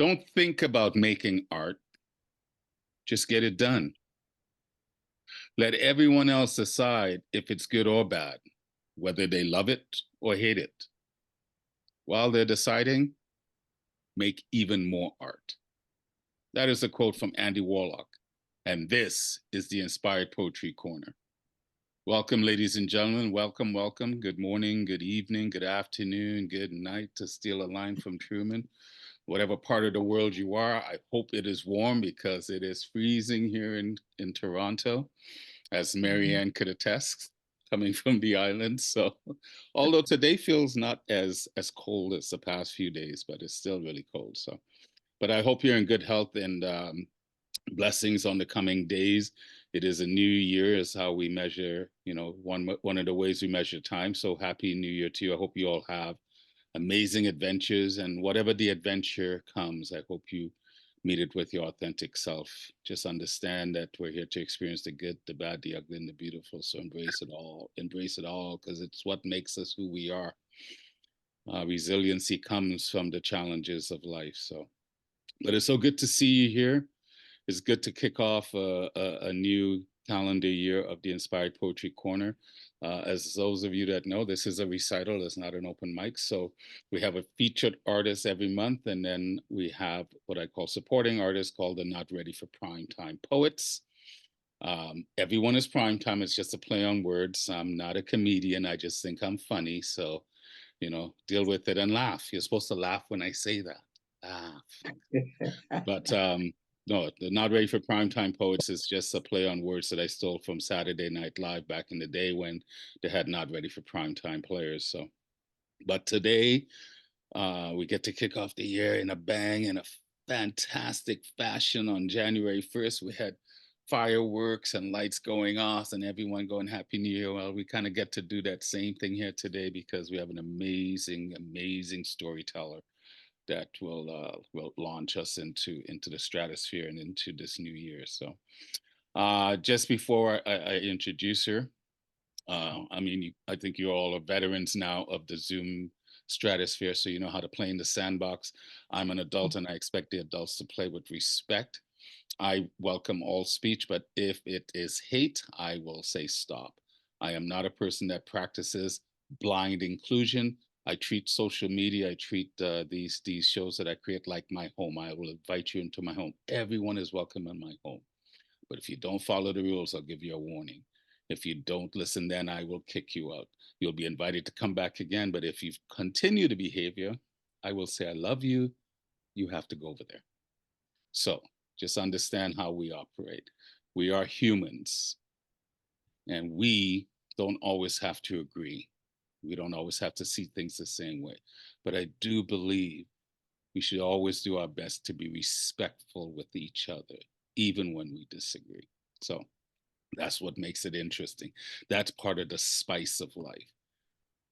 Don't think about making art, just get it done. Let everyone else decide if it's good or bad, whether they love it or hate it. While they're deciding, make even more art. That is a quote from Andy Warlock, and this is the Inspired Poetry Corner. Welcome, ladies and gentlemen. Welcome, welcome. Good morning, good evening, good afternoon, good night, to steal a line from Truman. Whatever part of the world you are, I hope it is warm because it is freezing here in Toronto, as Marianne could attest, coming from the island. So, although today feels not as cold as the past few days, but it's still really cold. So, but I hope you're in good health and blessings on the coming days. It is a new year, is how we measure, one of the ways we measure time. So happy new year to you. I hope you all have amazing adventures, and whatever the adventure comes, I hope you meet it with your authentic self. Just understand that we're here to experience the good, the bad, the ugly, and the beautiful. So embrace it all, because it's what makes us who we are. Resiliency comes from the challenges of life. So, but it's so good to see you here. It's good to kick off a new calendar year of the Inspired Poetry Corner. As those of you that know, this is a recital, it's not an open mic. So we have a featured artist every month, and then we have what I call supporting artists called the Not Ready for Prime Time Poets. Everyone is prime time, it's just a play on words. I'm not a comedian, I just think I'm funny. So, deal with it and laugh. You're supposed to laugh when I say that. Laugh. But no, the Not Ready for Primetime Poets is just a play on words that I stole from Saturday Night Live back in the day when they had Not Ready for Primetime players. So, but today we get to kick off the year in a bang, in a fantastic fashion. On January 1st, we had fireworks and lights going off and everyone going Happy New Year. Well, we kind of get to do that same thing here today because we have an amazing, amazing storyteller that will launch us into the stratosphere and into this new year. So just before I introduce her, I think you all are veterans now of the Zoom stratosphere, so you know how to play in the sandbox. I'm an adult and I expect the adults to play with respect. I welcome all speech, but if it is hate, I will say stop. I am not a person that practices blind inclusion. I treat social media, I treat these shows that I create like my home. I will invite you into my home. Everyone is welcome in my home. But if you don't follow the rules, I'll give you a warning. If you don't listen, then I will kick you out. You'll be invited to come back again. But if you continue the behavior, I will say, I love you. You have to go over there. So just understand how we operate. We are humans, and we don't always have to agree. We don't always have to see things the same way. But I do believe we should always do our best to be respectful with each other, even when we disagree. So that's what makes it interesting. That's part of the spice of life,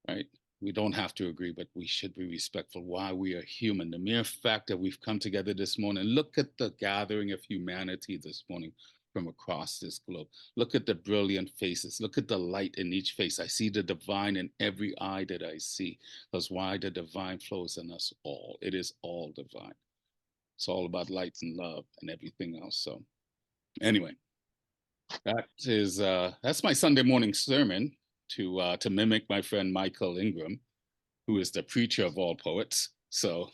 right? We don't have to agree, but we should be respectful. Why? We are human. The mere fact that we've come together this morning, look at the gathering of humanity this morning from across this globe. Look at the brilliant faces. Look at the light in each face. I see the divine in every eye that I see. Because why? The divine flows in us all. It is all divine. It's all about light and love and everything else. So anyway, that's my Sunday morning sermon to mimic my friend Michael Ingram, who is the preacher of all poets. So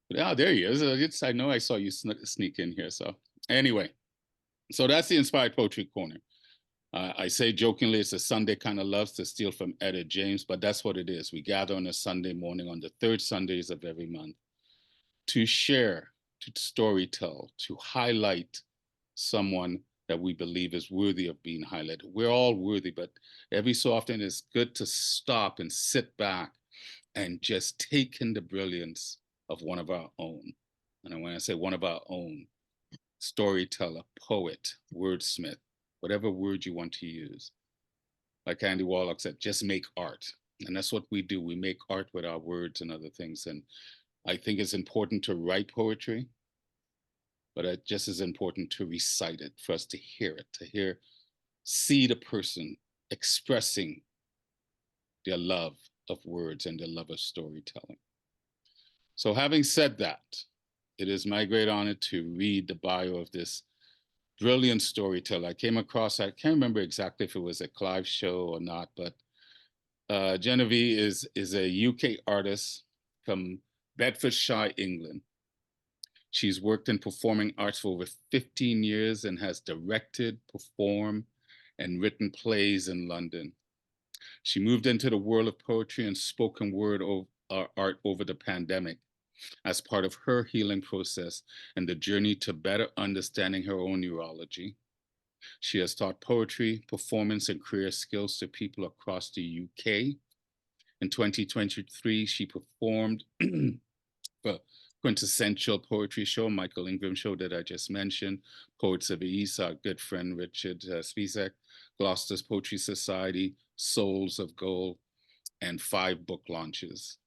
yeah, there he is. I know I saw you sneak in here. So anyway, so that's the Inspired Poetry Corner. I say jokingly, it's a Sunday kind of loves to steal from Etta James, but that's what it is. We gather on a Sunday morning on the third Sundays of every month to share, to storytell, to highlight someone that we believe is worthy of being highlighted. We're all worthy, but every so often it's good to stop and sit back and just take in the brilliance of one of our own. And when I say one of our own, storyteller, poet, wordsmith, whatever word you want to use. Like Andy Warlock said, just make art. And that's what we do. We make art with our words and other things. And I think it's important to write poetry, but it's just as important to recite it, for us to hear it, see the person expressing their love of words and their love of storytelling. So having said that, It is my great honor to read the bio of this brilliant storyteller. I came across, I can't remember exactly if it was a Clive show or not, but Genevieve is a UK artist from Bedfordshire, England. She's worked in performing arts for over 15 years and has directed, performed, and written plays in London. She moved into the world of poetry and spoken word art over the pandemic as part of her healing process and the journey to better understanding her own neurology. She has taught poetry, performance, and career skills to people across the UK. In 2023, she performed for Quintessential Poetry Show, Michael Ingram show that I just mentioned, Poets of the East, our good friend Richard Spizek, Gloucester Poetry Society, Souls of Gold, and 5 book launches.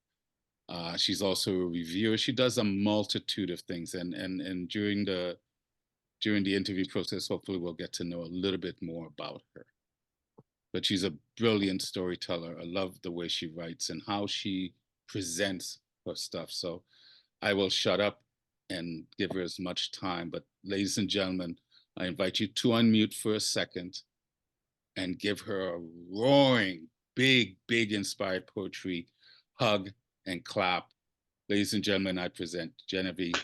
She's also a reviewer. She does a multitude of things, and during the interview process, hopefully we'll get to know a little bit more about her. But she's a brilliant storyteller. I love the way she writes and how she presents her stuff. So I will shut up and give her as much time. But ladies and gentlemen, I invite you to unmute for a second and give her a roaring, big, big inspired poetry hug and clap. Ladies and gentlemen, I present Genevieve.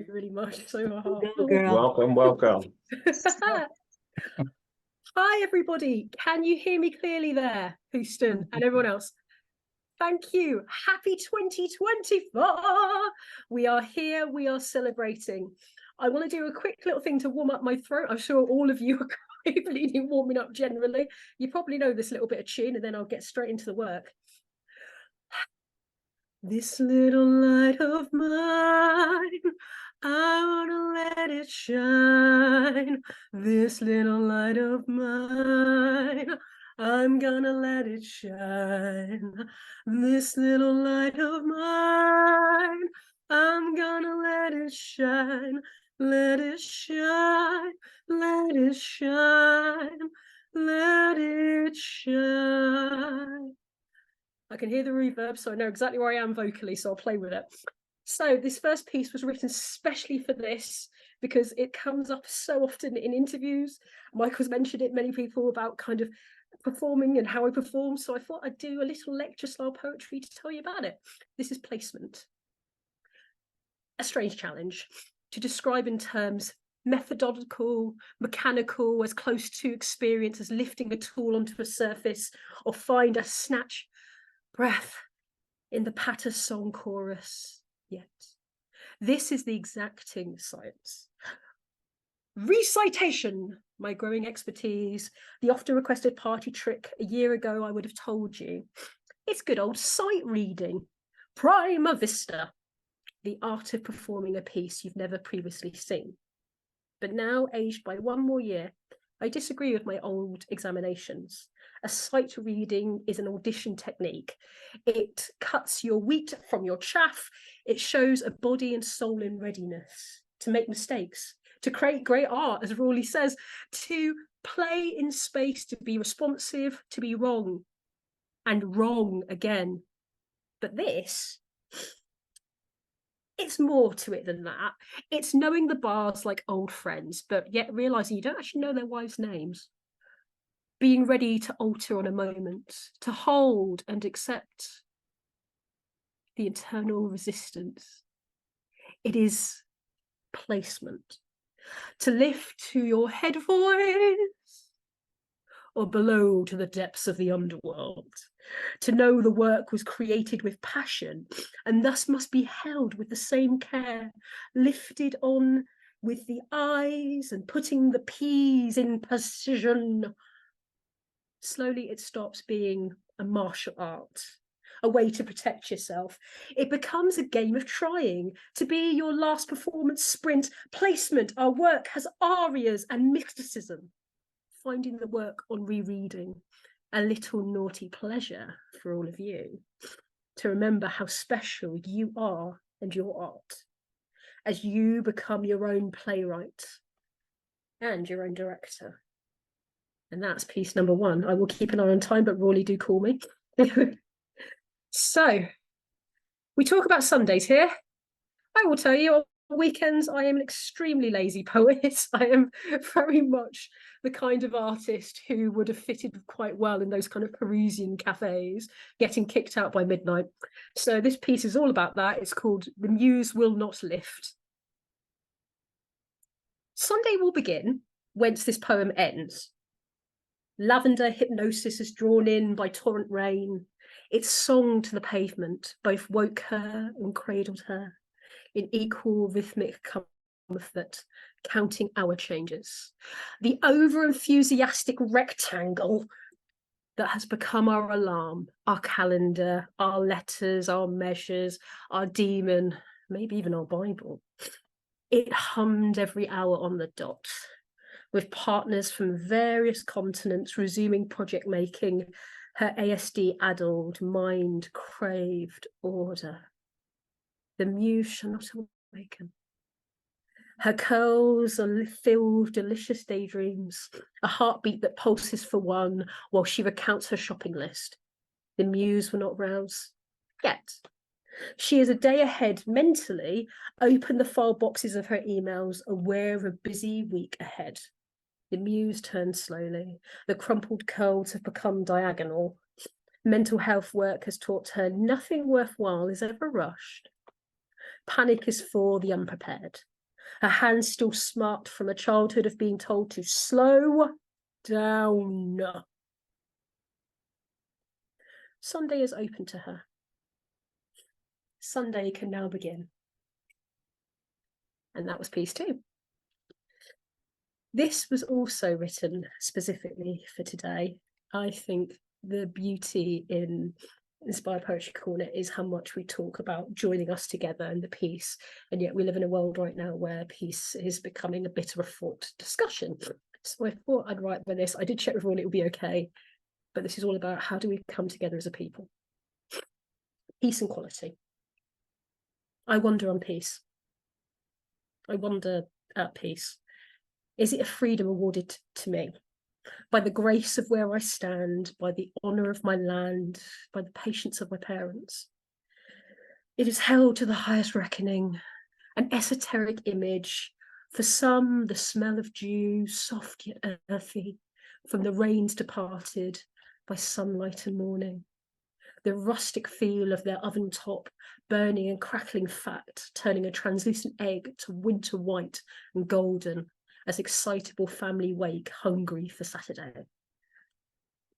Really much so hard. Welcome. Hi everybody, can you hear me clearly there, Houston and everyone else? Thank you. Happy 2024. We are here, we are celebrating. I want to do a quick little thing to warm up my throat. I'm sure all of you are probably warming up generally. You probably know this little bit of tune, and then I'll get straight into the work. This little light of mine, I want to let it shine. This little light of mine, I'm gonna let it shine. This little light of mine, I'm gonna let it shine. Let it shine, let it shine, let it shine. I can hear the reverb, so I know exactly where I am vocally, so I'll play with it. So this first piece was written specially for this because it comes up so often in interviews. Michael's mentioned it, many people, about kind of performing and how I perform. So I thought I'd do a little lecture style poetry to tell you about it. This is Placement. A strange challenge to describe in terms methodological, mechanical, as close to experience as lifting a tool onto a surface, or find a snatch breath in the patter song chorus yet. This is the exacting science. Recitation, my growing expertise, the often requested party trick. A year ago I would have told you. It's good old sight reading. Prima vista, the art of performing a piece you've never previously seen. But now, aged by one more year, I disagree with my old examinations. A sight reading is an audition technique. It cuts your wheat from your chaff. It shows a body and soul in readiness to make mistakes, to create great art, as Rawley says, to play in space, to be responsive, to be wrong, and wrong again. But this, it's more to it than that. It's knowing the bars like old friends, but yet realizing you don't actually know their wives' names. Being ready to alter on a moment, to hold and accept the internal resistance. It is placement. To lift to your head voice, or below to the depths of the underworld. To know the work was created with passion and thus must be held with the same care, lifted on with the eyes and putting the P's in precision. Slowly it stops being a martial art, a way to protect yourself. It becomes a game of trying to be your last performance sprint. Placement, our work has arias and mysticism. Finding the work on rereading, a little naughty pleasure for all of you to remember how special you are and your art as you become your own playwright and your own director. And that's piece number one. I will keep an eye on time, but Rawley, do call me. So We talk about Sundays here. I will tell you, on weekends, I am an extremely lazy poet. I am very much the kind of artist who would have fitted quite well in those kind of Parisian cafes, getting kicked out by midnight. So this piece is all about that. It's called The Muse Will Not Lift. Sunday will begin, whence this poem ends. Lavender hypnosis is drawn in by torrent rain. Its song to the pavement both woke her and cradled her in equal rhythmic comfort, counting hour changes. The over-enthusiastic rectangle that has become our alarm, our calendar, our letters, our measures, our demon, maybe even our Bible. It hummed every hour on the dot, with partners from various continents resuming project making. Her ASD-addled mind craved order. The muse shall not awaken. Her curls are filled delicious daydreams, a heartbeat that pulses for one while she recounts her shopping list. The muse will not rouse yet. She is a day ahead mentally, open the file boxes of her emails, aware of a busy week ahead. The muse turns slowly. The crumpled curls have become diagonal. Mental health work has taught her nothing worthwhile is ever rushed. Panic is for the unprepared. Her hands still smart from a childhood of being told to slow down. Sunday is open to her. Sunday can now begin. And that was piece 2. This was also written specifically for today. I think the beauty in Inspired Poetry Corner is how much we talk about joining us together in the piece, and yet we live in a world right now where peace is becoming a bit of a fraught discussion. So I thought I'd write for this. I did check with everyone it would be okay, but this is all about how do we come together as a people. Peace and quality. I wonder on peace. I wonder at peace. Is it a freedom awarded to me by the grace of where I stand, by the honour of my land, by the patience of my parents? It is held to the highest reckoning, an esoteric image. For some, the smell of dew, soft yet earthy, from the rains departed by sunlight and morning. The rustic feel of their oven top, burning and crackling fat, turning a translucent egg to winter white and golden, as excitable family wake hungry for Saturday.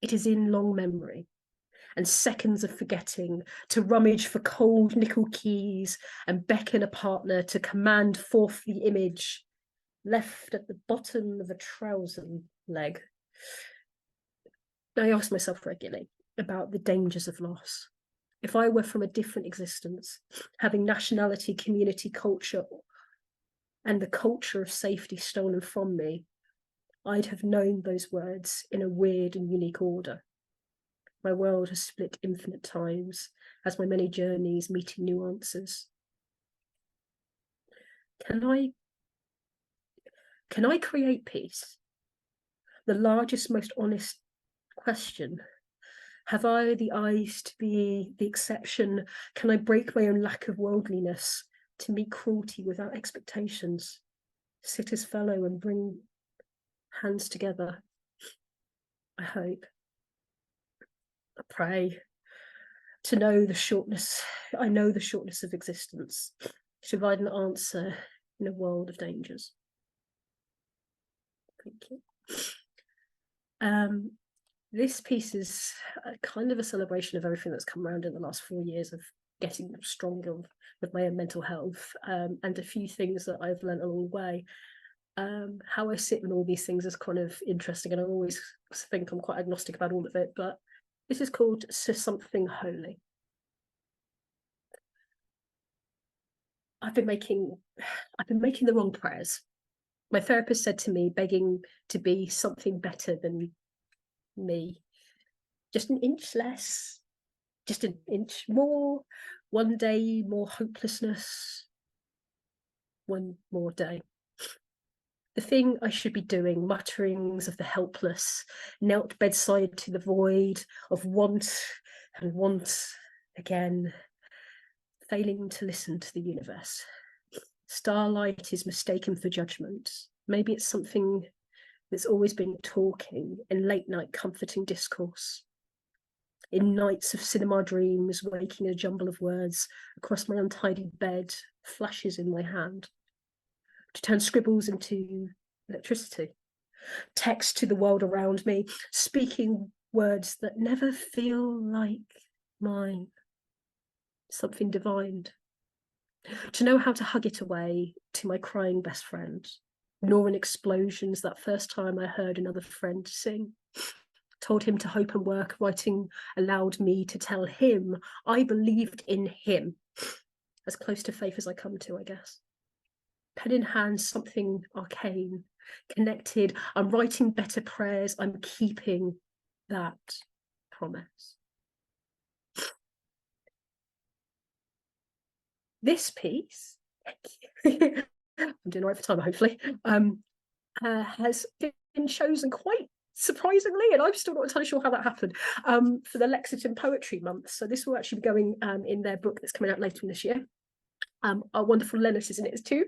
It is in long memory and seconds of forgetting to rummage for cold nickel keys and beckon a partner to command forth the image left at the bottom of a trouser leg. I ask myself regularly about the dangers of loss. If I were from a different existence, having nationality, community, culture, and the culture of safety stolen from me, I'd have known those words in a weird and unique order. My world has split infinite times as my many journeys meeting new answers. Can I create peace? The largest, most honest question. Have I the eyes to be the exception? Can I break my own lack of worldliness to meet cruelty without expectations? Sit as fellow and bring hands together. I hope. I pray to know the shortness. I know the shortness of existence, to provide an answer in a world of dangers. Thank you. This piece is kind of a celebration of everything that's come around in the last 4 years of getting stronger with my own mental health, and a few things that I've learned along the way. How I sit in all these things is kind of interesting, and I always think I'm quite agnostic about all of it, but this is called Something Holy. I've been making the wrong prayers. My therapist said to me, begging to be something better than me, just an inch less, just an inch more, one day more hopelessness, one more day. The thing I should be doing, mutterings of the helpless, knelt bedside to the void of want and want again. failing to listen to the universe. Starlight is mistaken for judgment. Maybe it's something that's always been talking in late night comforting discourse. In nights of cinema dreams, waking a jumble of words across my untidy bed, flashes in my hand, to turn scribbles into electricity, text to the world around me, speaking words that never feel like mine, something divine. To know how to hug it away to my crying best friend, nor in explosions that first time I heard another friend sing. Told him to hope and work, writing allowed me to tell him I believed in him. As close to faith as I come to, I guess. Pen in hand, something arcane, connected. I'm writing better prayers. I'm keeping that promise. This piece, thank you. I'm doing all right for time, hopefully, has been chosen quite surprisingly, and I'm still not entirely sure how that happened, for the Lexington Poetry Month. So this will actually be going in their book that's coming out later in this year. Our wonderful Lennis is in it too.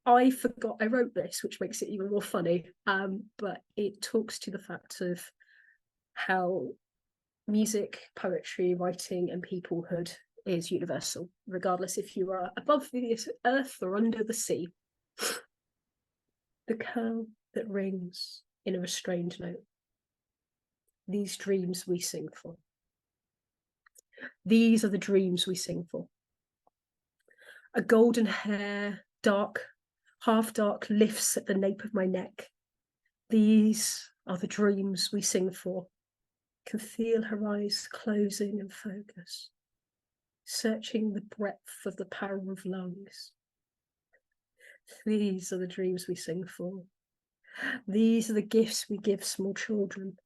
I forgot I wrote this, which makes it even more funny, but it talks to the fact of how music, poetry, writing and peoplehood is universal, regardless if you are above the earth or under the sea. The curl that rings in a restrained note. These dreams we sing for. These are the dreams we sing for. A golden hair, dark, half dark, lifts at the nape of my neck. These are the dreams we sing for. Can feel her eyes closing and focus, searching the breadth of the power of lungs. These are the dreams we sing for. These are the gifts we give small children.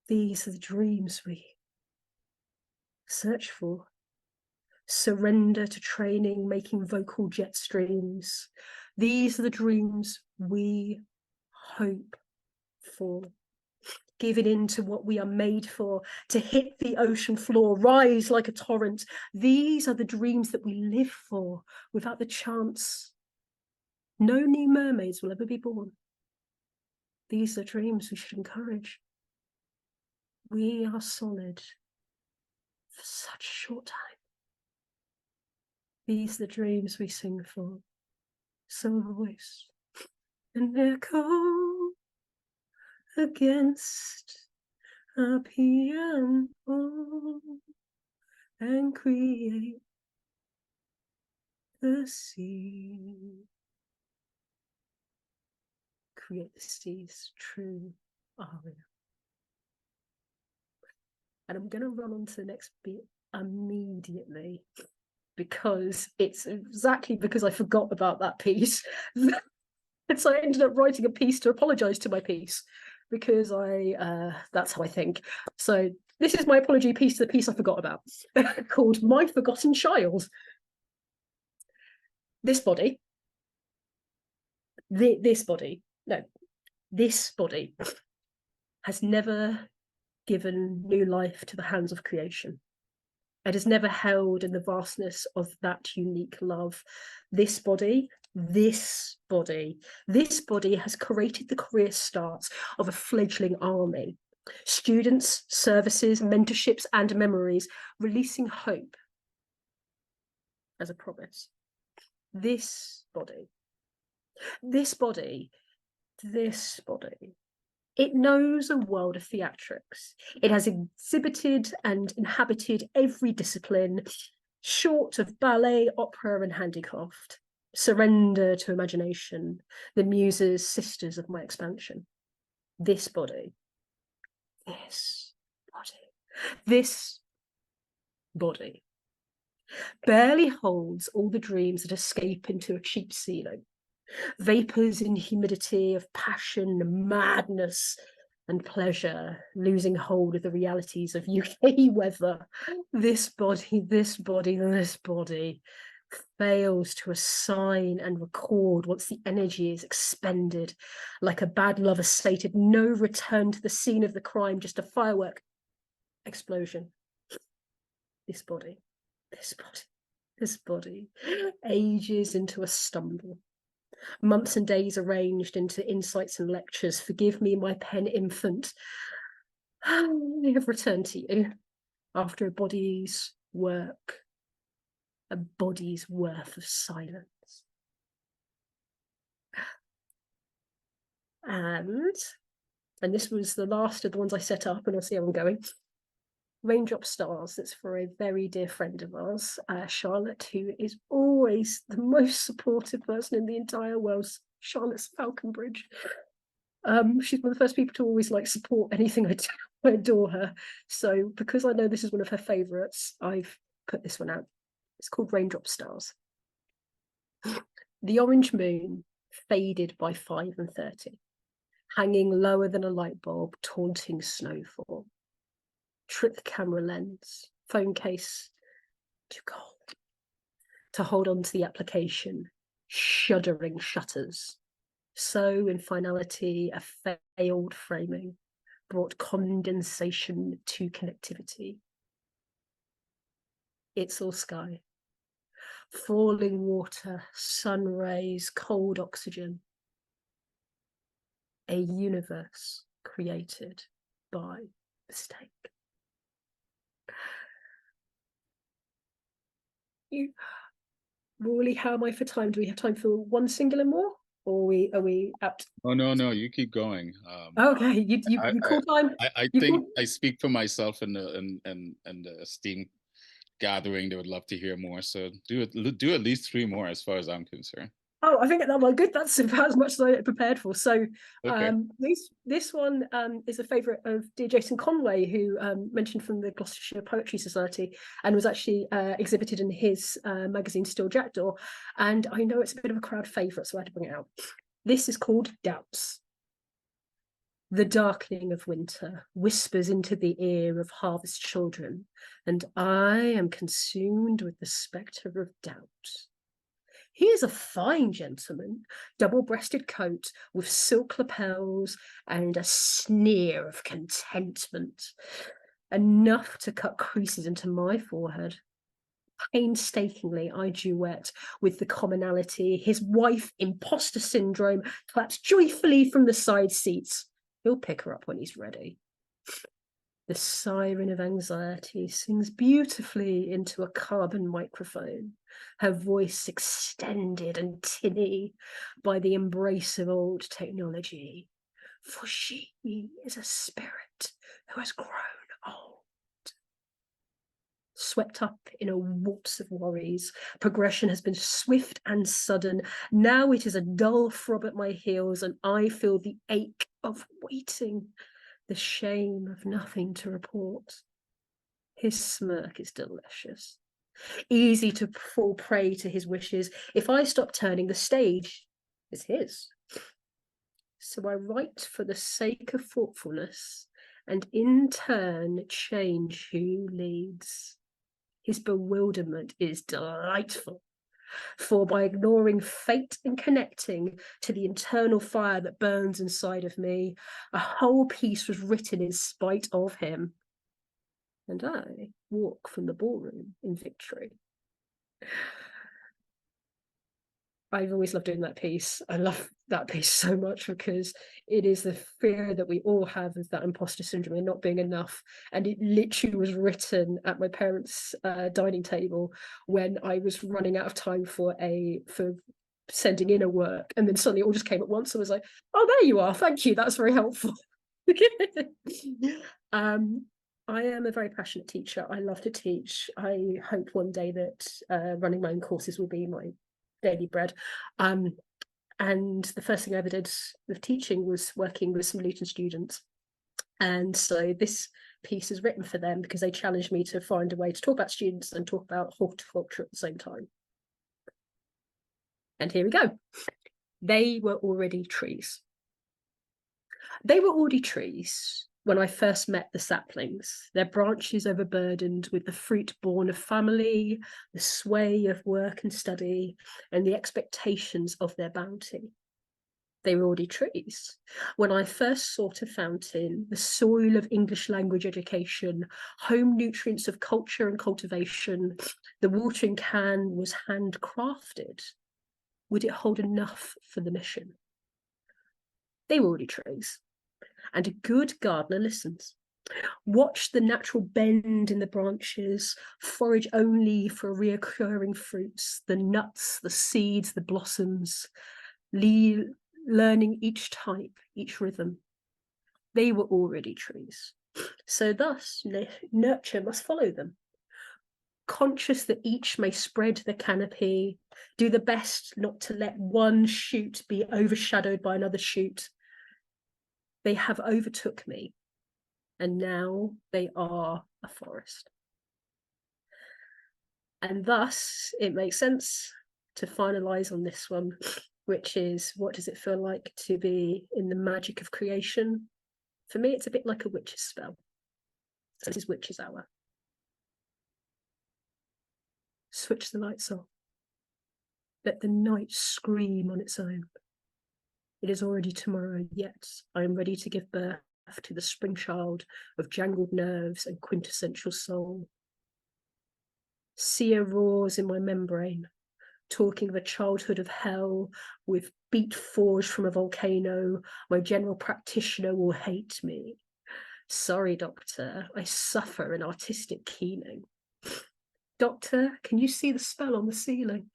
These are the dreams we search for. Surrender to training, making vocal jet streams. These are the dreams we hope for. Giving in to what we are made for, to hit the ocean floor, rise like a torrent. These are the dreams that we live for. Without the chance, no new mermaids will ever be born. These are dreams we should encourage. We are solid for such a short time. These are the dreams we sing for. So voice and echo against a piano and create the sea. Create the sea's true aria. And I'm going to run on to the next bit immediately, because it's exactly because I forgot about that piece. And so I ended up writing a piece to apologise to my piece, because that's how I think. So this is my apology piece to the piece I forgot about, called My Forgotten Child. This body has never given new life to the hands of creation. It has never held in the vastness of that unique love. This body has created the career starts of a fledgling army. Students, services, mentorships, and memories, releasing hope as a promise. This body, it knows a world of theatrics. It has exhibited and inhabited every discipline, short of ballet, opera, and handicraft. Surrender to imagination, the muses, sisters of my expansion. This body barely holds all the dreams that escape into a cheap ceiling. Vapors in humidity of passion, madness, and pleasure, losing hold of the realities of UK weather. This body fails to assign and record once the energy is expended. Like a bad lover stated, no return to the scene of the crime, just a firework explosion. This body. This body ages into a stumble. Months and days arranged into insights and lectures. Forgive me, my pen infant. I have returned to you after a body's work, a body's worth of silence. And this was the last of the ones I set up, and I'll see how I'm going. Raindrop Stars, that's for a very dear friend of ours, Charlotte, who is always the most supportive person in the entire world. Charlotte's Falconbridge. She's one of the first people to always like support anything I do. I adore her. So because I know this is one of her favourites, I've put this one out. It's called Raindrop Stars. The orange moon faded by 5:30, hanging lower than a light bulb, taunting snowfall. Trip camera lens, phone case, too cold to hold on to the application, shuddering shutters. So in finality, a failed framing brought condensation to connectivity. It's all sky, falling water, sun rays, cold oxygen. A universe created by mistake. Really, how am I for time? Do we have time for one singular more, or are we apt? Oh no, you keep going. Okay, you call time. I think I speak for myself and the esteemed gathering. They would love to hear more. So do at least 3 more, as far as I'm concerned. Oh, I think that well, good. That's about as much as I prepared for. So, okay. This one is a favourite of dear Jason Conway, who mentioned from the Gloucestershire Poetry Society, and was actually exhibited in his magazine Still Jackdaw. And I know it's a bit of a crowd favourite, so I had to bring it out. This is called Doubts. The darkening of winter whispers into the ear of harvest children, and I am consumed with the spectre of doubt. He is a fine gentleman, double-breasted coat with silk lapels and a sneer of contentment, enough to cut creases into my forehead. Painstakingly, I duet with the commonality. His wife, imposter syndrome, claps joyfully from the side seats. He'll pick her up when he's ready. The siren of anxiety sings beautifully into a carbon microphone, her voice extended and tinny by the embrace of old technology. For she is a spirit who has grown old. Swept up in a waltz of worries, progression has been swift and sudden. Now it is a dull throb at my heels, and I feel the ache of waiting, the shame of nothing to report. His smirk is delicious, easy to fall prey to his wishes. If I stop turning, the stage is his. So I write for the sake of thoughtfulness, and in turn change who leads. His bewilderment is delightful, for by ignoring fate and connecting to the internal fire that burns inside of me, a whole piece was written in spite of him. And I walk from the ballroom in victory. I've always loved doing that piece. I love that piece so much because it is the fear that we all have of that imposter syndrome and not being enough. And it literally was written at my parents' dining table when I was running out of time for sending in a work, and then suddenly it all just came at once. I was like, "Oh, there you are! Thank you. That's very helpful." I am a very passionate teacher. I love to teach. I hope one day that running my own courses will be my daily bread. And the first thing I ever did with teaching was working with some Luton students. And so this piece is written for them because they challenged me to find a way to talk about students and talk about horticulture at the same time. And here we go. They were already trees. They were already trees when I first met the saplings, their branches overburdened with the fruit born of family, the sway of work and study, and the expectations of their bounty. They were already trees. When I first sought a fountain, the soil of English language education, home nutrients of culture and cultivation, the watering can was handcrafted. Would it hold enough for the mission? They were already trees. And a good gardener listens. Watch the natural bend in the branches, forage only for reoccurring fruits, the nuts, the seeds, the blossoms, learning each type, each rhythm. They were already trees. So thus, nurture must follow them. Conscious that each may spread the canopy, do the best not to let one shoot be overshadowed by another shoot. They have overtook me, and now they are a forest. And thus, it makes sense to finalize on this one, which is, what does it feel like to be in the magic of creation? For me, it's a bit like a witch's spell. So this is Witch's Hour. Switch the lights off. Let the night scream on its own. It is already tomorrow, yet I am ready to give birth to the spring child of jangled nerves and quintessential soul. Seer roars in my membrane, talking of a childhood of hell with beat forged from a volcano. My general practitioner will hate me. Sorry, doctor, I suffer an artistic keening. Doctor, can you see the spell on the ceiling?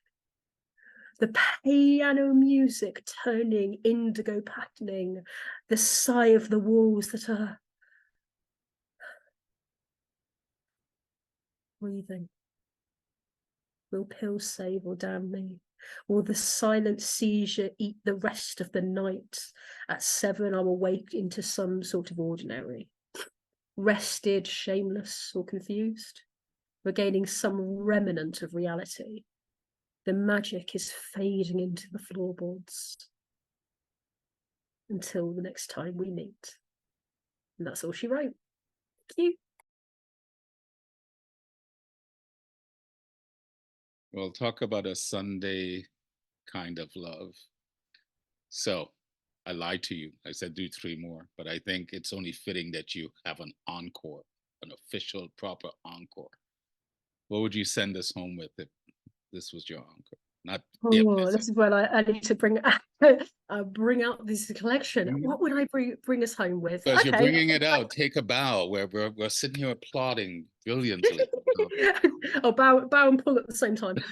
The piano music turning indigo patterning, the sigh of the walls that are breathing. Will pills save or damn me? Will the silent seizure eat the rest of the night? At 7, I'm awake into some sort of ordinary. Rested, shameless, or confused, regaining some remnant of reality. The magic is fading into the floorboards. Until the next time we meet. And that's all she wrote. Thank you. Well, talk about a Sunday kind of love. So I lied to you. I said do 3 more, but I think it's only fitting that you have an encore, an official, proper encore. What would you send us home with if this was your encore? Not if this is when I need to bring out this collection. Mm-hmm. What would I bring us home with? Because you're bringing it out. Take a bow. We're sitting here applauding brilliantly. Oh, bow and pull at the same time. Good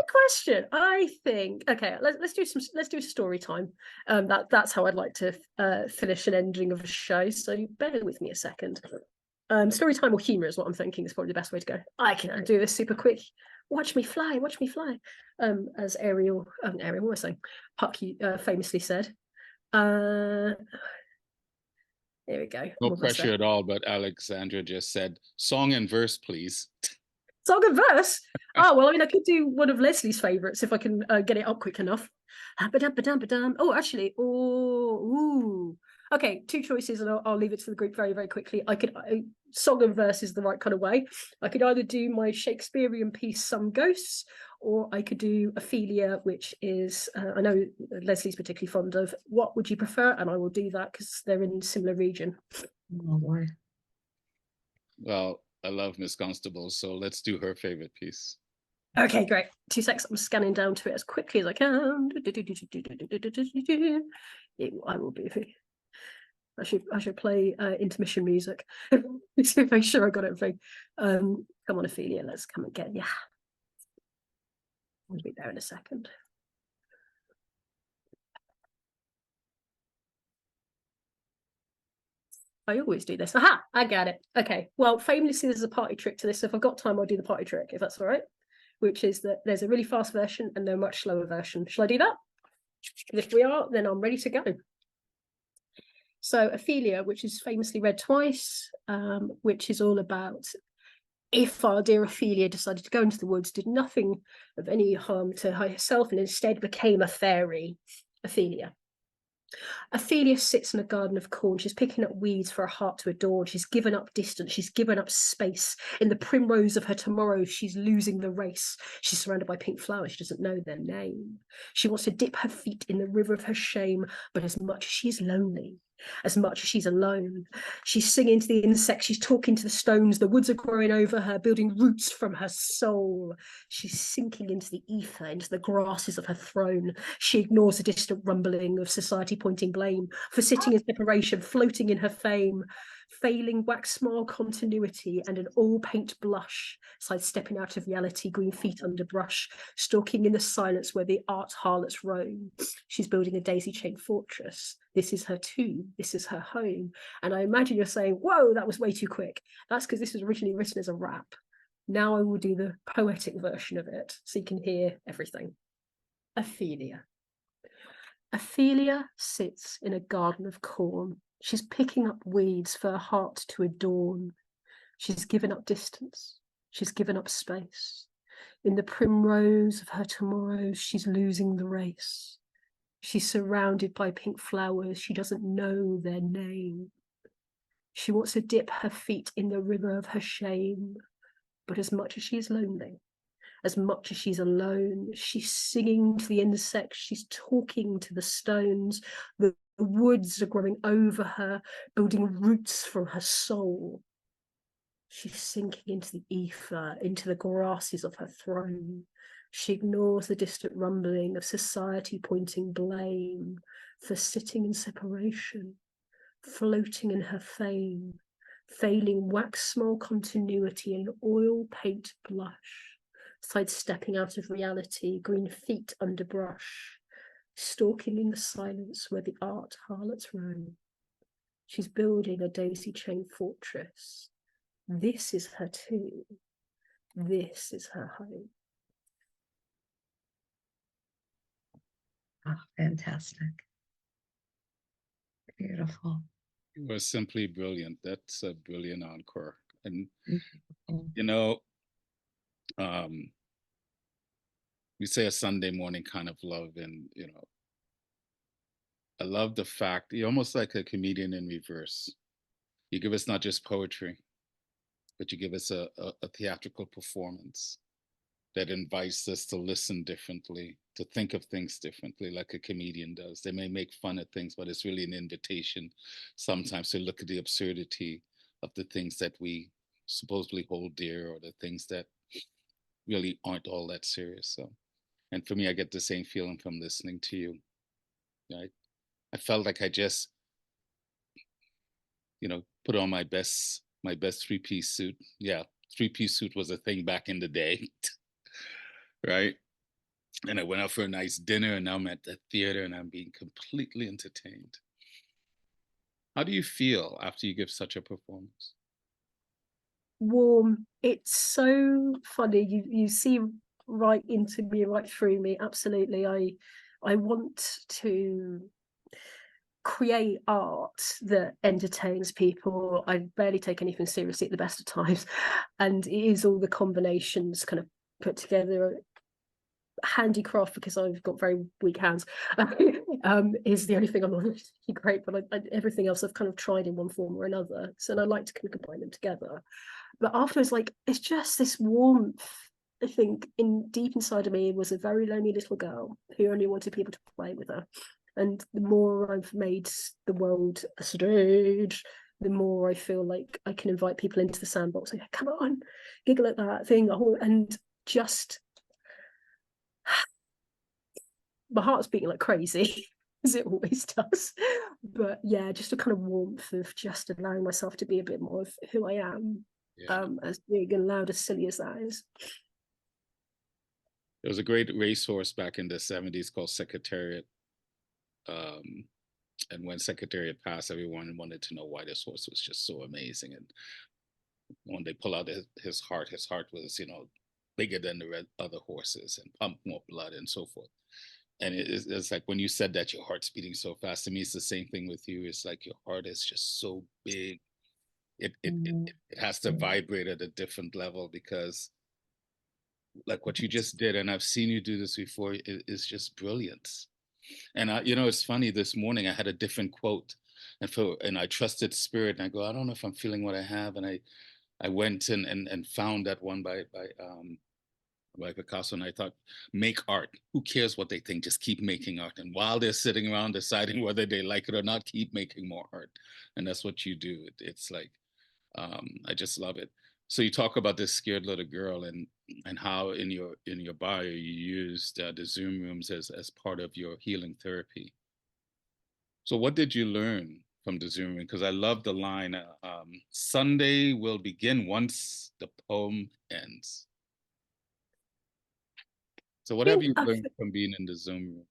question. I think let's do a story time. That's how I'd like to finish an ending of a show. So bear with me a second. Story time or humor is what I'm thinking is probably the best way to go. I can do this super quick. Watch me fly, watch me fly. As Ariel, what am I saying? Puck famously said. There we go. No pressure at all, but Alexandra just said, song and verse, please. Song and verse? Oh, well, I mean, I could do one of Leslie's favourites if I can get it up quick enough. Oh, actually, okay, 2 choices, and I'll leave it to the group very, very quickly. Song and verse is the right kind of way. I could either do my Shakespearean piece, Some Ghosts, or I could do Ophelia, which is, I know Leslie's particularly fond of. What would you prefer? And I will do that because they're in a similar region. Oh, boy. Well, I love Miss Constable, so let's do her favorite piece. Okay, great. 2 seconds. I'm scanning down to it as quickly as I can. I will be. I should play intermission music to make sure I got everything. Come on, Ophelia, let's come and get you. I'll be there in a second. I always do this. Aha, I got it. Okay, well, famously, there's a party trick to this. So if I've got time, I'll do the party trick, if that's all right. Which is that there's a really fast version and a much slower version. Shall I do that? If we are, then I'm ready to go. So Ophelia, which is famously read twice, which is all about if our dear Ophelia decided to go into the woods, did nothing of any harm to herself, and instead became a fairy, Ophelia. Ophelia sits in a garden of corn. She's picking up weeds for a heart to adorn. She's given up distance. She's given up space. In the primrose of her tomorrow, she's losing the race. She's surrounded by pink flowers. She doesn't know their name. She wants to dip her feet in the river of her shame, but as much as she's lonely, as much as she's alone, she's singing to the insects. She's talking to the stones. The woods are growing over her, building roots from her soul. She's sinking into the ether, into the grasses of her throne. She ignores the distant rumbling of society pointing blame for sitting in separation, floating in her fame, failing wax smile continuity and an all paint blush, sidestepping out of reality, green feet under brush, stalking in the silence where the art harlots roam. She's building a daisy chained fortress. This is her tomb. This is her home. And I imagine you're saying, whoa, that was way too quick. That's because this was originally written as a rap. Now I will do the poetic version of it so you can hear everything. Ophelia. Ophelia sits in a garden of corn. She's picking up weeds for her heart to adorn. She's given up distance. She's given up space. In the primrose of her tomorrows, she's losing the race. She's surrounded by pink flowers. She doesn't know their name. She wants to dip her feet in the river of her shame. But as much as she is lonely, as much as she's alone, she's singing to the insects, she's talking to the stones, the woods are growing over her, building roots from her soul. She's sinking into the ether, into the grasses of her throne. She ignores the distant rumbling of society pointing blame for sitting in separation, floating in her fame, failing wax small continuity and oil paint blush, sidestepping out of reality, green feet under brush, stalking in the silence where the art harlots roam. She's building a daisy chain fortress. This is her tomb. This is her home. Oh, fantastic. Beautiful. It was simply brilliant. That's a brilliant encore. And, Mm-hmm. you know, we say a Sunday morning kind of love. And, you know, I love the fact you're almost like a comedian in reverse. You give us not just poetry, but you give us a theatrical performance that invites us to listen differently, to think of things differently, like a comedian does. They may make fun of things, but it's really an invitation sometimes to look at the absurdity of the things that we supposedly hold dear, or the things that really aren't all that serious. So, and for me, I get the same feeling from listening to you. Right? I felt like I just, you know, put on my best three-piece suit. Yeah, three-piece suit was a thing back in the day. Right? And I went out for a nice dinner, and now I'm at the theater and I'm being completely entertained. How do you feel after you give such a performance? Warm. It's so funny. You see right into me, right through me. Absolutely. I want to create art that entertains people. I barely take anything seriously at the best of times. And it is all the combinations kind of put together. Handicraft, because I've got very weak hands, is the only thing I'm not really great, but everything else I've kind of tried in one form or another. So I like to kind of combine them together. But afterwards, like, it's just this warmth. I think deep inside of me was a very lonely little girl who only wanted people to play with her. And the more I've made the world a stage, the more I feel like I can invite people into the sandbox. Like, come on, giggle at that thing, and just my heart's beating like crazy, as it always does. But yeah, just a kind of warmth of just allowing myself to be a bit more of who I am, as big and loud, as silly as that is. There was a great racehorse back in the 70s called Secretariat. And when Secretariat passed, everyone wanted to know why this horse was just so amazing. And when they pull out his heart was, you know, bigger than the other horses and pumped more blood and so forth. And it's like when you said that your heart's beating so fast, to me, it's the same thing with you. It's like your heart is just so big. It has to vibrate at a different level, because like what you just did, and I've seen you do this before, is just brilliant. And it's funny, this morning I had a different quote, and I trusted spirit, and I go, I don't know if I'm feeling what I have. And I went and found that one by Picasso, and I thought, make art. Who cares what they think? Just keep making art. And while they're sitting around deciding whether they like it or not, keep making more art. And that's what you do. It's like, I just love it. So you talk about this scared little girl, and how in your bio you used the Zoom rooms as part of your healing therapy. So what did you learn from the Zoom room? Because I love the line, Sunday will begin once the poem ends. So what have you learned from being in the Zoom room?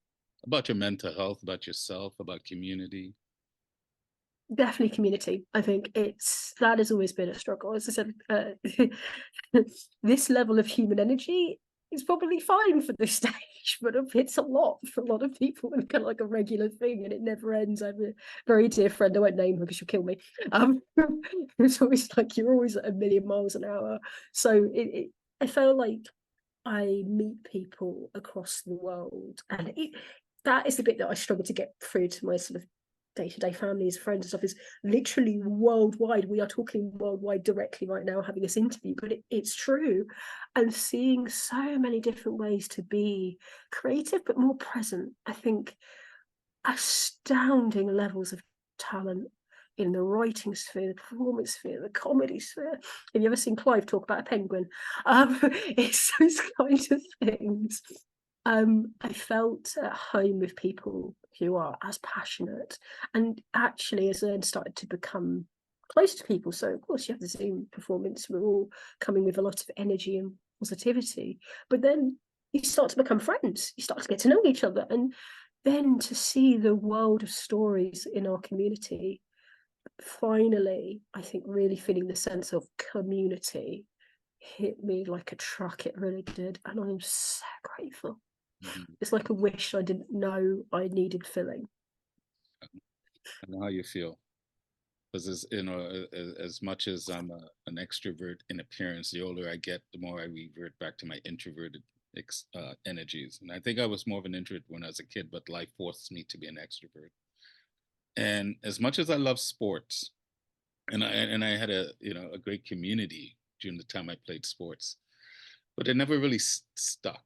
About your mental health, about yourself, about community? Definitely community. I think that has always been a struggle. As I said, this level of human energy is probably fine for this stage, but it's a lot for a lot of people, and kind of like a regular thing, and it never ends. I have a very dear friend, I won't name her because she'll kill me. It's always like you're always at 1,000,000 miles an hour. So I felt like I meet people across the world, and that is the bit that I struggle to get through to my sort of day-to-day families, friends and stuff, is literally worldwide. We are talking worldwide directly right now having this interview, but it's true. And seeing so many different ways to be creative but more present. I think astounding levels of talent in the writing sphere, the performance sphere, the comedy sphere. Have you ever seen Clive talk about a penguin? It's those kinds of things. I felt at home with people who are as passionate, and actually as I started to become close to people. So of course you have the Zoom performance, we're all coming with a lot of energy and positivity, but then you start to become friends, you start to get to know each other, and then to see the world of stories in our community, finally, I think really feeling the sense of community hit me like a truck. It really did, and I'm so grateful. It's like a wish I didn't know I needed filling. And how you feel? Because as much as I'm an extrovert in appearance, the older I get, the more I revert back to my introverted energies. And I think I was more of an introvert when I was a kid, but life forced me to be an extrovert. And as much as I love sports, and I had a great community during the time I played sports, but it never really stuck.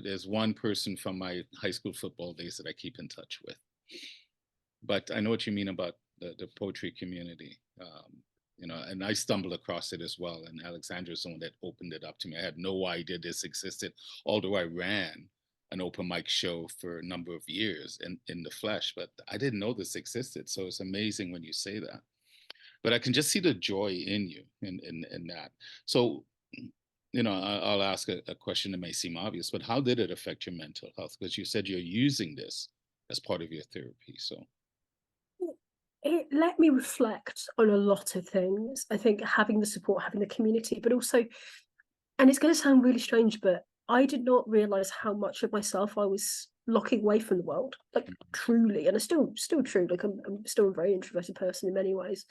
There's one person from my high school football days that I keep in touch with. But I know what you mean about the poetry community. And I stumbled across it as well. And Alexandra is someone that opened it up to me. I had no idea this existed, although I ran an open mic show for a number of years in the flesh, but I didn't know this existed. So it's amazing when you say that. But I can just see the joy in you in that. So, I'll ask a question that may seem obvious, but how did it affect your mental health? Because you said you're using this as part of your therapy. So it let me reflect on a lot of things. I think having the support, having the community, but also, and it's going to sound really strange, but I did not realize how much of myself I was locking away from the world, like truly. And it's still true. Like I'm still a very introverted person in many ways.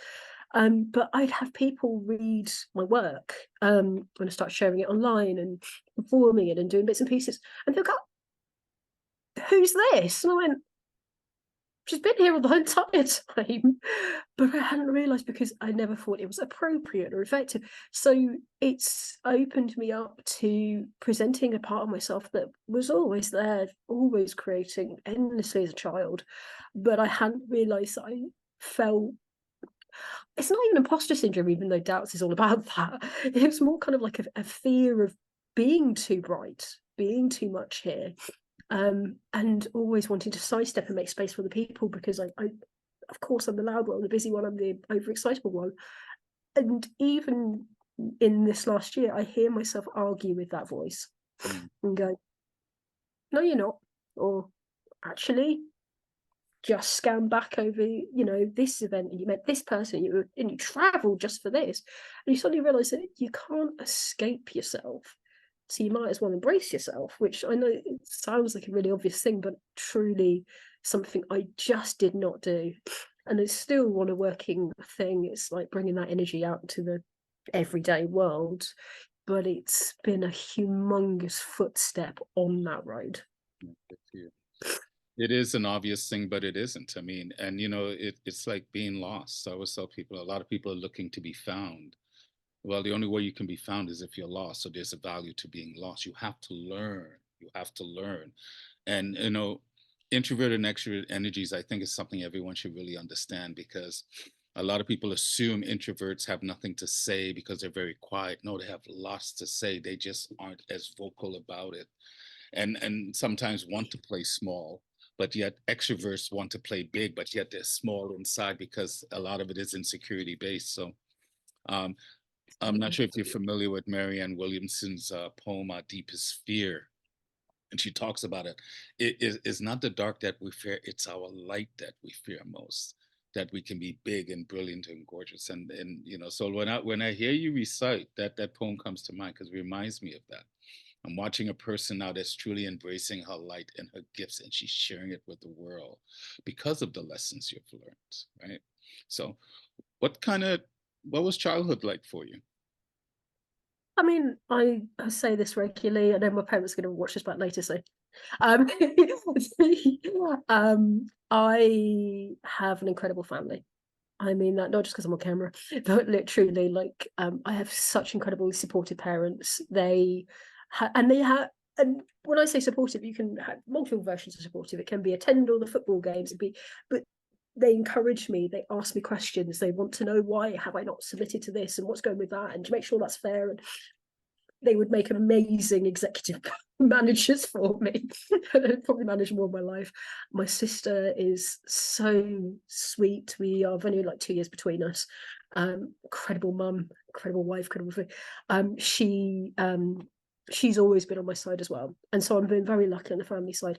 But I'd have people read my work when I start sharing it online and performing it and doing bits and pieces, and they'll go, "Who's this?" And I went, "She's been here all the entire time," but I hadn't realised because I never thought it was appropriate or effective. So it's opened me up to presenting a part of myself that was always there, always creating endlessly as a child, but I hadn't realised I felt. It's not even imposter syndrome, even though Doubts is all about that. It was more kind of like a fear of being too bright, being too much here, and always wanting to sidestep and make space for the people, because I of course I'm the loud one, the busy one, I'm the overexcitable one. And even in this last year, I hear myself argue with that voice and go, "No, you're not," or "Actually, just scan back over, this event, and you met this person, and you traveled just for this," and you suddenly realize that you can't escape yourself. So you might as well embrace yourself, which I know it sounds like a really obvious thing, but truly something I just did not do. And it's still not a working thing. It's like bringing that energy out to the everyday world, but it's been a humongous footstep on that road. It is an obvious thing, but it isn't. I mean, and it's like being lost. So I always tell people, a lot of people are looking to be found. Well, the only way you can be found is if you're lost. So there's a value to being lost. You have to learn. You have to learn. And introverted and extrovert energies, I think, is something everyone should really understand, because a lot of people assume introverts have nothing to say because they're very quiet. No, they have lots to say. They just aren't as vocal about it, and sometimes want to play small, but yet extroverts want to play big, but yet they're small inside because a lot of it is insecurity based. So um, I'm not sure if you're familiar with Marianne Williamson's poem Deepest Fear, and she talks about it. It's not the dark that we fear, it's our light that we fear most, that we can be big and brilliant and gorgeous. And so when I hear you recite that poem comes to mind, because it reminds me of that. I'm watching a person now that's truly embracing her light and her gifts, and she's sharing it with the world because of the lessons you've learned, right? So what was childhood like for you? I mean, I say this regularly. I know my parents are going to watch this back later, so um, I have an incredible family. I mean that not just because I'm on camera, but literally, like, I have such incredibly supportive parents. And when I say supportive, you can have multiple versions of supportive. It can be attend all the football games, but they encourage me. They ask me questions. They want to know, why have I not submitted to this, and what's going with that, and to make sure that's fair. And they would make amazing executive managers for me. They'd probably manage more of my life. My sister is so sweet. We are only like 2 years between us. Incredible mum, incredible wife, incredible thing. She's always been on my side as well, and so I'm being very lucky on the family side,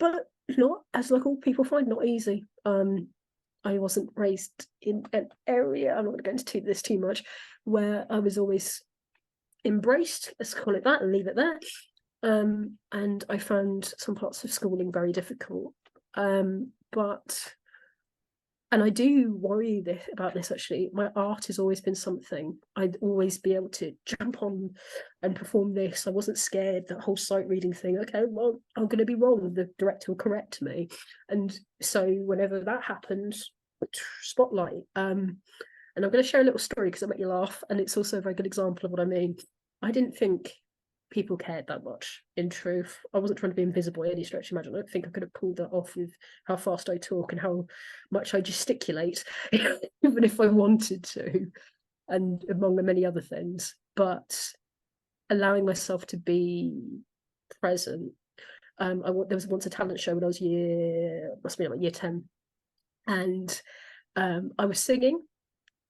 but not, as like all people find, not easy. I wasn't raised in an area, I'm not going to go into this too much, where I was always embraced, let's call it that, and leave it there. And I found some parts of schooling very difficult. And I do worry about this, actually. My art has always been something. I'd always be able to jump on and perform this. I wasn't scared, that whole sight reading thing. Okay, well, I'm going to be wrong. The director will correct me. And so whenever that happened, spotlight. And I'm going to share a little story because it'll make you laugh. And it's also a very good example of what I mean. I didn't think people cared that much, in truth. I wasn't trying to be invisible by any stretch of imagination. I don't think I could have pulled that off with how fast I talk and how much I gesticulate, even if I wanted to, and among the many other things. But allowing myself to be present. There was once a talent show when I was must be like year 10, and I was singing,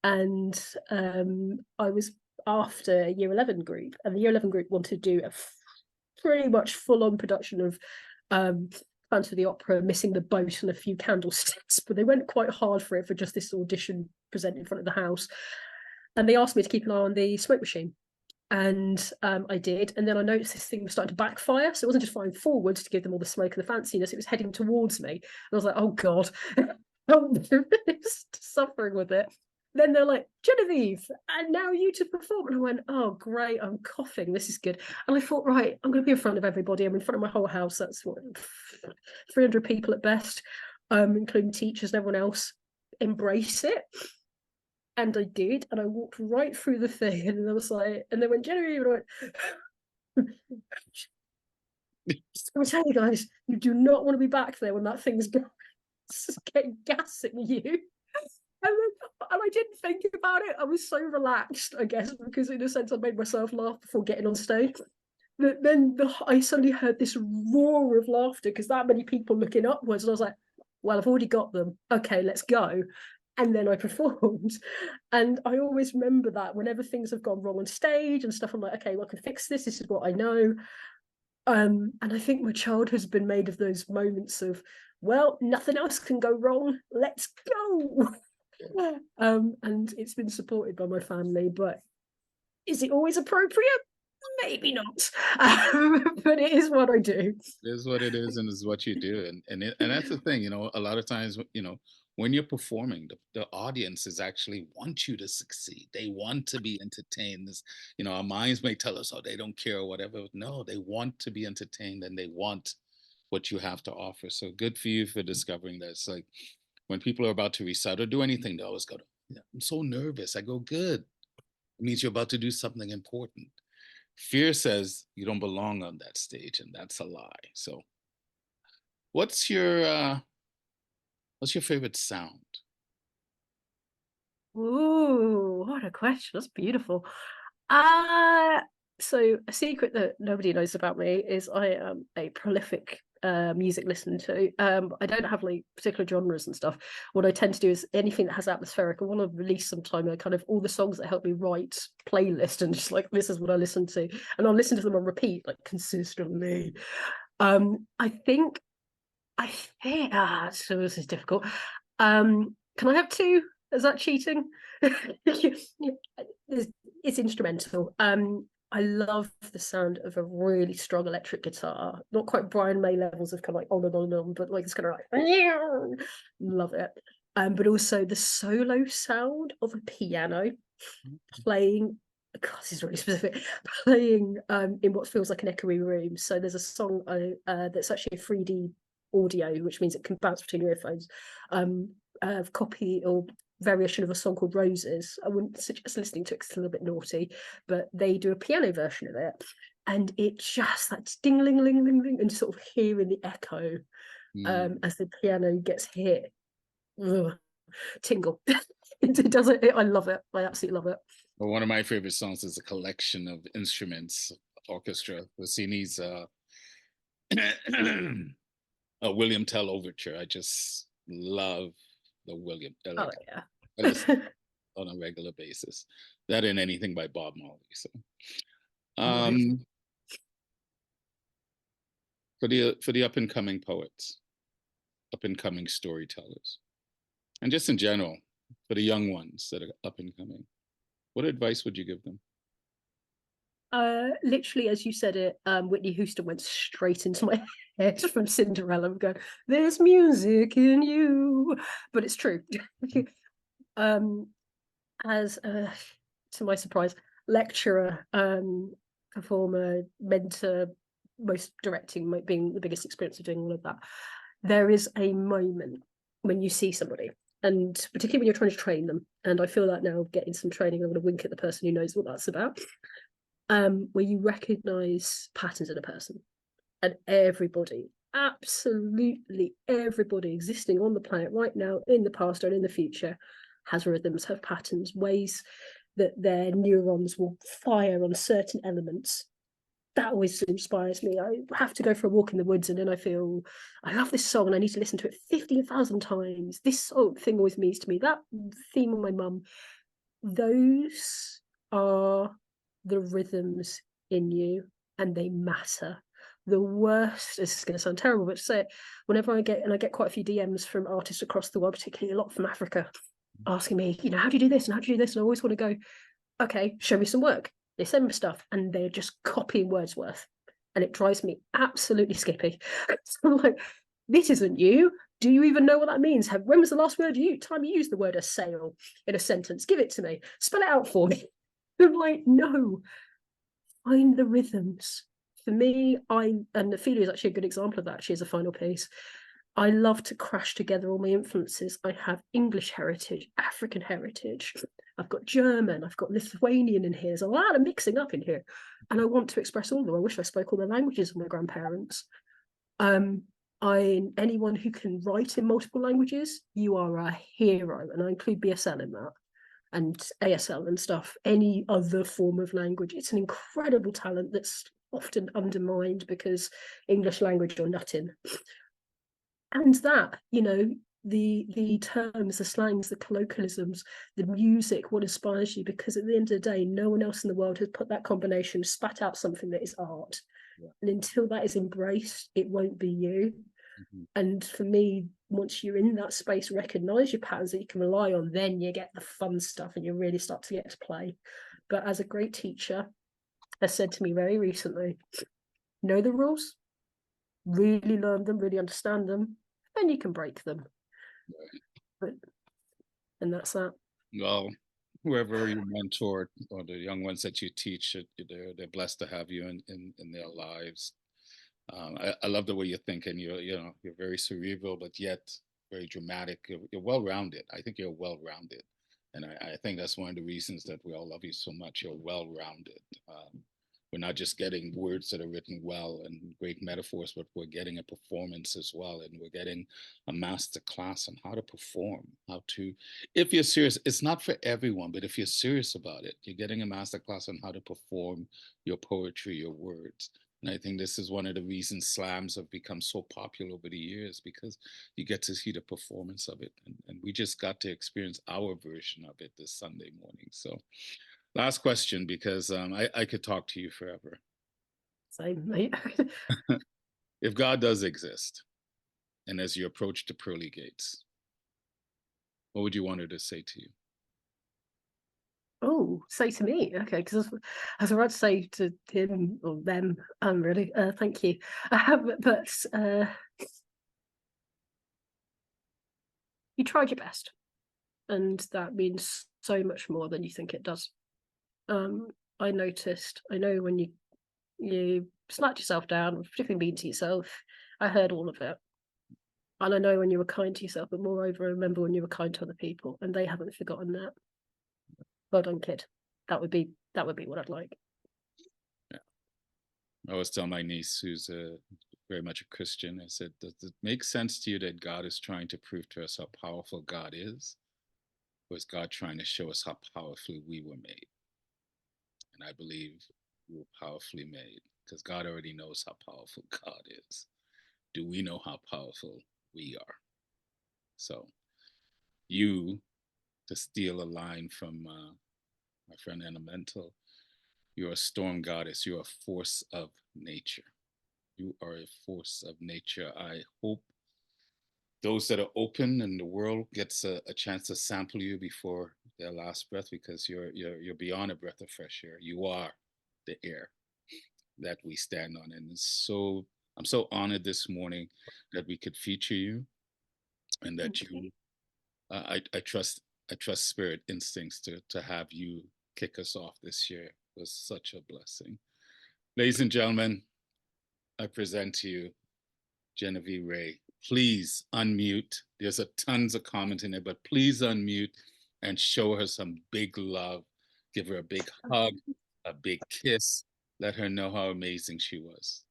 and I was after a year 11 group, and the year 11 group wanted to do a pretty much full-on production of Phantom of the Opera, Missing the Boat, and a few candlesticks, but they went quite hard for it for just this audition presented in front of the house. And they asked me to keep an eye on the smoke machine, and I did. And then I noticed this thing was starting to backfire, so it wasn't just flying forwards to give them all the smoke and the fanciness, it was heading towards me, and I was like, oh god. I'm suffering with it. Then they're like, Genevieve, and now you to perform. And I went, oh, great, I'm coughing. This is good. And I thought, right, I'm going to be in front of everybody. I'm in front of my whole house. That's what, 300 people at best, including teachers and everyone else. Embrace it. And I did. And I walked right through the thing. And I was like, and they went, Genevieve, and I went, I'm telling you guys, you do not want to be back there when that thing's gassing you. And I didn't think about it. I was so relaxed, I guess, because in a sense I made myself laugh before getting on stage. But then I suddenly heard this roar of laughter because that many people looking upwards, and I was like, well, I've already got them. Okay, let's go. And then I performed. And I always remember that whenever things have gone wrong on stage and stuff, I'm like, okay, well, I can fix this. This is what I know. And I think my childhood has been made of those moments of, well, nothing else can go wrong. Let's go. And it's been supported by my family, but is it always appropriate? Maybe not. But it is what I do. It is what it is, and it's what you do. And that's the thing, a lot of times, when you're performing, the audiences actually want you to succeed. They want to be entertained. Our minds may tell us, oh, they don't care or whatever. No, they want to be entertained, and they want what you have to offer. So good for you for discovering that. It's like when people are about to recite or do anything, they always go, "Yeah, I'm so nervous." I go, good. It means you're about to do something important. Fear says you don't belong on that stage, and that's a lie. So what's your favorite sound? Ooh, what a question. That's beautiful. Uh, so a secret that nobody knows about me is I am a prolific music listener to. I don't have like particular genres and stuff. What I tend to do is anything that has atmospheric. I want to release sometime kind of all the songs that help me write playlist and just like this is what I listen to. And I'll listen to them on repeat, like consistently. I think so this is difficult. Can I have two? Is that cheating? It's instrumental. I love the sound of a really strong electric guitar. Not quite Brian May levels of kind of like on and on and on, but like it's kind of like love it. But also the solo sound of a piano playing. God, this is really specific. Playing in what feels like an echoey room. So there's a song that's actually a 3D audio, which means it can bounce between your earphones. Copy or variation of a song called Roses. I wouldn't suggest listening to it, it's a little bit naughty, but they do a piano version of it, and it just that ding ling ling ling ling, and sort of hearing the echo as the piano gets hit. Ugh, tingle. It does it. I love it. I absolutely love it. Well, one of my favorite songs is a collection of instruments, orchestra, Rossini's William Tell Overture. I just love the William. Oh yeah. I listen on a regular basis. That and anything by Bob Marley. So, for the up and coming poets, up and coming storytellers, and just in general for the young ones that are up and coming, what advice would you give them? Literally, as you said it, Whitney Houston went straight into my head from Cinderella. I'm going, there's music in you, but it's true. As to my surprise, lecturer, performer, mentor, most directing might being the biggest experience of doing all of that. There is a moment when you see somebody, and particularly when you're trying to train them, and I feel that now getting some training, I'm going to wink at the person who knows what that's about. Where you recognize patterns in a person, and everybody, absolutely everybody existing on the planet right now, in the past and in the future, has rhythms, have patterns, ways that their neurons will fire on certain elements. That always inspires me. I have to go for a walk in the woods and then I feel, I love this song and I need to listen to it 15,000 times. This thing always means to me. That theme of my mum, those are the rhythms in you and they matter. The worst, this is going to sound terrible, but to say it, whenever I get quite a few DMs from artists across the world, particularly a lot from Africa, asking me, how do you do this and how do you do this? And I always want to go, okay, show me some work. They send me stuff and they're just copying Wordsworth. And it drives me absolutely skippy. So I'm like, this isn't you. Do you even know what that means? When was the last time you used the word a sail in a sentence? Give it to me. Spell it out for me. I'm like, no. Find the rhythms. For me, and Ophelia is actually a good example of that. She is a final piece. I love to crash together all my influences. I have English heritage, African heritage. I've got German, I've got Lithuanian in here. There's a lot of mixing up in here. And I want to express all of them. I wish I spoke all the languages of my grandparents. Anyone who can write in multiple languages, you are a hero. And I include BSL in that, and ASL and stuff, any other form of language. It's an incredible talent that's often undermined because English language or nothing. And that, the terms, the slangs, the colloquialisms, the music, what inspires you, because at the end of the day, no one else in the world has put that combination, spat out something that is art. Yeah. And until that is embraced, it won't be you. Mm-hmm. And for me, once you're in that space, recognize your patterns that you can rely on, then you get the fun stuff and you really start to get to play. But as a great teacher has said to me very recently, know the rules, really learn them, really understand them, and you can break them. Right. And that's that. Well, whoever you mentor or the young ones that you teach, they're blessed to have you in their lives. I love the way you think, and you're very cerebral, but yet very dramatic. You're well-rounded. I think you're well-rounded, and I think that's one of the reasons that we all love you so much. You're well-rounded. We're not just getting words that are written well and great metaphors, but we're getting a performance as well, and we're getting a master class on how to perform, how to. If you're serious, it's not for everyone, but if you're serious about it, you're getting a master class on how to perform your poetry, your words. And I think this is one of the reasons slams have become so popular over the years, because you get to see the performance of it. And we just got to experience our version of it this Sunday morning. So, last question, because I could talk to you forever. Same, mate. If God does exist, and as you approach the pearly gates, what would you want her to say to you? Oh, say to me, okay, because I was about to say to him or them, really, thank you. But you tried your best, and that means so much more than you think it does. I noticed, I know when you slapped yourself down, particularly mean to yourself, I heard all of it. And I know when you were kind to yourself, but moreover, I remember when you were kind to other people, and they haven't forgotten that. Well done, kid. That would be what I'd like. Yeah. I always tell my niece, who's very much a Christian, I said, does it make sense to you that God is trying to prove to us how powerful God is? Or is God trying to show us how powerfully we were made? And I believe we were powerfully made, because God already knows how powerful God is. Do we know how powerful we are? So, you, to steal a line from my friend Elemental, you're a storm goddess. You're a force of nature. You are a force of nature. I hope those that are open and the world gets a chance to sample you before their last breath, because you're beyond a breath of fresh air. You are the air that we stand on. And so I'm so honored this morning that we could feature you, and that you I trust Spirit Instincts to have you kick us off this year. It was such a blessing. Ladies and gentlemen, I present to you Genevieve Ray. Please unmute. There's tons of comment in there, but please unmute and show her some big love. Give her a big hug, a big kiss. Let her know how amazing she was.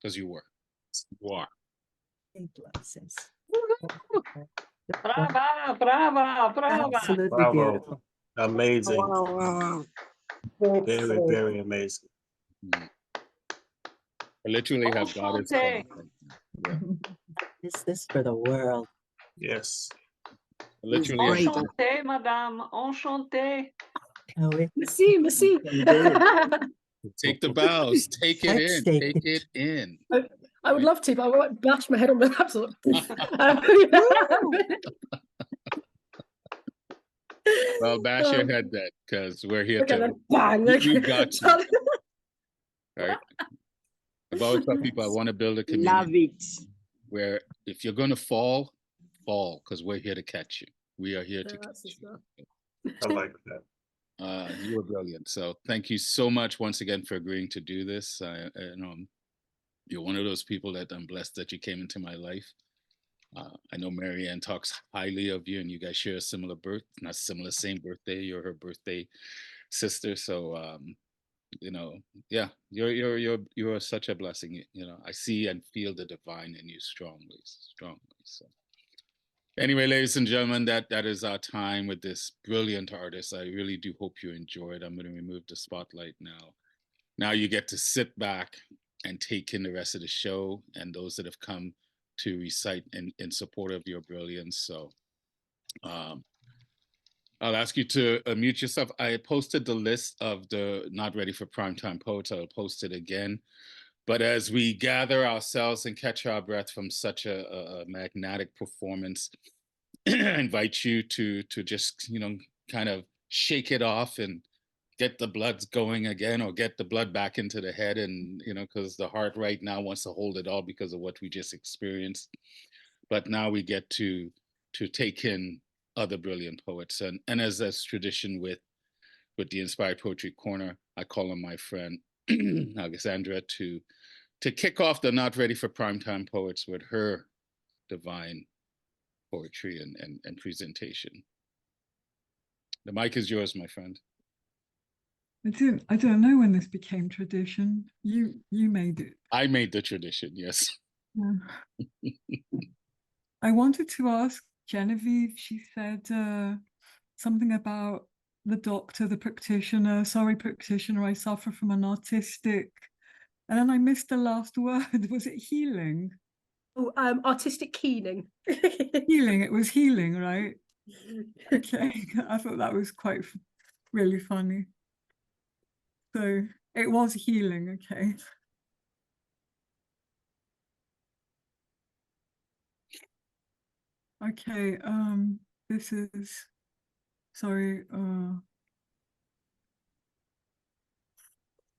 Because you were. You are. Blessings. Brava, brava, brava. Absolutely Bravo. beautiful. Amazing. Wow. Very, very amazing. I literally have God as Enchanté. yeah. Is this for the world? Yes. I literally have God. Enchanté, madame. Enchanté. Merci, merci. Take the bows. Take it in. Take Take it in. I would love to, but I won't bash my head on my laptop. Well, bash your head then, because we're here Okay, to. then bang. We've got you. Right? I've always told people I want to build a Love community it. where if you're going to fall, because we're here to catch you. We are here to catch you. I like that. You were brilliant. So thank you so much once again for agreeing to do this. You're one of those people that I'm blessed that you came into my life. I know Marianne talks highly of you, and you guys share a similar birth, not similar, same birthday. You're her birthday sister. So, yeah, you're such a blessing. I see and feel the divine in you strongly. So. Anyway, ladies and gentlemen, that is our time with this brilliant artist. I really do hope you enjoyed. I'm going to remove the spotlight now. Now you get to sit back and take in the rest of the show, and those that have come to recite in support of your brilliance. So I'll ask you to mute yourself. I posted the list of the Not Ready for Primetime Poets. I'll post it again. But as we gather ourselves and catch our breath from such a magnetic performance, I invite you to just, kind of shake it off and get the blood going again, or get the blood back into the head. And, because the heart right now wants to hold it all because of what we just experienced. But now we get to take in other brilliant poets. And as tradition with the Inspired Poetry Corner, I call on my friend Alexandra to to kick off the Not Ready for Primetime Poets with her divine poetry and presentation. The mic is yours, my friend. I don't know when this became tradition. You made it. I made the tradition, yes. Yeah. I wanted to ask Genevieve, she said something about the doctor, the practitioner, I suffer from an autistic, and then I missed the last word. Was it healing? Oh, artistic keening. Healing, it was healing, right? Okay, I thought that was quite really funny. So it was healing, okay. Okay, this is, sorry,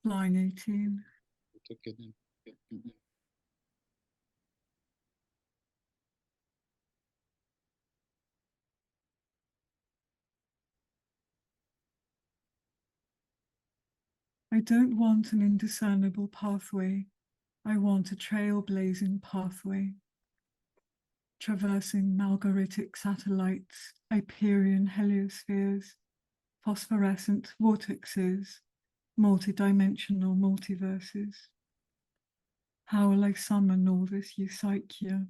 line 18. I don't want an indiscernible pathway. I want a trailblazing pathway. Traversing Margaritic satellites, Hyperion heliospheres, phosphorescent vortexes, multidimensional multiverses. How will I summon all this eusychia?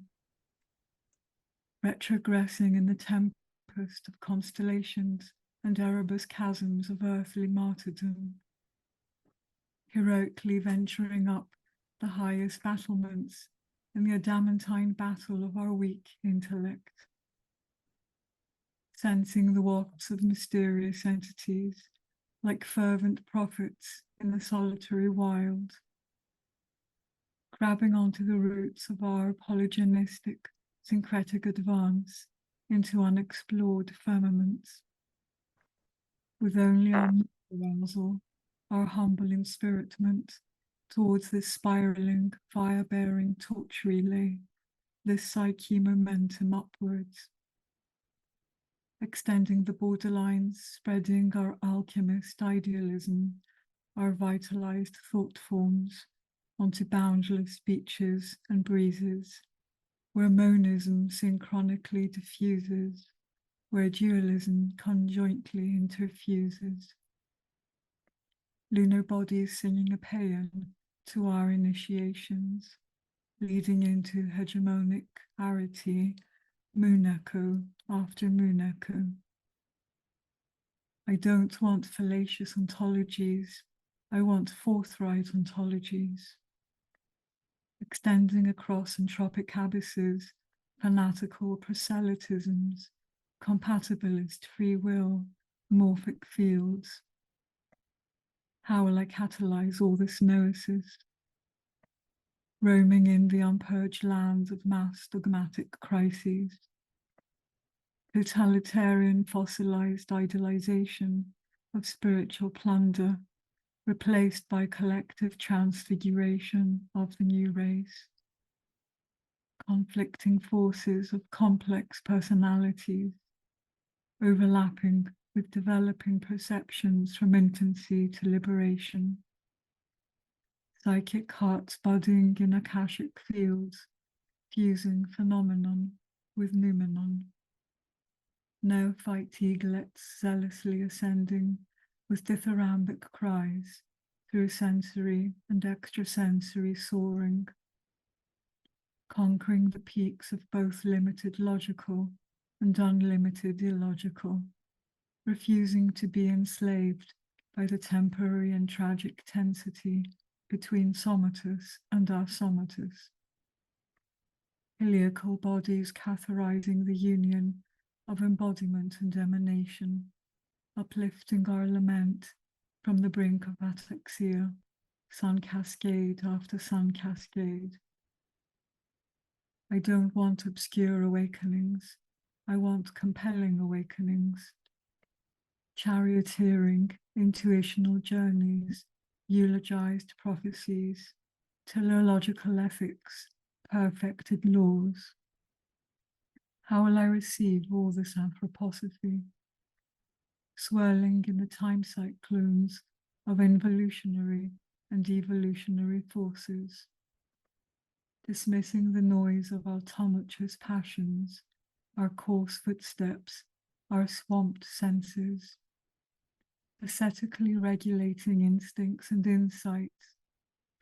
Retrogressing in the tempest of constellations and Erebus chasms of earthly martyrdom. Heroically venturing up the highest battlements in the adamantine battle of our weak intellect. Sensing the wafts of mysterious entities like fervent prophets in the solitary wild. Grabbing onto the roots of our polygenistic syncretic advance into unexplored firmaments. With only our arousal, our humble inspiritment towards this spiraling, fire-bearing torch relay, this psyche momentum upwards. Extending the borderlines, spreading our alchemist idealism, our vitalized thought forms onto boundless beaches and breezes, where monism synchronically diffuses, where dualism conjointly interfuses. Lunar bodies singing a paean to our initiations, leading into hegemonic arity, moon echo after moon echo. I don't want fallacious ontologies, I want forthright ontologies. Extending across entropic abysses, fanatical proselytisms, compatibilist free will, morphic fields. How will I catalyze all this noesis? Roaming in the unpurged lands of mass dogmatic crises. Totalitarian fossilized idealization of spiritual plunder, replaced by collective transfiguration of the new race. Conflicting forces of complex personalities, overlapping with developing perceptions from infancy to liberation. Psychic hearts budding in akashic fields, fusing phenomenon with noumenon. Neophyte eaglets zealously ascending with dithyrambic cries through sensory and extrasensory soaring. Conquering the peaks of both limited logical and unlimited illogical, refusing to be enslaved by the temporary and tragic tensity between somatus and our somatus. Heliacal bodies catheterizing the union of embodiment and emanation, uplifting our lament from the brink of ataxia, sun cascade after sun cascade. I don't want obscure awakenings, I want compelling awakenings. Charioteering, intuitional journeys, eulogized prophecies, teleological ethics, perfected laws. How will I receive all this anthroposophy? Swirling in the time cyclones of involutionary and evolutionary forces, dismissing the noise of our tumultuous passions, our coarse footsteps, our swamped senses, ascetically regulating instincts and insights,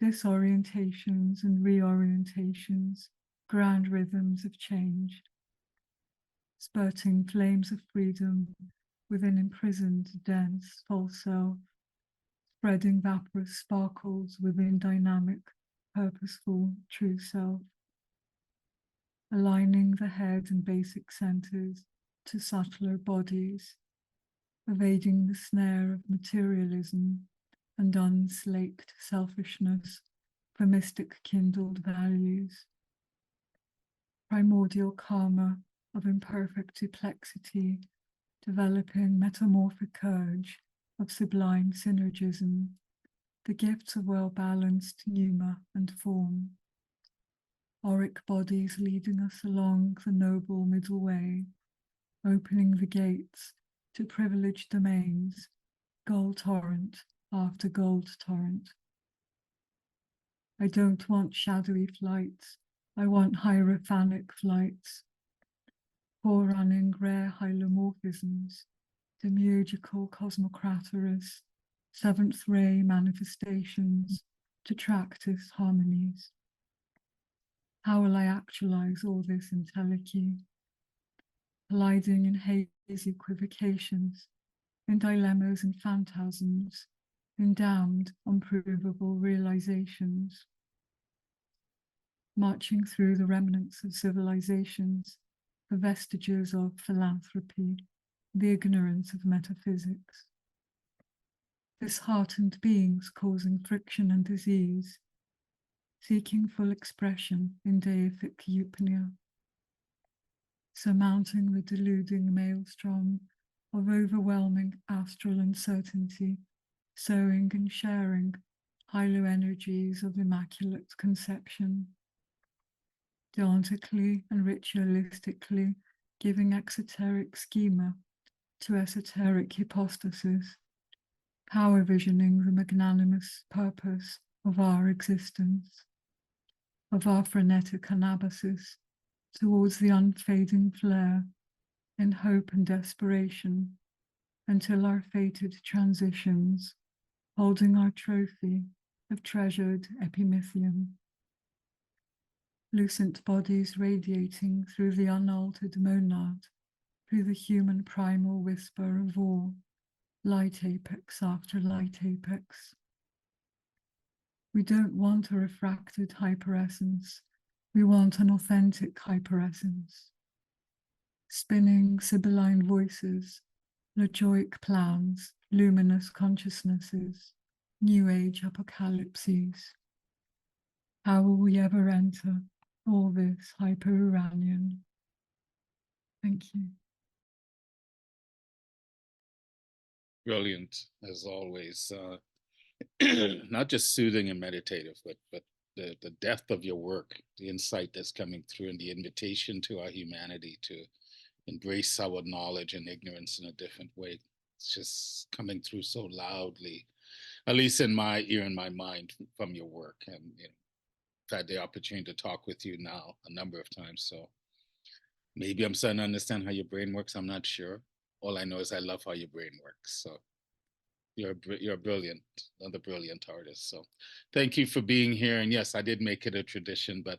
disorientations and reorientations, grand rhythms of change, spurting flames of freedom within imprisoned, dense, false self, spreading vaporous sparkles within dynamic, purposeful, true self, aligning the head and basic centers to subtler bodies, evading the snare of materialism and unslaked selfishness for mystic kindled values, primordial karma of imperfect duplexity, developing metamorphic urge of sublime synergism, the gifts of well-balanced pneuma and form, auric bodies leading us along the noble middle way, opening the gates to privileged domains, gold torrent after gold torrent. I don't want shadowy flights, I want hierophanic flights, forerunning rare hylomorphisms, demiurgical cosmocratorus, seventh ray manifestations, detractus harmonies. How will I actualize all this in teleky? Colliding in hazy equivocations, in dilemmas and phantasms, in damned, unprovable realizations. Marching through the remnants of civilizations, the vestiges of philanthropy, the ignorance of metaphysics. Disheartened beings causing friction and disease, seeking full expression in deific eupnea, surmounting the deluding maelstrom of overwhelming astral uncertainty, sowing and sharing hylo energies of immaculate conception, deontically and ritualistically giving exoteric schema to esoteric hypostasis, power visioning the magnanimous purpose of our existence, of our frenetic anabasis towards the unfading flare in hope and desperation until our fated transitions, holding our trophy of treasured epimethium. Lucent bodies radiating through the unaltered monad, through the human primal whisper of all, light apex after light apex. We don't want a refracted hyperessence, we want an authentic hyperessence. Spinning sibylline voices, logoic plans, luminous consciousnesses, new age apocalypses. How will we ever enter all this hyper-Iranian? Thank you. Brilliant, as always. Not just soothing and meditative, but the depth of your work, the insight that's coming through, and the invitation to our humanity to embrace our knowledge and ignorance in a different way. It's just coming through so loudly, at least in my ear and my mind, from your work. And I've had the opportunity to talk with you now a number of times, so maybe I'm starting to understand how your brain works. I'm not sure. All I know is I love how your brain works. So you're brilliant, another brilliant artist. So thank you for being here. And yes, I did make it a tradition, but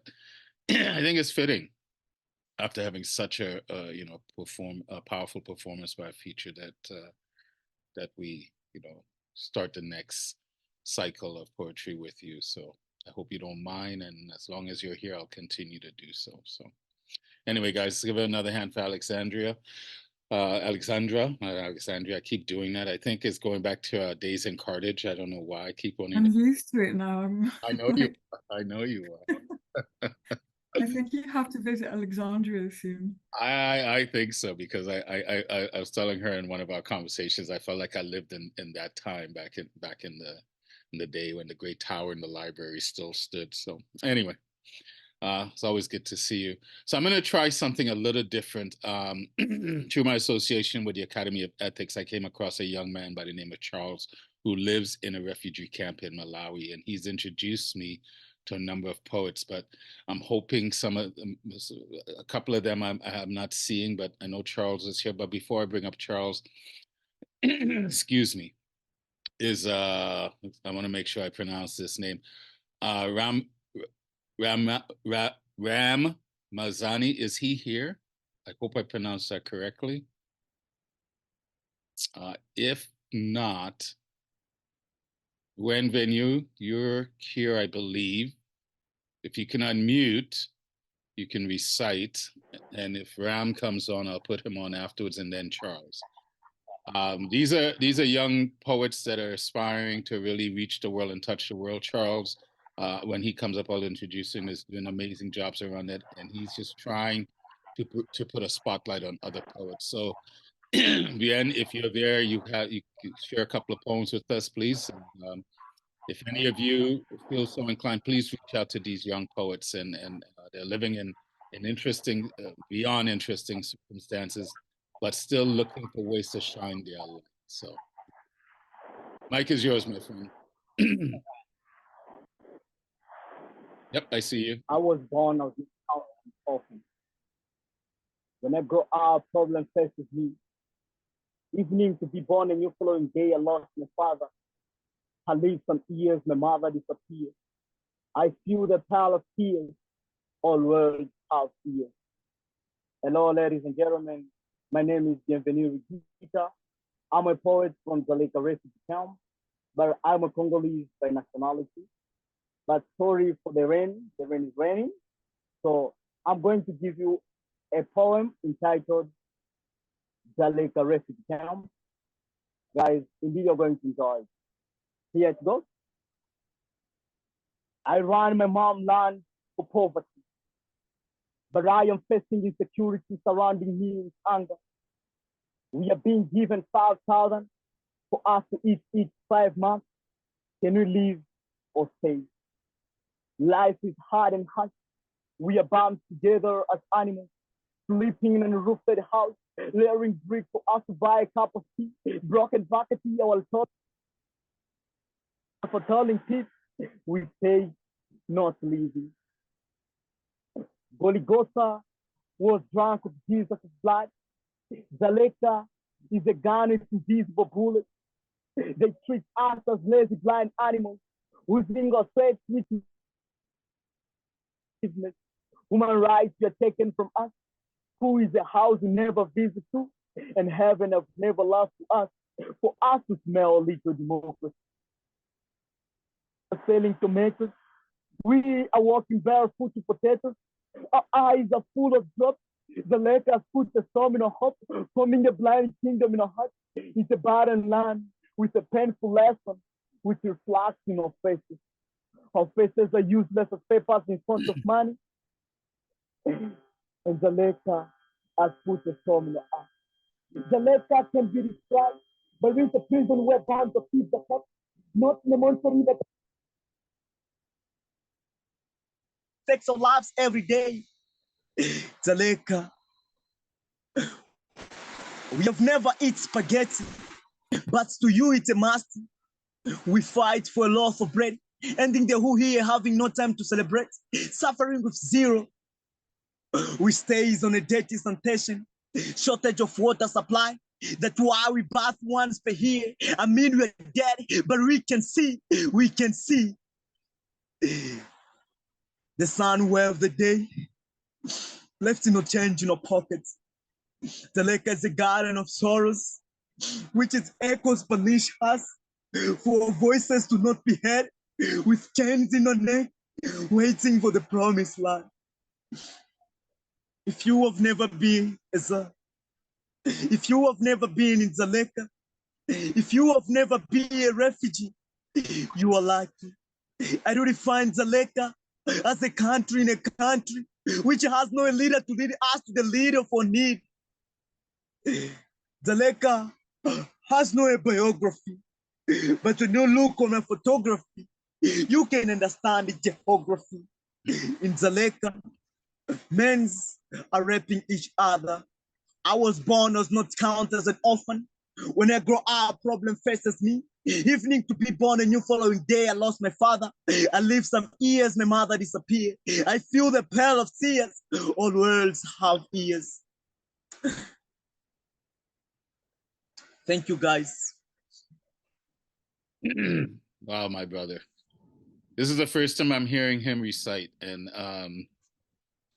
I think it's fitting after having such a powerful performance by a feature that we start the next cycle of poetry with you. So I hope you don't mind, and as long as you're here, I'll continue to do so. So anyway, guys, give it another hand for Alexandra. Alexandra, I keep doing that. I think it's going back to days in Carthage. I don't know why I keep wanting. I'm used to it now. I know you. I know you are. I think you have to visit Alexandria soon. I think so, because I was telling her in one of our conversations, I felt like I lived in that time back in the day when the great tower in the library still stood. So anyway. It's always good to see you. So I'm going to try something a little different. Through my association with the Academy of Ethics, I came across a young man by the name of Charles who lives in a refugee camp in Malawi, and he's introduced me to a number of poets, but I'm hoping some of them, a couple of them I'm not seeing, but I know Charles is here. But before I bring up Charles, excuse me, is I want to make sure I pronounce this name. Ram Mazani, is he here? I hope I pronounced that correctly. If not, Gwen, you're here, I believe. If you can unmute, you can recite. And if Ram comes on, I'll put him on afterwards, and then Charles. These are young poets that are aspiring to really reach the world and touch the world. Charles, when he comes up, I'll introduce him. Is doing amazing jobs around it, and he's just trying to put a spotlight on other poets. So, Bien, if you're there, you can share a couple of poems with us, please. If any of you feel so inclined, please reach out to these young poets, and they're living in interesting, beyond interesting circumstances, but still looking for ways to shine their light. So, Mike is yours, my friend. Yep, I see you. I was born of this house often. When I grow up, problem faces me. Evening to be born a new following day, I lost my father. I lived some years, my mother disappeared. I feel the pile of tears, all words have fear. Hello, ladies and gentlemen. My name is Genevieve Ray. I'm a poet from the Recital camp, but I'm a Congolese by nationality. But sorry for the rain is raining. So I'm going to give you a poem entitled The Recital Camp. Guys, indeed you're going to enjoy it. Here it goes. I ran my mom land for poverty, but I am facing insecurity surrounding me with hunger. We are being given 5,000 for us to eat each 5 months. Can we live or stay? Life is hard and harsh. We are bound together as animals, sleeping in a roofed house, layering bricks for us to buy a cup of tea, broken bucket tea, our thoughts. For telling tips, we pay not living. Golgotha was drunk with Jesus' blood. Zaleka is a gun with invisible bullets. They treat us as lazy blind animals using our faith with business. Human rights are taken from us. Who is a house we never visit to, and heaven have never loved to us, for us to smell a little democracy. Selling tomatoes, we are walking barefoot to potatoes. Our eyes are full of drops. The letters put the storm in our hope, forming a blind kingdom in our heart. It's a barren land with a painful lesson, which reflects in our faces. Our faces are useless as papers in front of money. And the letter has put a storm in our heart. The letter can be described, but it's a prison where bound to keep the cup, not in a monetary that takes our lives every day. Zaleka. We have never eaten spaghetti, but to you it's a must. We fight for a loaf of bread, ending the who here having no time to celebrate, suffering with zero. We stays on a dirty sanitation, shortage of water supply. That's why we bath once per year. I mean we're dead, but we can see. The sun wave the day, left no change in our pockets. The lake is a garden of sorrows, which its echoes punish us for our voices to not be heard, with chains in our neck, waiting for the promised land. If you have never been in Zaleka, if you have never been a refugee, you are lucky. I do define Zaleka as a country in a country which has no leader to lead us to the leader for need. Zaleka has no biography, but when you look on a photography, you can understand the geography. In Zaleka, men are raping each other. I was born as not counted as an orphan. When I grow up, problem faces me. Evening to be born a new following day. I lost my father. I lived some years, my mother disappeared. I feel the pearl of tears. All worlds have ears. Thank you, guys. Wow, my brother. This is the first time I'm hearing him recite, and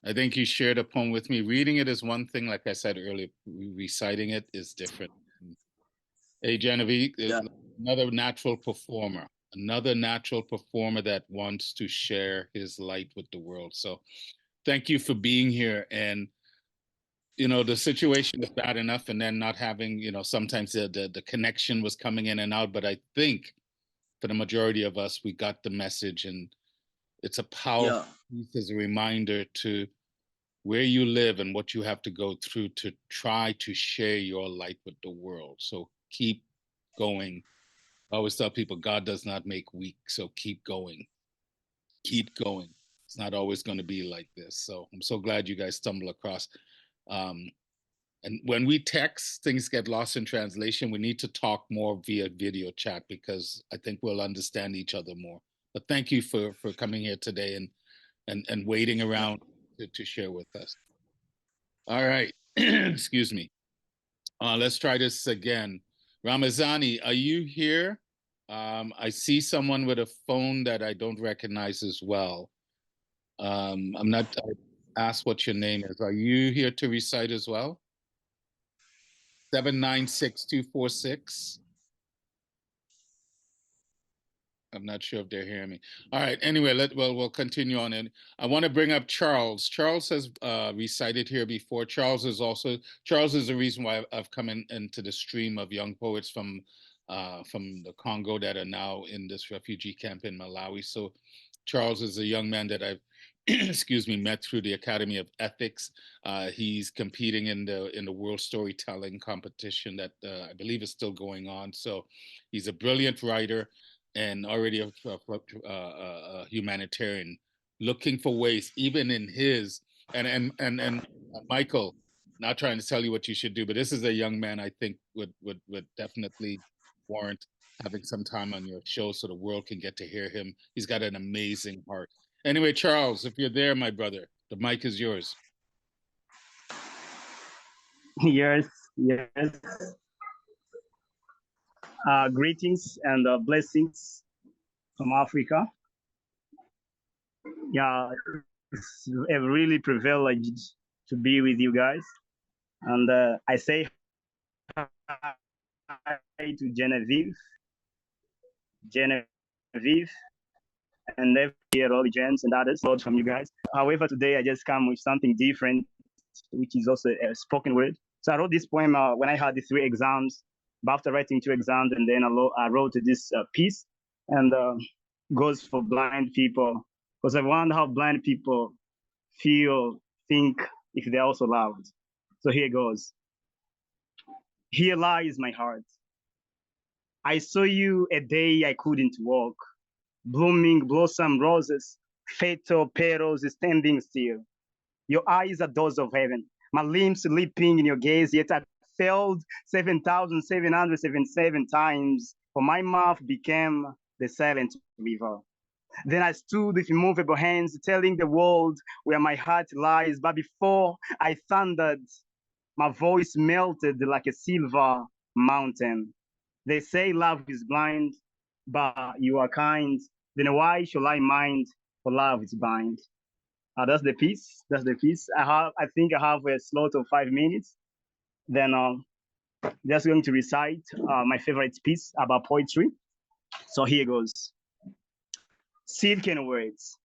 I think you shared a poem with me. Reading it is one thing, like I said earlier, reciting it is different. Hey, Genevieve, Yeah. another natural performer that wants to share his light with the world. So thank you for being here. And, you know, the situation is bad enough, and then not having, you know, sometimes the connection was coming in and out, but I think for the majority of us, we got the message, and it's a powerful piece as a reminder to where you live and what you have to go through to try to share your light with the world. So keep going. I always tell people God does not make weak, so keep going. Keep going. It's not always going to be like this. So I'm so glad you guys stumble across. And when we text, things get lost in translation. We need to talk more via video chat because I think we'll understand each other more. But thank you for coming here today and waiting around to share with us. All right. Excuse me. Let's try this again. Ramazani, are you here? I see someone with a phone that I don't recognize as well. I asked what your name is. Are you here to recite as well? 796246. I'm not sure if they're hearing me. All right. Anyway, we'll continue on. And I want to bring up Charles. Charles has recited here before. Charles is the reason why I've come into the stream of young poets from the Congo that are now in this refugee camp in Malawi. So Charles is a young man that I've excuse me, met through the Academy of Ethics. He's competing in the World Storytelling competition that I believe is still going on. So he's a brilliant writer and already a humanitarian, looking for ways, even in his and Michael, not trying to tell you what you should do, but this is a young man I think would definitely warrant having some time on your show so the world can get to hear him. He's got an amazing heart. Anyway, Charles, if you're there, my brother, the mic is yours. Yes. Greetings and blessings from Africa. Yeah, it's a really privilege to be with you guys. And I say hi to Genevieve, and every all the gents and others from you guys. However, today I just come with something different, which is also a spoken word. So I wrote this poem when I had the 3 exams. But after writing 2 exams, and then I wrote this piece, and goes for blind people, because I wonder how blind people feel, think, if they're also loved. So here goes. Here lies my heart. I saw you a day I couldn't walk. Blooming blossom roses, fatal petals standing still. Your eyes are doors of heaven, my limbs leaping in your gaze, yet I failed 7,777 times, for my mouth became the silent river. Then I stood with immovable hands, telling the world where my heart lies, but before I thundered, my voice melted like a silver mountain. They say love is blind, but you are kind. Then why shall I mind? For love is blind. That's the piece. I think I have a slot of 5 minutes. Then just going to recite my favorite piece about poetry. So here goes. Silken words.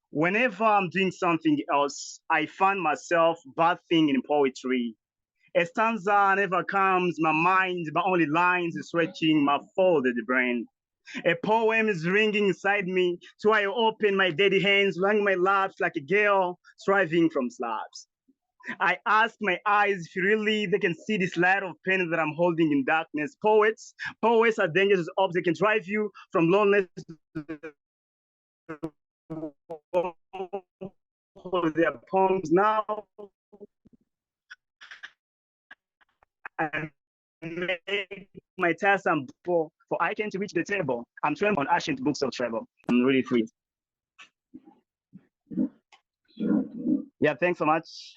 Whenever I'm doing something else, I find myself bathing in poetry. A stanza never comes my mind, but only lines stretching my folded brain. A poem is ringing inside me, so I open my dirty hands, wring my laps like a girl striving from slabs. I ask my eyes if really they can see this light of pen that I'm holding in darkness. Poets are dangerous objects. They can drive you from loneliness to their poems now. make my task and for I can't reach the table. I'm trembling on ancient books of travel. I'm really free. Yeah, thanks so much.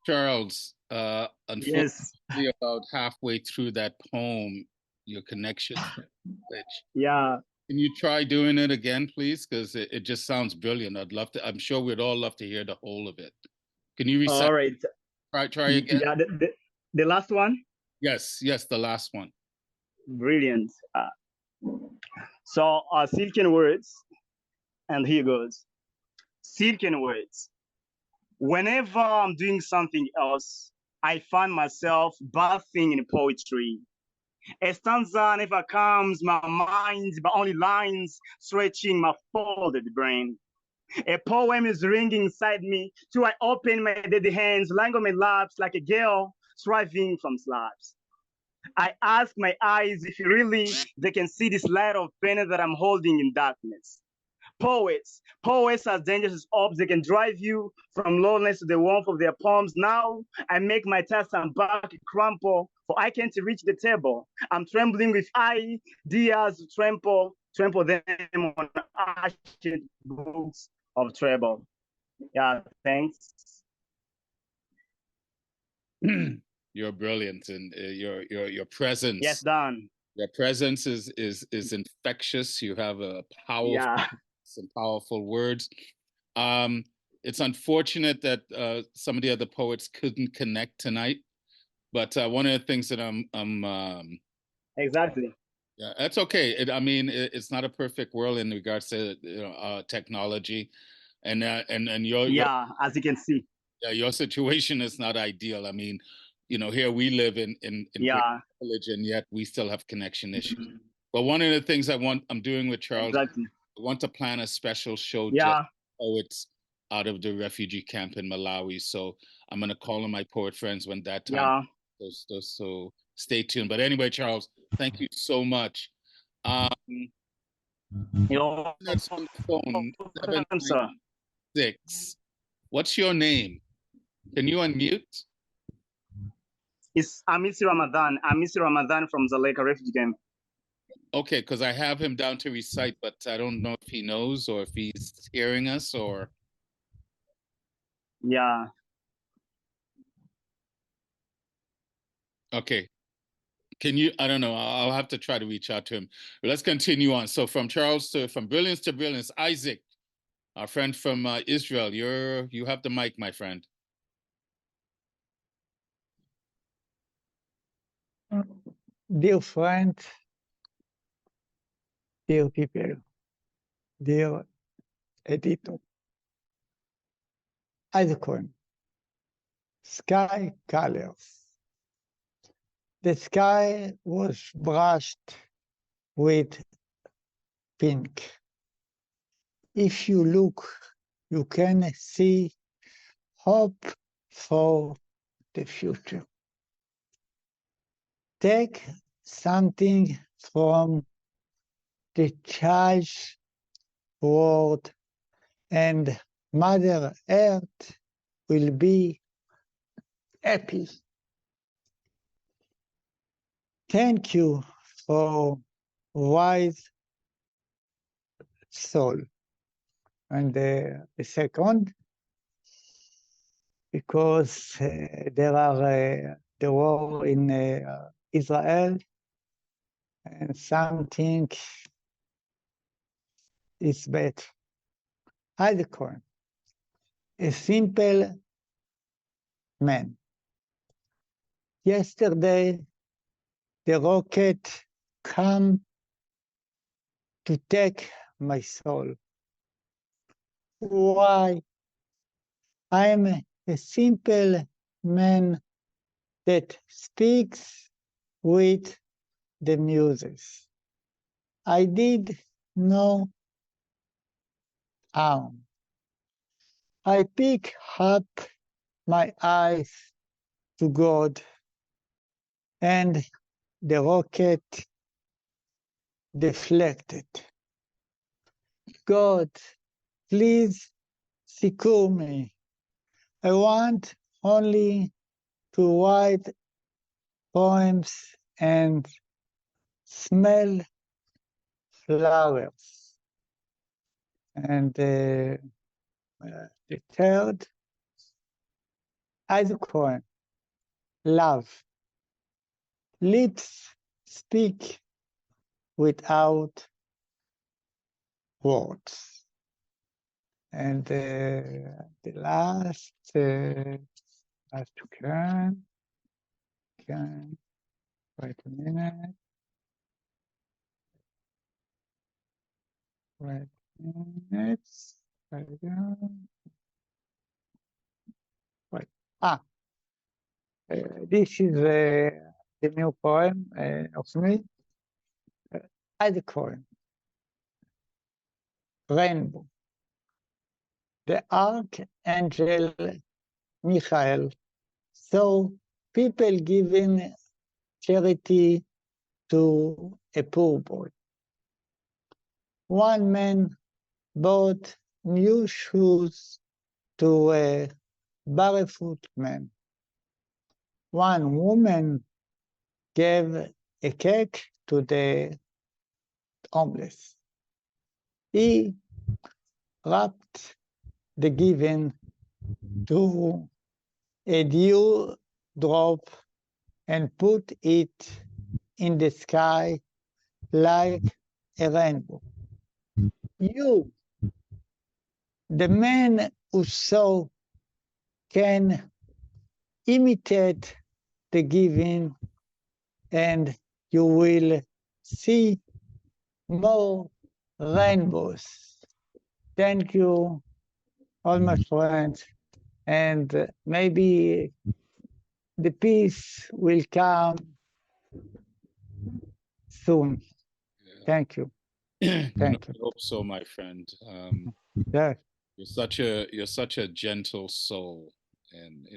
Charles, unfortunately, Yes. about halfway through that poem, your connection glitch. Yeah. Can you try doing it again, please? Because it just sounds brilliant. I'd love to. I'm sure we'd all love to hear the whole of it. Can you recite? All right. Try again. Yeah, the last one. Yes, the last one. Brilliant. So silken words, and here goes. Silken words. Whenever I'm doing something else, I find myself bathing in poetry. A stanza never comes my mind, but only lines stretching my folded brain. A poem is ringing inside me, till I open my dirty hands, lying on my laps like a girl thriving from slabs. I ask my eyes if really they can see this light of pen that I'm holding in darkness. Poets are dangerous orbs. They can drive you from loneliness to the warmth of their palms. Now I make my task and back crumple, for I can't reach the table. I'm trembling with ideas, trample them on ancient books of treble. Yeah, thanks. You're brilliant, and your presence. Yes, done. Your presence is infectious. You have a powerful, some powerful words. It's unfortunate that some of the other poets couldn't connect tonight, but one of the things that I'm exactly. Yeah, that's okay. It's not a perfect world in regards to technology, and your as you can see. Yeah, your situation is not ideal. I mean, here we live in village, and yet we still have connection issues. But one of the things I'm doing with Charles, exactly. I want to plan a special show just for poets out of the refugee camp in Malawi. So I'm going to call on my poet friends when that time. So stay tuned. But anyway, Charles, thank you so much. That's on the phone, 796. What's your name? Can you unmute? It's Amisi Ramadan. Amisi Ramadan from Zaleka refugee camp. Okay, because I have him down to recite, but I don't know if he knows or if he's hearing us or. Yeah. Okay. Can you, I don't know, I'll have to try to reach out to him. But let's continue on. So from brilliance to brilliance, Isaac, our friend from Israel, you have the mic, my friend. Dear friend, dear people, dear editor, icon, sky colors. The sky was brushed with pink. If you look, you can see hope for the future. Take something from the child's world, and Mother Earth will be happy. Thank you for wise soul. And the second, because there are the war in Israel, and something is bad. Icon, a simple man. Yesterday, the rocket came to take my soul. Why? I'm a simple man that speaks with the muses. I did no harm. I pick up my eyes to God, and the rocket deflected. God, please secure me. I want only to write poems and smell flowers. And the third, icon, love. Lips speak without words. And the last, last can, wait a minute. Wait a minute. There we go. Wait. This is the new poem of me. Icon, rainbow. The archangel Michael saw people giving charity to a poor boy. One man bought new shoes to a barefoot man. One woman gave a cake to the homeless. He wrapped the given to a dew drop and put it in the sky like a rainbow. You, the man who saw, can imitate the giving, and you will see more rainbows. Thank you, all my friends, and maybe the peace will come soon. Yeah. Thank you. Thank I you. hope so, my friend. Yeah. You're such a gentle soul, and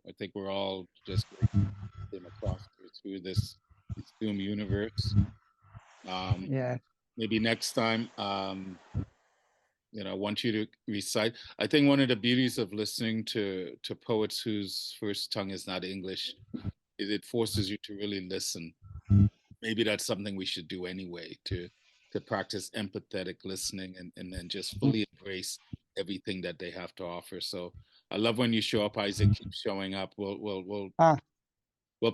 I think we're all just came across through this Zoom universe. Yeah. Maybe next time, I want you to recite. I think one of the beauties of listening to poets whose first tongue is not English is it forces you to really listen. Maybe that's something we should do anyway, to practice empathetic listening and then just fully embrace everything that they have to offer. So I love when you show up, Isaac. Keep showing up. We'll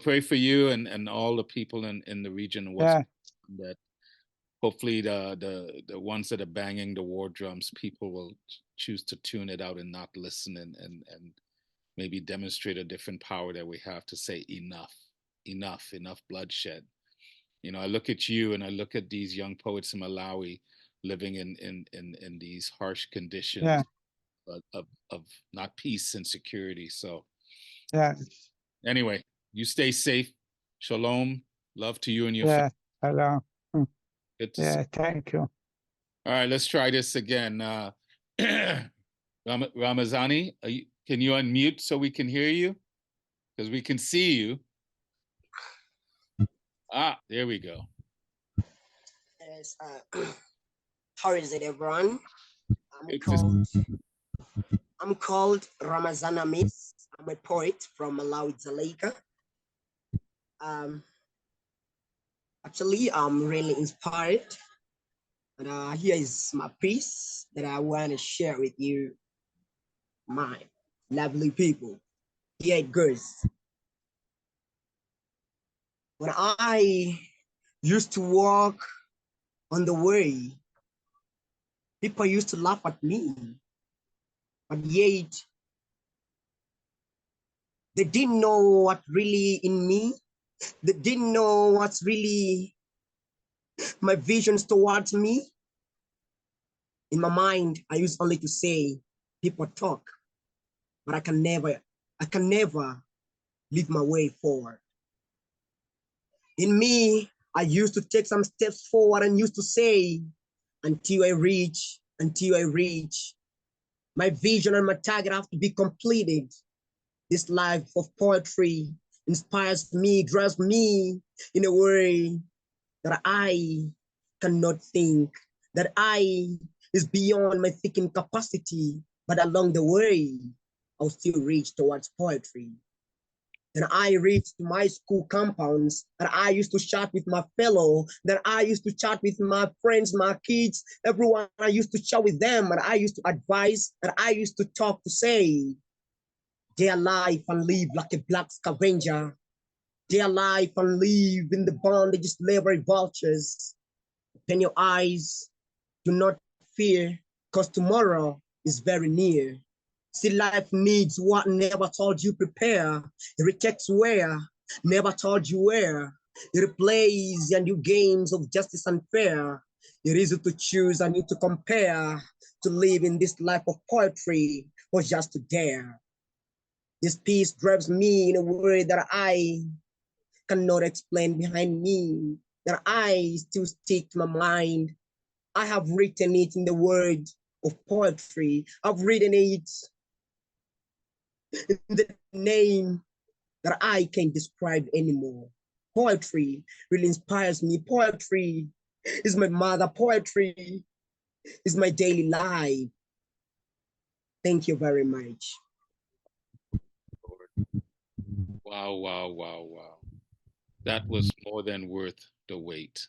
pray for you and all the people in the region Yeah. that hopefully the ones that are banging the war drums, people will choose to tune it out and not listen and maybe demonstrate a different power that we have to say enough bloodshed. I look at you and I look at these young poets in Malawi living in these harsh conditions. Yeah. Of not peace and security. So Yeah. anyway, you stay safe. Shalom. Love to you and your Yeah. family. Hello. Good to Yeah. see. Thank you. All right, let's try this again. Ramazani, can you unmute so we can hear you? Because we can see you. There we go. Yes, how is it, everyone? I'm called Ramazan Amis. I'm a poet from Malawi, Zalaika. Actually, I'm really inspired. And here is my piece that I want to share with you, my lovely people. Here it goes. When I used to walk on the way, people used to laugh at me, but yet they didn't know what really in me. They didn't know what's really my visions towards me. In my mind, I used only to say, people talk, but I can never lead my way forward. In me, I used to take some steps forward and used to say, until I reach, my vision and my target have to be completed. This life of poetry inspires me, drives me in a way that I cannot think, that is beyond my thinking capacity, but along the way, I'll still reach towards poetry. Then I reached my school compounds, and I used to chat with my fellow. Then I used to chat with my friends, my kids, everyone. I used to chat with them, and I used to advise, and I used to talk to say, their life and live like a black scavenger. Their life and live in the bondage of slavery vultures. Open your eyes, do not fear, because tomorrow is very near. See, life needs what never told you prepare. It rejects where, never told you where. It replays your new games of justice and fair. It is to choose and you to compare, to live in this life of poetry or just to dare. This piece drives me in a way that I cannot explain behind me, that I still stick to my mind. I have written it in the word of poetry. I've written it in the name that I can't describe anymore. Poetry really inspires me. Poetry is my mother. Poetry is my daily life. Thank you very much. Wow, wow, wow, wow. That was more than worth the wait.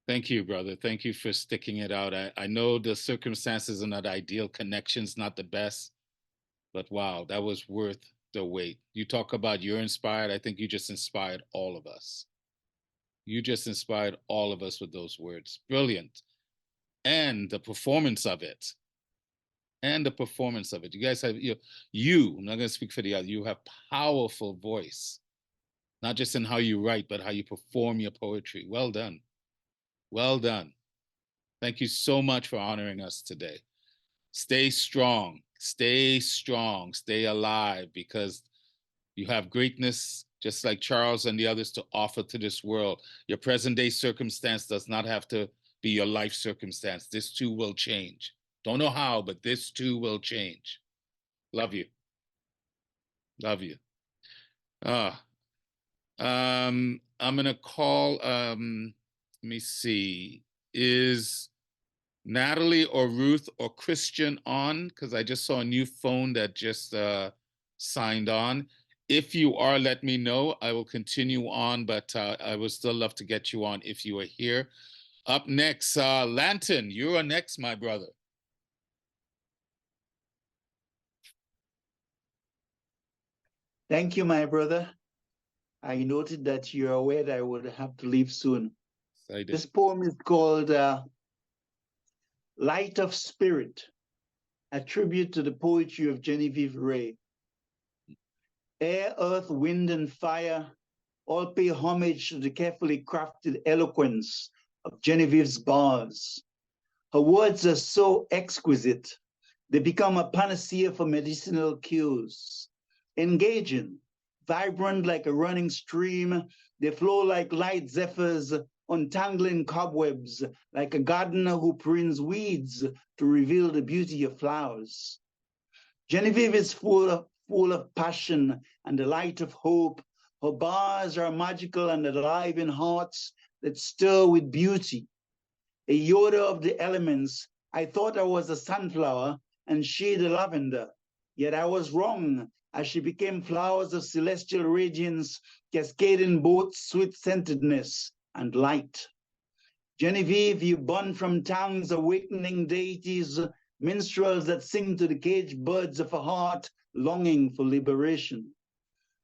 Thank you, brother. Thank you for sticking it out. I know the circumstances are not ideal, connections not the best, but wow, that was worth the wait. You talk about you're inspired. I think you just inspired all of us. You just inspired all of us with those words. Brilliant. And the performance of it. And the performance of it. You guys have, I'm not going to speak for the other, you have powerful voice, not just in how you write, but how you perform your poetry. Well done. Well done. Thank you so much for honoring us today. Stay strong, stay alive, because you have greatness, just like Charles and the others, to offer to this world. Your present day circumstance does not have to be your life circumstance. This too will change. Don't know how, but this too will change. Love you. Love you. I'm going to call, let me see, is Natalie or Ruth or Christian on? Because I just saw a new phone that just signed on. If you are, let me know. I will continue on, but I would still love to get you on if you are here. Up next, Lanton, you are next, my brother. Thank you, my brother. I noted that you're aware that I would have to leave soon. This poem is called Light of Spirit, a tribute to the poetry of Genevieve Ray. Air, earth, wind, and fire all pay homage to the carefully crafted eloquence of Genevieve's bars. Her words are so exquisite, they become a panacea for medicinal cures. Engaging, vibrant like a running stream, they flow like light zephyrs, untangling cobwebs, like a gardener who prunes weeds to reveal the beauty of flowers. Genevieve is full of passion and the light of hope. Her bars are magical and alive in hearts that stir with beauty. A Yoda of the elements, I thought I was a sunflower and she the lavender, yet I was wrong, as she became flowers of celestial radiance, cascading both sweet scented-ness and light. Genevieve, you born from tongues awakening deities, minstrels that sing to the caged birds of a heart longing for liberation.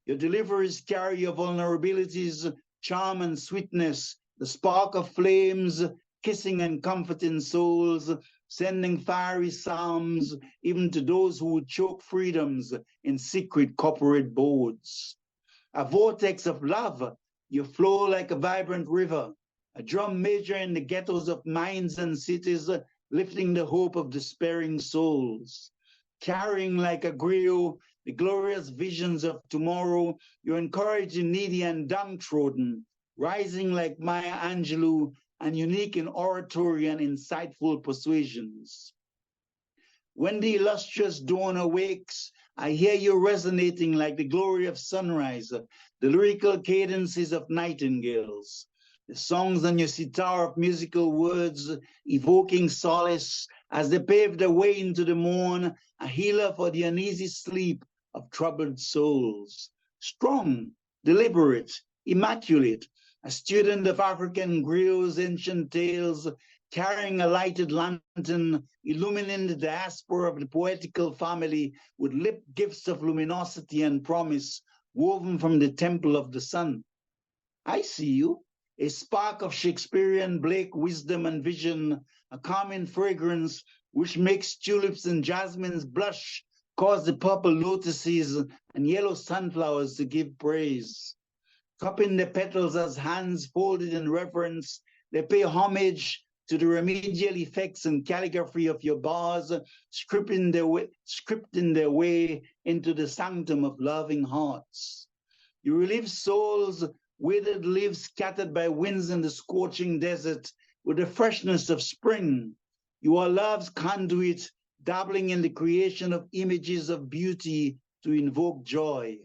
Your deliveries carry your vulnerabilities, charm and sweetness, the spark of flames, kissing and comforting souls, sending fiery psalms even to those who would choke freedoms in secret corporate boards. A vortex of love, you flow like a vibrant river, a drum major in the ghettos of minds and cities, lifting the hope of despairing souls. Carrying like a griot the glorious visions of tomorrow, you encourage the needy and downtrodden, rising like Maya Angelou and unique in oratory and insightful persuasions. When the illustrious dawn awakes, I hear you resonating like the glory of sunrise, the lyrical cadences of nightingales, the songs on your sitar of musical words, evoking solace as they pave the way into the morn, a healer for the uneasy sleep of troubled souls. Strong, deliberate, immaculate, a student of African griots, ancient tales, carrying a lighted lantern, illumining the diaspora of the poetical family with lip gifts of luminosity and promise, woven from the temple of the sun. I see you, a spark of Shakespearean Blake wisdom and vision, a calming fragrance which makes tulips and jasmines blush, cause the purple lotuses and yellow sunflowers to give praise. Cupping the petals as hands folded in reverence, they pay homage to the remedial effects and calligraphy of your bars, scripting their way into the sanctum of loving hearts. You relieve souls, withered leaves scattered by winds in the scorching desert, with the freshness of spring. You are love's conduit, dabbling in the creation of images of beauty to invoke joy.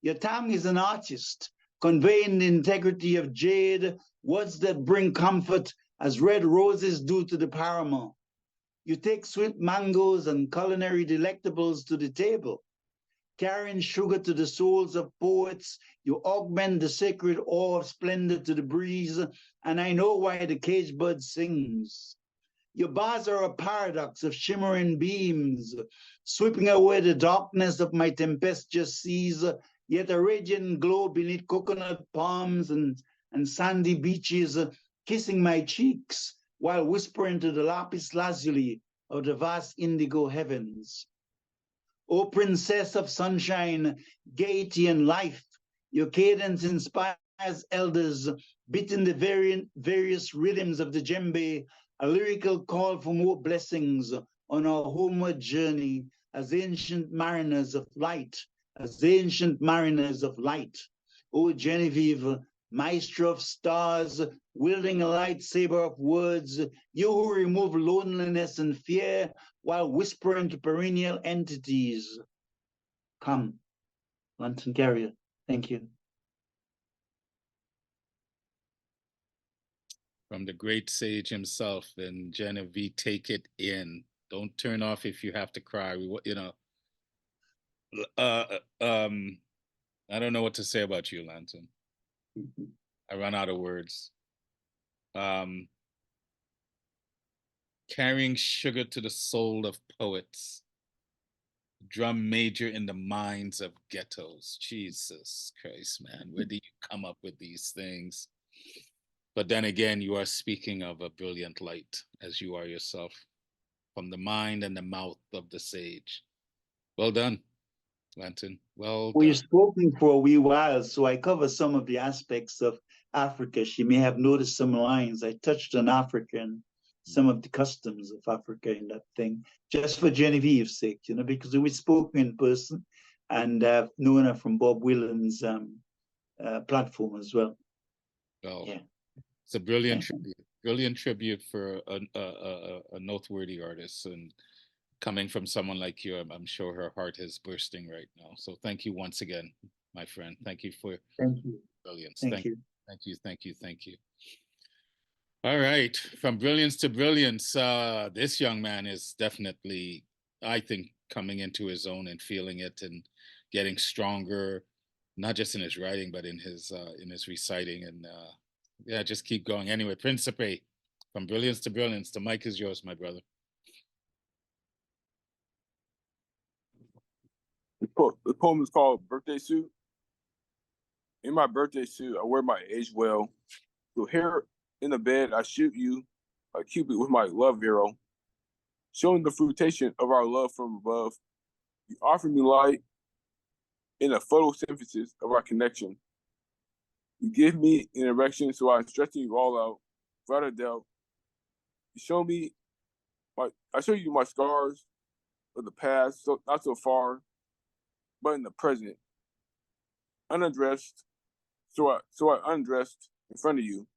Your tongue is an artist, conveying the integrity of jade, words that bring comfort as red roses do to the paramour. You take sweet mangoes and culinary delectables to the table. Carrying sugar to the souls of poets, you augment the sacred awe of splendor to the breeze, and I know why the cage bird sings. Your bars are a paradox of shimmering beams, sweeping away the darkness of my tempestuous seas, yet a radiant glow beneath coconut palms and sandy beaches, kissing my cheeks while whispering to the lapis lazuli of the vast indigo heavens. O princess of sunshine, gaiety and life, your cadence inspires elders, beating the various rhythms of the djembe, a lyrical call for more blessings on our homeward journey as ancient mariners of light, O Genevieve, maestro of stars, wielding a lightsaber of words, you who remove loneliness and fear while whispering to perennial entities. Come, lantern carrier. Thank you. From the great sage himself, and Genevieve, take it in. Don't turn off if you have to cry. I don't know what to say about you, Lantern. I run out of words. Carrying sugar to the soul of poets, drum major in the minds of ghettos. Jesus Christ, man, where do you come up with these things? But then again, you are speaking of a brilliant light, as you are yourself, from the mind and the mouth of the sage. Well done, Lantern. Well done. We've spoken for a wee while, so I cover some of the aspects of Africa. She may have noticed some lines. I touched on Africa and some of the customs of Africa in that thing, just for Genevieve's sake, because we spoke in person, and I've known her from Bob Willen's platform as well. Well, yeah. It's a brilliant tribute for a noteworthy artist, and coming from someone like you, I'm sure her heart is bursting right now. So thank you once again, my friend. Thank you for brilliance. Thank you. All right, from brilliance to brilliance, this young man is definitely, I think, coming into his own and feeling it and getting stronger, not just in his writing, but in his reciting. And yeah, just keep going. Anyway, Principe, from brilliance to brilliance, the mic is yours, my brother. The poem is called Birthday Suit. In my birthday suit, I wear my age well. So here in the bed, I shoot you like Cupid with my love arrow, showing the fruitation of our love from above. You offer me light in a photosynthesis of our connection. You give me an erection, so I'm stretching you all out, without a doubt. You show me I show you my scars of the past, so not so far, but in the present. Unaddressed, so I undressed in front of you.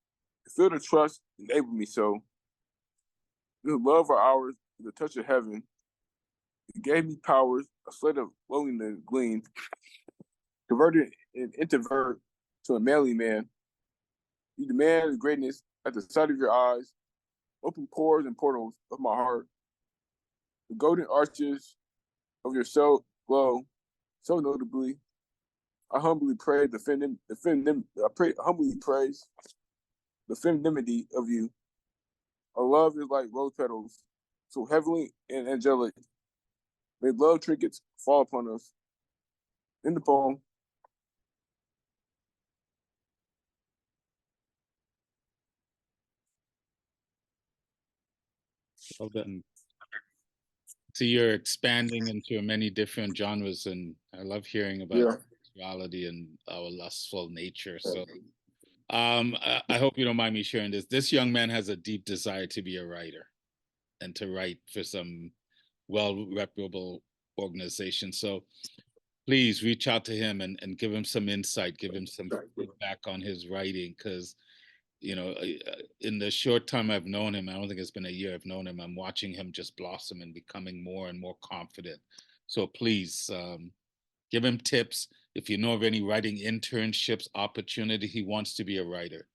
You feel the trust enable me so. The love of ours is a touch of heaven. You gave me powers, a slate of loneliness gleaned, converted an introvert to a manly man. You demand greatness at the sight of your eyes, open pores and portals of my heart. The golden arches of your soul glow, so notably. I humbly pray humbly praise the femininity of you. Our love is like rose petals, so heavenly and angelic. May love trinkets fall upon us. In the poem. Well done. See, you're expanding into many different genres, and I love hearing about sexuality and our lustful nature. So I hope you don't mind me sharing this. This young man has a deep desire to be a writer and to write for some well-reputable organization. So please reach out to him and give him some insight, give him some feedback on his writing, because in the short time I've known him, I don't think it's been a year I've known him, I'm watching him just blossom and becoming more and more confident. So please give him tips. If you know of any writing internships, opportunity, he wants to be a writer.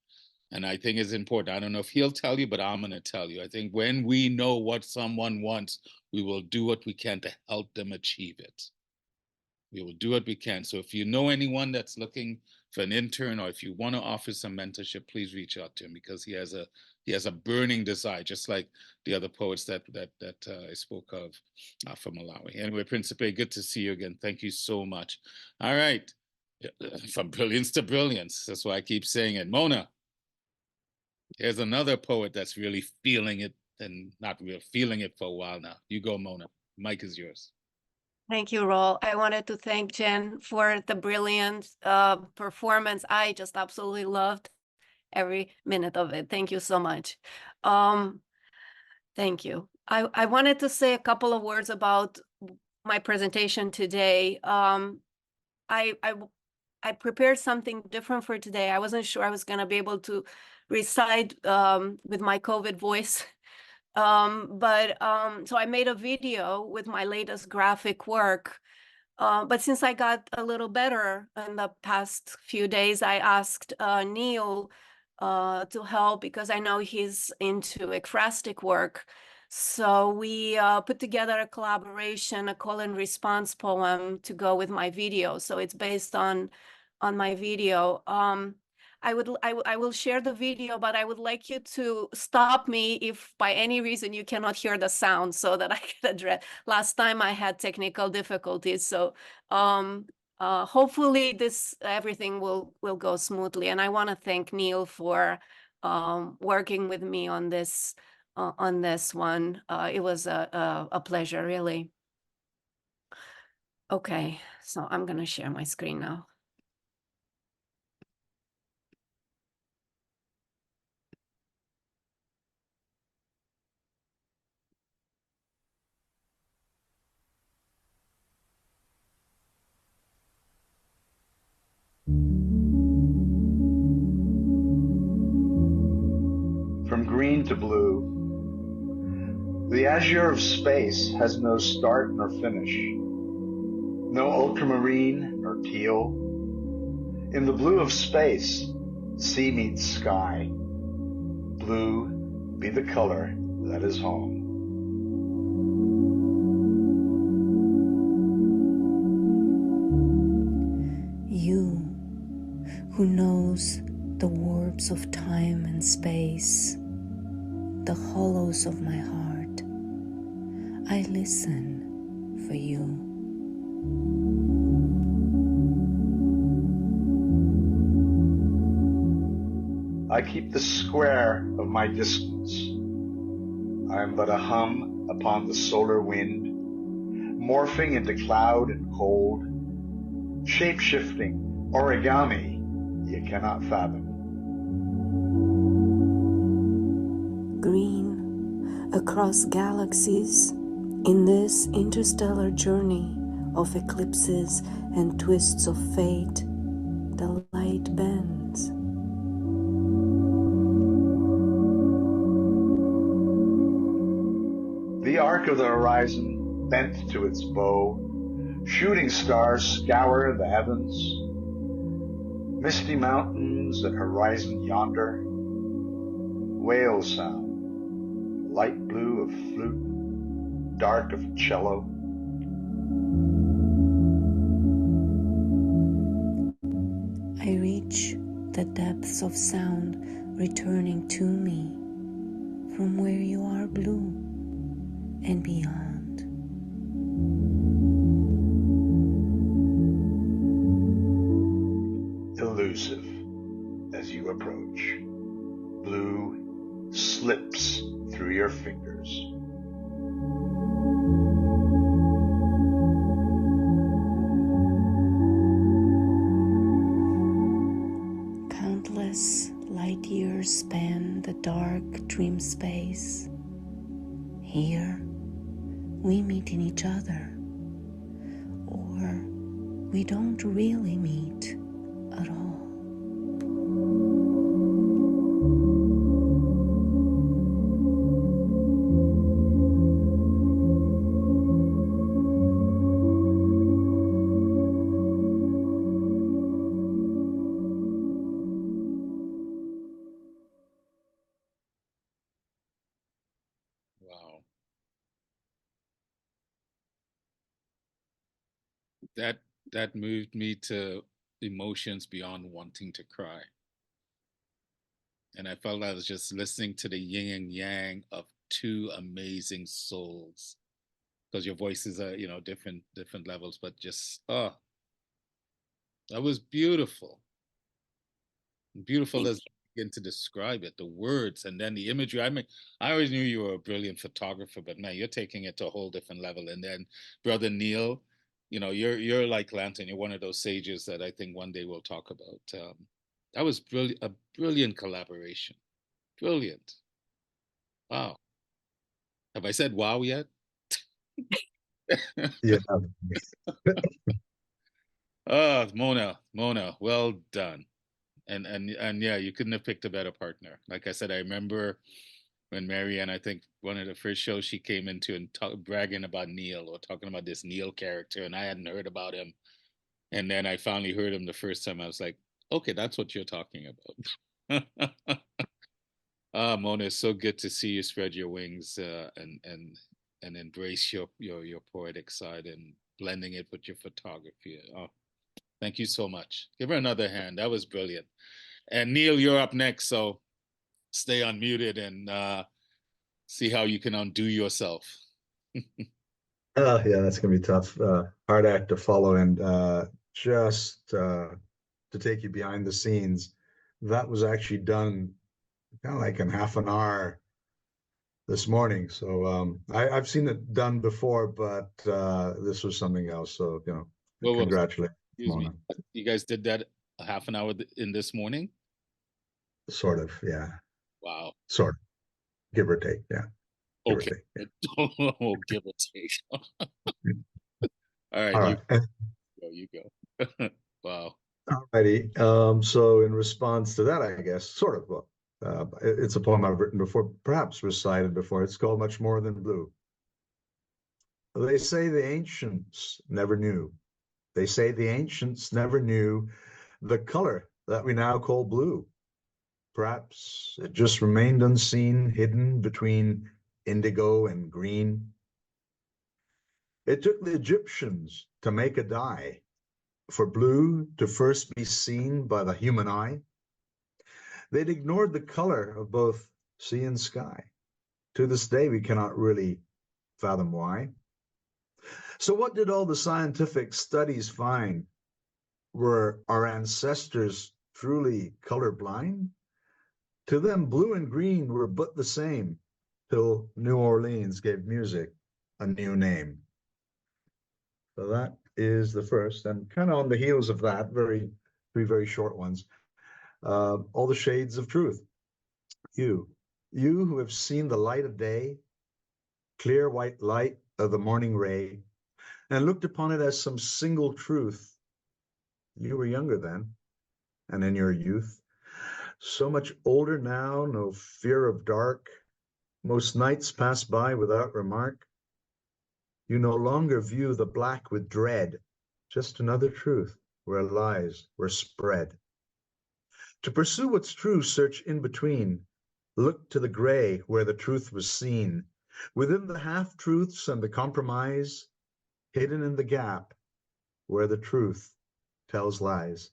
And I think it's important. I don't know if he'll tell you, but I'm going to tell you. I think when we know what someone wants, we will do what we can to help them achieve it. We will do what we can. So if you know anyone that's looking for an intern, or if you want to offer some mentorship, please reach out to him, because he has a burning desire, just like the other poets that I spoke of from Malawi. Anyway, Principe, good to see you again. Thank you so much. All right, from brilliance to brilliance. That's why I keep saying it. Mona, here's another poet that's really feeling it, and not real feeling it for a while now. You go, Mona. Mic is yours. Thank you, Raul. I wanted to thank Jen for the brilliant performance. I just absolutely loved every minute of it. Thank you so much. Thank you. I wanted to say a couple of words about my presentation today. I prepared something different for today. I wasn't sure I was going to be able to recite with my COVID voice. So I made a video with my latest graphic work. But since I got a little better in the past few days, I asked Neil to help, because I know he's into ekphrastic work. So we put together a collaboration, a call and response poem to go with my video. So it's based on my video. I will share the video, but I would like you to stop me if by any reason you cannot hear the sound, so that I can address. Last time I had technical difficulties, so hopefully everything will go smoothly. And I want to thank Neil for working with me on this one. It was a pleasure, really. Okay, so I'm gonna share my screen now. From green to blue, the azure of space has no start nor finish, no ultramarine nor teal. In the blue of space, sea meets sky. Blue be the color that is home. You who knows the warps of time and space, the hollows of my heart, I listen for you. I keep the square of my distance. I am but a hum upon the solar wind, morphing into cloud and cold, shape-shifting origami you cannot fathom. Green across galaxies in this interstellar journey of eclipses and twists of fate, the light bends. The arc of the horizon bent to its bow, shooting stars scour the heavens. Misty mountains and horizon yonder, whale sound, light blue of flute, dark of cello. I reach the depths of sound returning to me from where you are, blue, and beyond. Elusive as you approach. Blue slips through your fingers. Countless light years span the dark dream space. Here, we meet in each other, or we don't really meet at all. Wow. That moved me to emotions beyond wanting to cry. And I felt I was just listening to the yin and yang of two amazing souls. Because your voices are, different levels, but just that was beautiful. Beautiful as I begin to describe it, the words and then the imagery. I mean, I always knew you were a brilliant photographer, but man, you're taking it to a whole different level. And then Brother Neil, you're like Lantern. You're one of those sages that I think one day we'll talk about. That was a brilliant collaboration. Brilliant. Wow. Have I said wow yet? Yeah. Oh, Mona, well done. And yeah, you couldn't have picked a better partner. Like I said, I remember when Marianne, I think one of the first shows she came into and bragging about Neil or talking about this Neil character, and I hadn't heard about him. And then I finally heard him the first time. I was like, okay, that's what you're talking about. Mona, it's so good to see you spread your wings and embrace your poetic side and blending it with your photography. Oh, thank you so much. Give her another hand. That was brilliant. And Neil, you're up next, so stay unmuted and see how you can undo yourself. Yeah, that's gonna be tough. Hard act to follow, and just to take you behind the scenes, that was actually done kind of like in half an hour this morning. So I've seen it done before, but this was something else. So congratulations, Mona. You guys did that a half an hour in this morning? Sort of, yeah. Wow. Sort of, give or take, yeah. Give okay. or take, yeah. Oh, give or take. All right. All right. You go. Wow. Alrighty. So in response to that, I guess, sort of, well, it's a poem I've written before, perhaps recited before. It's called Much More Than Blue. They say the ancients never knew. They say the ancients never knew the color that we now call blue. Perhaps it just remained unseen, hidden between indigo and green. It took the Egyptians to make a dye for blue to first be seen by the human eye. They'd ignored the color of both sea and sky. To this day, we cannot really fathom why. So what did all the scientific studies find? Were our ancestors truly colorblind? To them, blue and green were but the same, till New Orleans gave music a new name. So that is the first, and kind of on the heels of that, three very short ones. All the shades of truth. You who have seen the light of day, clear white light of the morning ray, and looked upon it as some single truth. You were younger then, and in your youth. So much older now, no fear of dark. Most nights pass by without remark. You no longer view the black with dread, just another truth where lies were spread. To pursue what's true, search in between. Look to the gray where the truth was seen. Within the half-truths and the compromise, hidden in the gap where the truth tells lies.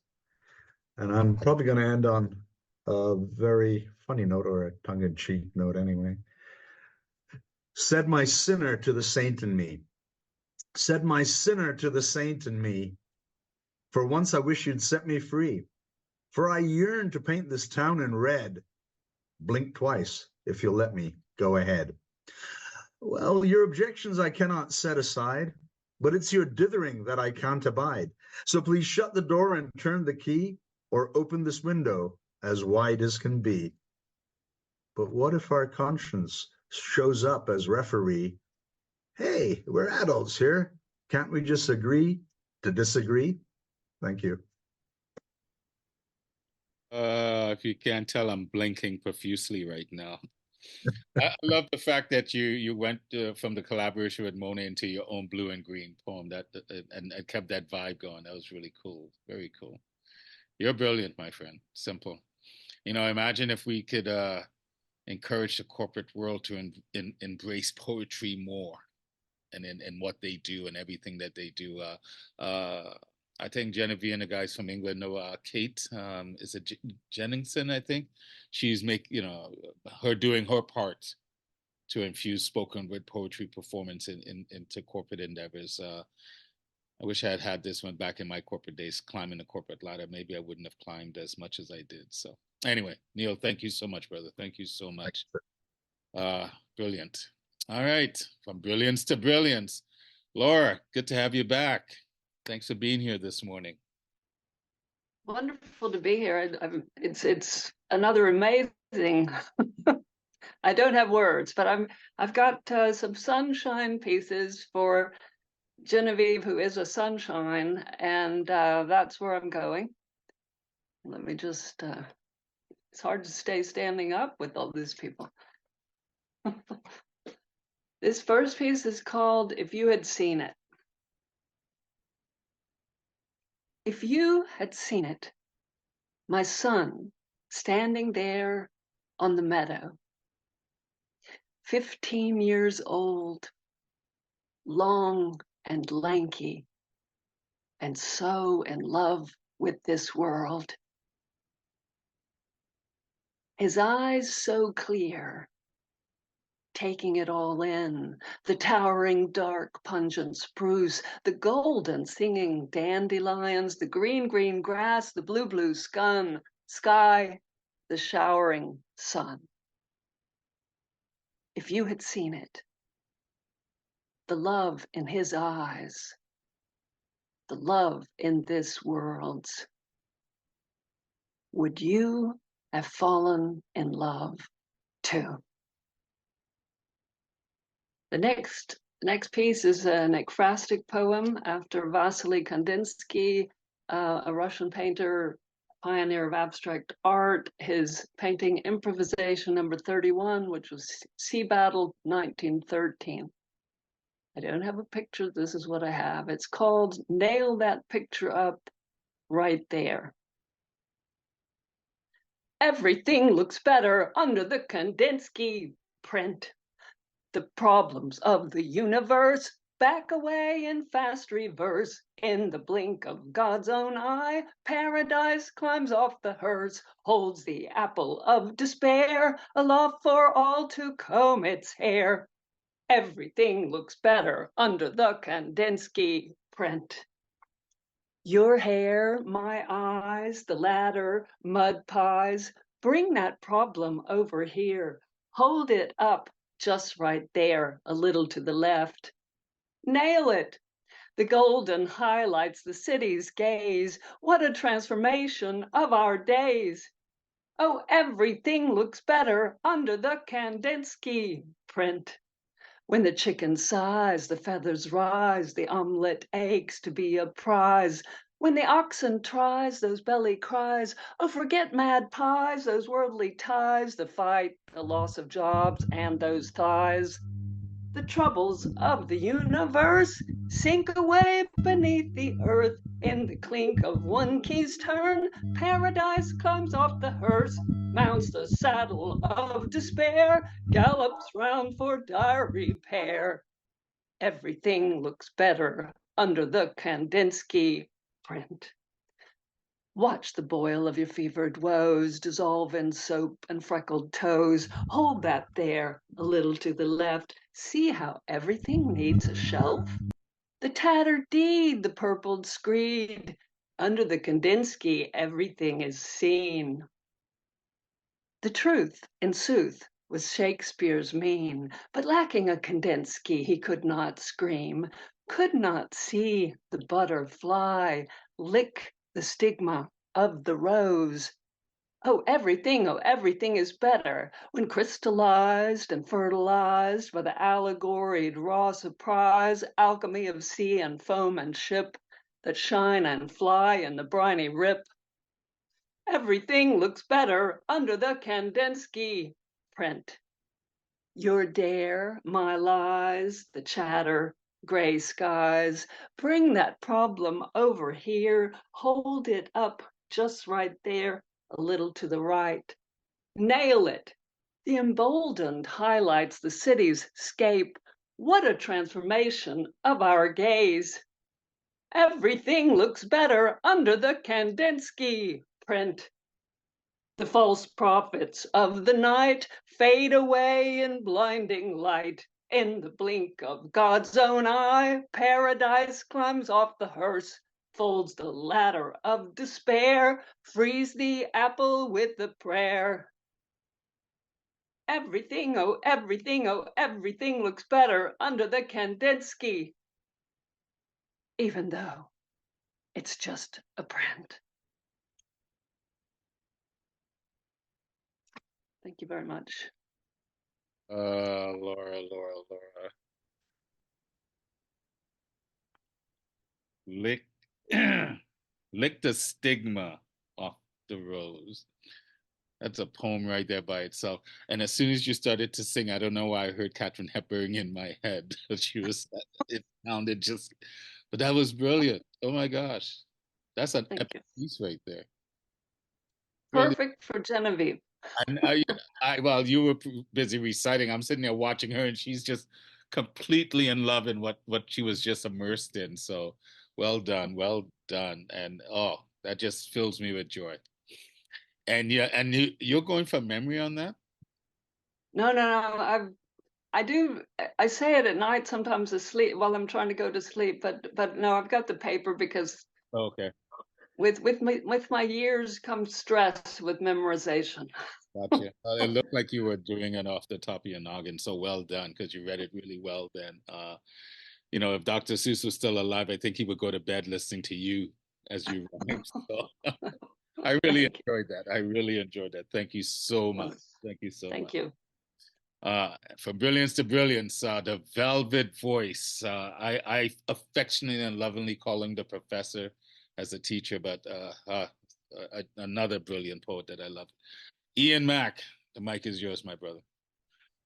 And I'm probably going to end on a very funny note, or a tongue-in-cheek note anyway. Said my sinner to the saint in me. Said my sinner to the saint in me. For once I wish you'd set me free. For I yearn to paint this town in red. Blink twice, if you'll let me. Go ahead. Well, your objections I cannot set aside, but it's your dithering that I can't abide. So please shut the door and turn the key, or open this window as wide as can be. But what if our conscience shows up as referee? Hey, we're adults here. Can't we just agree to disagree? Thank you. If you can't tell, I'm blinking profusely right now. I love the fact that you went from the collaboration with Monet into your own blue and green poem and kept that vibe going. That was really cool. Very cool. You're brilliant, my friend. Simple. You know, imagine if we could encourage the corporate world to embrace poetry more, and in what they do and everything that they do. I think Genevieve and the guys from England know Kate, is it Jenningson, I think? She's her doing her part to infuse spoken word poetry performance into corporate endeavors. I wish I had had this one back in my corporate days, climbing the corporate ladder. Maybe I wouldn't have climbed as much as I did. So anyway, Neil, thank you so much, brother. Thank you so much. Brilliant. All right, from brilliance to brilliance. Laura, good to have you back. Thanks for being here this morning. Wonderful to be here. It's another amazing. I don't have words, but I've got some sunshine pieces for Genevieve, who is a sunshine, and that's where I'm going. Let me just. It's hard to stay standing up with all these people. This first piece is called "If You Had Seen It." If you had seen it, my son standing there on the meadow, 15 years old, long and lanky, and so in love with this world. His eyes so clear, taking it all in, the towering dark pungent spruce, the golden singing dandelions, the green green grass, the blue blue sky, the showering sun. If you had seen it, the love in his eyes, the love in this world, would you have fallen in love too? The next piece is an ekphrastic poem after Vasily Kandinsky, a Russian painter, pioneer of abstract art. His painting Improvisation number 31, which was Sea Battle 1913. I don't have a picture. This is what I have. It's called Nail That Picture Up Right There. Everything looks better under the Kandinsky print. The problems of the universe back away in fast reverse. In the blink of God's own eye, paradise climbs off the hearse, holds the apple of despair aloft for all to comb its hair. Everything looks better under the Kandinsky print. Your hair, my eyes, the ladder, mud pies, bring that problem over here. Hold it up. Just right there, a little to the left. Nail it. The golden highlights the city's gaze. What a transformation of our days. Oh, everything looks better under the Kandinsky print. When the chicken sighs, the feathers rise, the omelet aches to be a prize. When the oxen tries, those belly cries, oh, forget mad pies, those worldly ties, the fight, the loss of jobs, and those thighs. The troubles of the universe sink away beneath the earth. In the clink of one key's turn, paradise climbs off the hearse, mounts the saddle of despair, gallops round for dire repair. Everything looks better under the Kandinsky print. Watch the boil of your fevered woes dissolve in soap and freckled toes. Hold that there, a little to the left. See how everything needs a shelf? The tattered deed, the purpled screed. Under the Kandinsky, everything is seen. The truth, in sooth, was Shakespeare's mean, but lacking a Kandinsky, he could not scream, could not see the butterfly lick the stigma of the rose. Oh, everything is better when crystallized and fertilized by the allegoried raw surprise, alchemy of sea and foam and ship that shine and fly in the briny rip. Everything looks better under the Kandinsky print. Your dare, my lies, the chatter, gray skies, bring that problem over here, hold it up just right there, a little to the right. Nail it. The emboldened highlights the city's scape. What a transformation of our gaze. Everything looks better under the Kandinsky print. The false prophets of the night fade away in blinding light. In the blink of God's own eye, paradise climbs off the hearse, folds the ladder of despair, frees the apple with the prayer. Everything looks better under the Kandinsky, even though it's just a print. Thank you very much. Laura. Lick, lick the stigma off the rose. That's a poem right there by itself. And as soon as you started to sing, I don't know why I heard Katharine Hepburn in my head. It sounded just, but that was brilliant. Oh my gosh. That's an epic piece right there. Brilliant. Perfect for Genevieve. And while you were busy reciting, I'm sitting there watching her, and she's just completely in love in what she was just immersed in. So well done. And oh, that just fills me with joy. And yeah, and you're going from memory on that? No. I say it at night sometimes asleep while I'm trying to go to sleep, but no, I've got the paper because okay. With my years comes stress with memorization. Gotcha. It looked like you were doing it off the top of your noggin, so well done, because you read it really well then. You know, if Dr. Seuss was still alive, I think he would go to bed listening to you as you rhyme. So I really enjoyed that. Thank you so much. Thank you so much. Thank you. From brilliance to brilliance, the velvet voice. I affectionately and lovingly call him the professor as a teacher, but another brilliant poet that I love. Ian Mack, the mic is yours, my brother.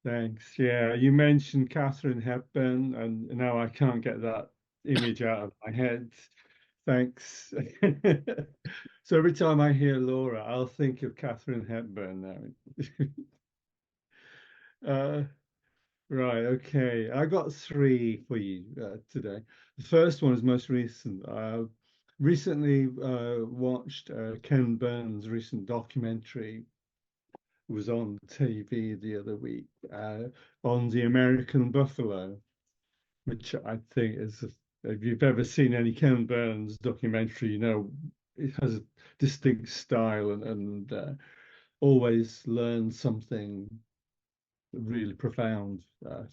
Thanks. Yeah, you mentioned Katharine Hepburn, and now I can't get that image out of my head. Thanks. So every time I hear Laura, I'll think of Katharine Hepburn now. Right, okay. I got 3 for you today. The first one is most recent. Recently watched Ken Burns' recent documentary. It was on TV the other week on the American buffalo, which I think is, if you've ever seen any Ken Burns documentary, you know it has a distinct style and always learn something really profound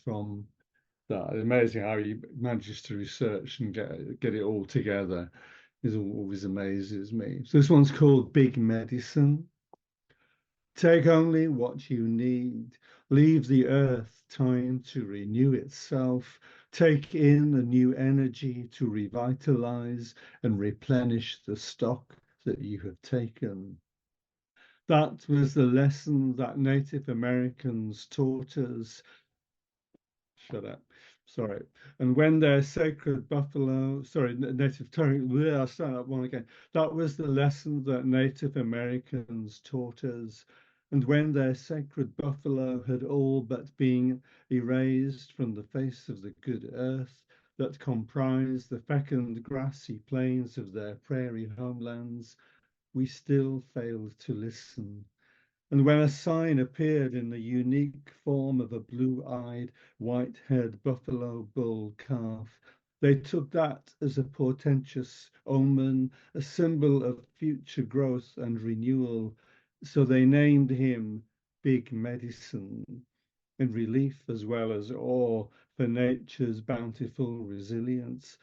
from that. Amazing how he manages to research and get it all together. It always amazes me. So this one's called Big Medicine. Take only what you need. Leave the earth time to renew itself. Take in a new energy to revitalize and replenish the stock that you have taken. That was the lesson that Native Americans taught us. Shut up. Sorry. And when their sacred buffalo, I'll start that one again. That was the lesson that Native Americans taught us. And when their sacred buffalo had all but been erased from the face of the good earth that comprised the fecund grassy plains of their prairie homelands, we still failed to listen. And when a sign appeared in the unique form of a blue-eyed, white-haired buffalo bull calf, they took that as a portentous omen, a symbol of future growth and renewal. So they named him Big Medicine, in relief as well as awe for nature's bountiful resilience.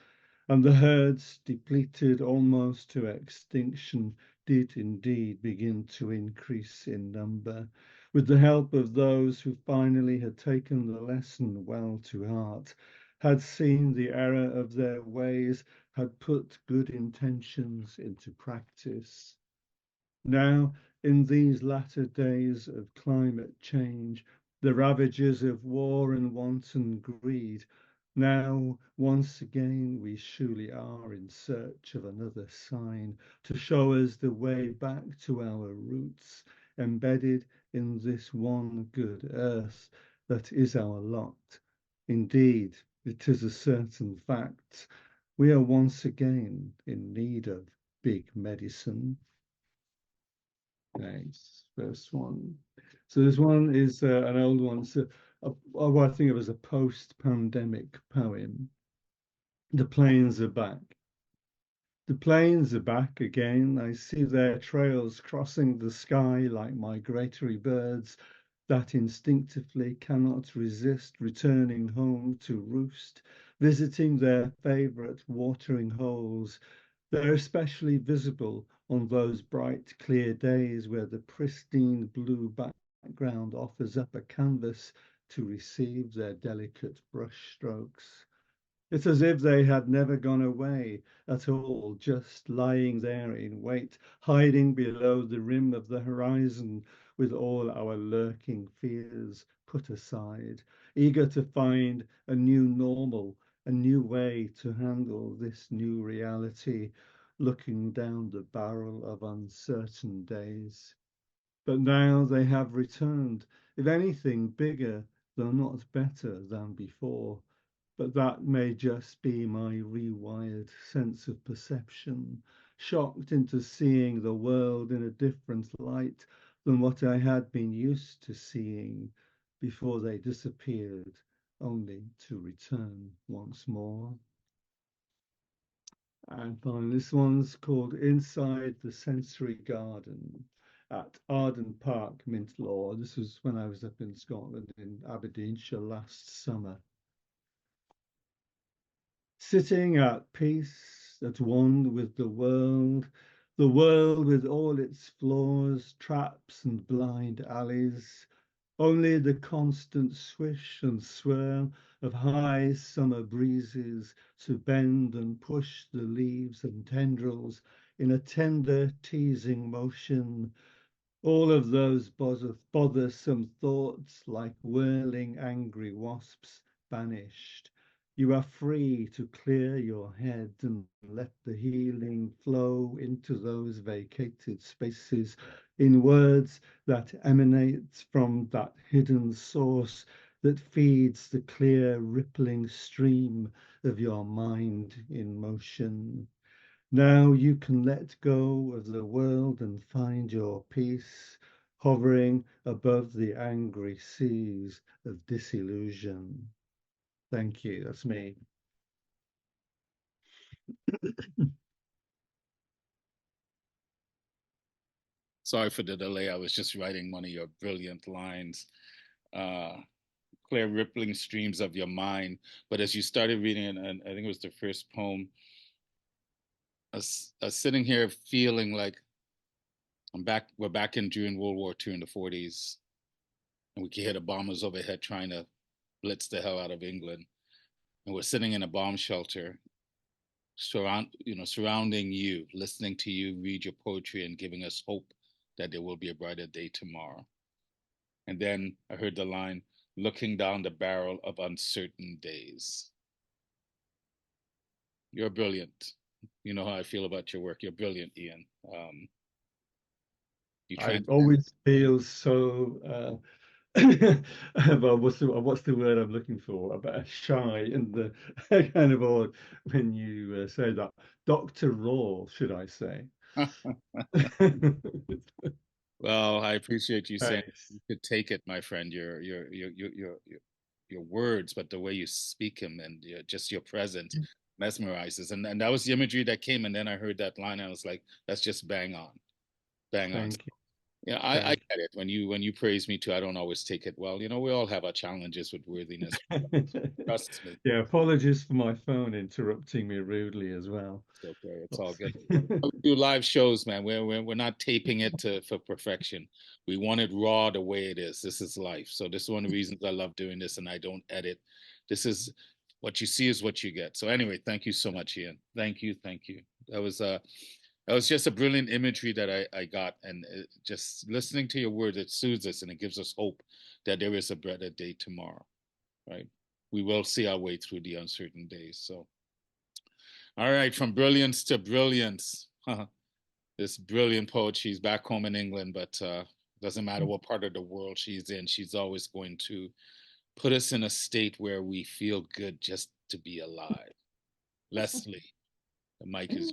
And the herds, depleted almost to extinction, did indeed begin to increase in number, with the help of those who finally had taken the lesson well to heart, had seen the error of their ways, had put good intentions into practice. Now, in these latter days of climate change, the ravages of war and wanton greed, now, once again, we surely are in search of another sign to show us the way back to our roots, embedded in this one good earth that is our lot. Indeed, it is a certain fact. We are once again in need of big medicine. Nice, first one. So this one is an old one. So what I think of as a post-pandemic poem. The plains are back. The plains are back again. I see their trails crossing the sky like migratory birds that instinctively cannot resist returning home to roost, visiting their favorite watering holes. They're especially visible on those bright, clear days where the pristine blue background offers up a canvas to receive their delicate brush strokes. It's as if they had never gone away at all, just lying there in wait, hiding below the rim of the horizon with all our lurking fears put aside, eager to find a new normal, a new way to handle this new reality, looking down the barrel of uncertain days. But now they have returned, if anything, bigger, though not better than before. But that may just be my rewired sense of perception, shocked into seeing the world in a different light than what I had been used to seeing before they disappeared, only to return once more. And finally, this one's called Inside the Sensory Garden at Arden Park, Mintlaw. This was when I was up in Scotland, in Aberdeenshire last summer. Sitting at peace, at one with the world with all its flaws, traps and blind alleys, only the constant swish and swirl of high summer breezes to bend and push the leaves and tendrils in a tender, teasing motion. All of those bothersome thoughts, like whirling angry wasps, banished. You are free to clear your head and let the healing flow into those vacated spaces in words that emanate from that hidden source that feeds the clear rippling stream of your mind in motion. Now you can let go of the world and find your peace, hovering above the angry seas of disillusion. Thank you. That's me. Sorry for the delay. I was just writing one of your brilliant lines. Clear rippling streams of your mind. But as you started reading it, and I think it was the first poem, I was sitting here feeling like we're back in during World War II in the 40s, and we could hear the bombers overhead trying to blitz the hell out of England. And we're sitting in a bomb shelter, surrounding you, listening to you read your poetry and giving us hope that there will be a brighter day tomorrow. And then I heard the line, looking down the barrel of uncertain days. You're brilliant. You know how I feel about your work. You're brilliant, Ian. I always feel so well, what's the word I'm looking for? About shy and the kind of odd when you say that. Dr. Raw, should I say? Well, I appreciate you saying Thanks. you could take it, my friend. Your words, but the way you speak them and just your presence mesmerizes. And that was the imagery that came. And then I heard that line, and I was like, that's just bang on, bang on. Thank you. Yeah, I get it. When you praise me too, I don't always take it well. You know, we all have our challenges with worthiness. Trust me. Yeah, apologies for my phone interrupting me rudely as well. It's okay. It's all good. We do live shows, man. We're not taping it for perfection. We want it raw the way it is. This is life. So this is one of the reasons I love doing this, and I don't edit. This is what you see is what you get. So anyway, thank you so much, Ian. Thank you, thank you. That was just a brilliant imagery that I got, and just listening to your words, it soothes us and it gives us hope that there is a better day tomorrow, right? We will see our way through the uncertain days. So, all right, from brilliance to brilliance. This brilliant poet, she's back home in England, but doesn't matter what part of the world she's in, she's always going to put us in a state where we feel good just to be alive. Leslie, the mic is.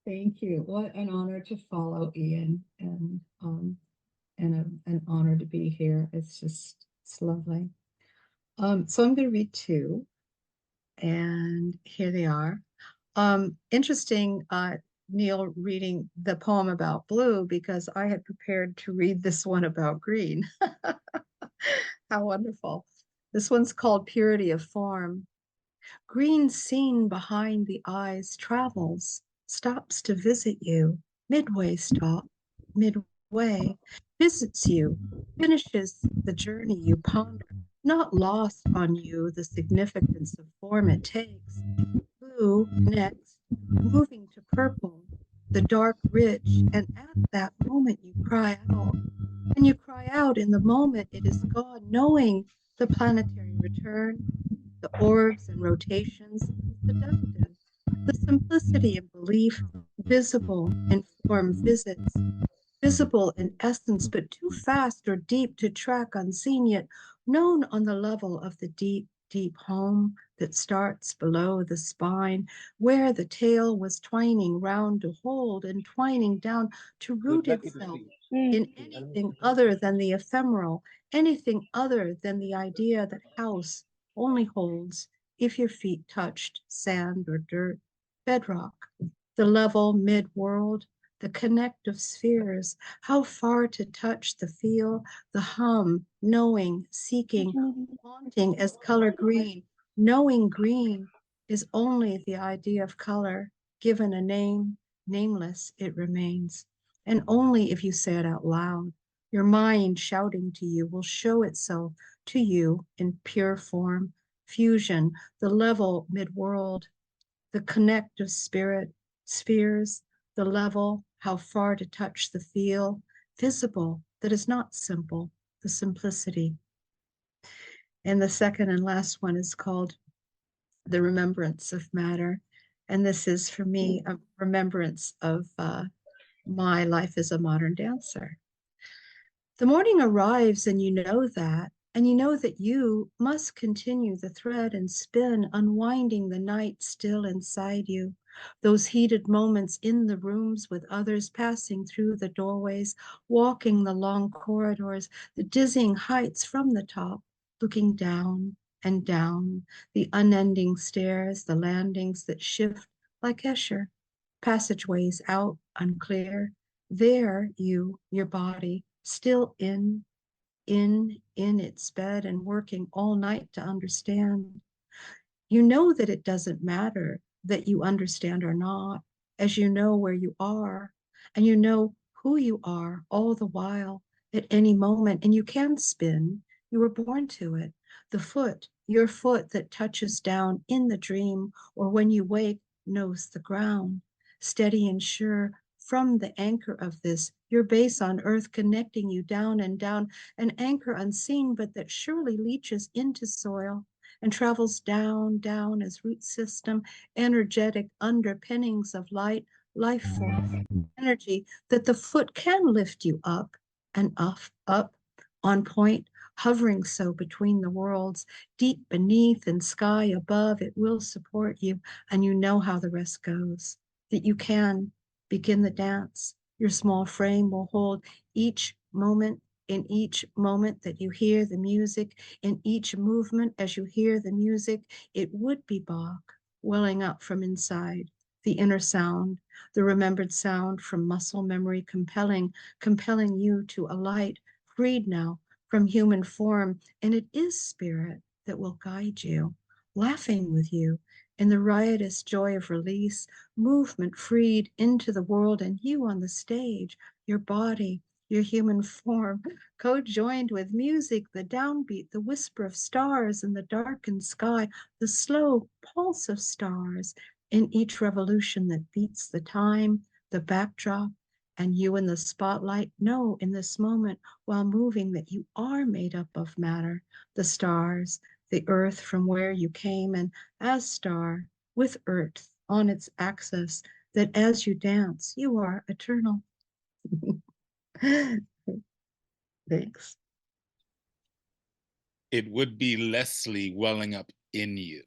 Thank you. What an honor to follow Ian, and an honor to be here. It's lovely. So I'm going to read two, and here they are. Interesting, Neil reading the poem about blue, because I had prepared to read this one about green. How wonderful. This one's called Purity of Form. Green seen behind the eyes travels, stops to visit you, midway stop, midway, visits you, finishes the journey you ponder, not lost on you the significance of form it takes. Blue next, moving to purple, the dark rich, and at that moment you cry out. And you cry out in the moment it is gone, knowing the planetary return, the orbs and rotations, seductive, the simplicity of belief, visible in form visits, visible in essence, but too fast or deep to track unseen, yet known on the level of the deep, deep home that starts below the spine, where the tail was twining round to hold and twining down to root itself in anything other than the ephemeral, anything other than the idea that house only holds if your feet touched sand or dirt, bedrock, the level mid-world, the connective spheres, how far to touch the feel, the hum, knowing, seeking, wanting as color green, knowing green is only the idea of color, given a name, nameless it remains. And only if you say it out loud, your mind shouting to you will show itself to you in pure form, fusion, the level mid-world, the connective spirit, spheres, the level, how far to touch the feel, visible, that is not simple, the simplicity. And the second and last one is called The Remembrance of Matter. And this is, for me, a remembrance of my life as a modern dancer. The morning arrives and you know that, and you know that you must continue the thread and spin, unwinding the night still inside you. Those heated moments in the rooms with others, passing through the doorways, walking the long corridors, the dizzying heights from the top, looking down and down, the unending stairs, the landings that shift like Escher, passageways out unclear. There you, your body, still in its bed and working all night to understand. You know that it doesn't matter that you understand or not, as you know where you are, and you know who you are all the while at any moment, and you can spin. You were born to it. The foot, your foot that touches down in the dream, or when you wake, knows the ground, steady and sure from the anchor of this, your base on earth connecting you down and down, an anchor unseen, but that surely leaches into soil and travels down, down as root system, energetic underpinnings of light, life force, energy, that the foot can lift you up and up, on point, hovering so between the worlds, deep beneath and sky above, it will support you, and you know how the rest goes. that you can begin the dance. Your small frame will hold each moment. In each moment that you hear the music, in each movement as you hear the music, it would be Bach welling up from inside, the inner sound, the remembered sound from muscle memory compelling you to a light, freed now from human form. And it is spirit that will guide you, laughing with you in the riotous joy of release, movement freed into the world, and you on the stage, your body, your human form, co-joined with music, the downbeat, the whisper of stars in the darkened sky, the slow pulse of stars in each revolution that beats the time, the backdrop, and you in the spotlight know in this moment while moving that you are made up of matter, the stars, the earth from where you came, and as star with earth on its axis, that as you dance, you are eternal. Thanks. It would be Leslie welling up in you.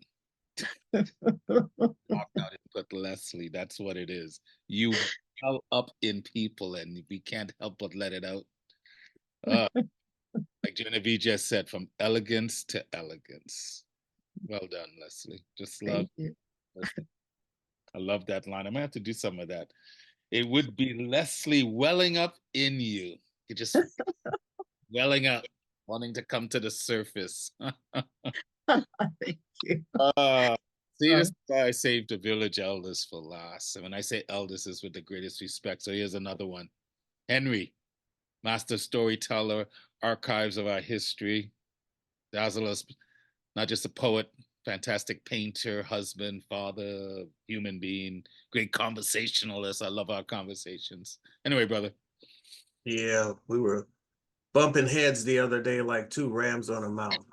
Walked out and put Leslie. That's what it is. You well up in people, and we can't help but let it out. Like Genevieve just said, from elegance to elegance. Well done, Leslie. Just love. Thank you. I love that line. I'm gonna have to do some of that. It would be Leslie welling up in you. You're just welling up, wanting to come to the surface. Thank you. See, this is why I saved the village elders for last. And when I say elders, it's with the greatest respect. So here's another one. Henry, master storyteller, archives of our history, dazzle us, not just a poet, fantastic painter, husband, father, human being, great conversationalist. I love our conversations. Anyway, brother. Yeah, we were bumping heads the other day like two rams on a mountain.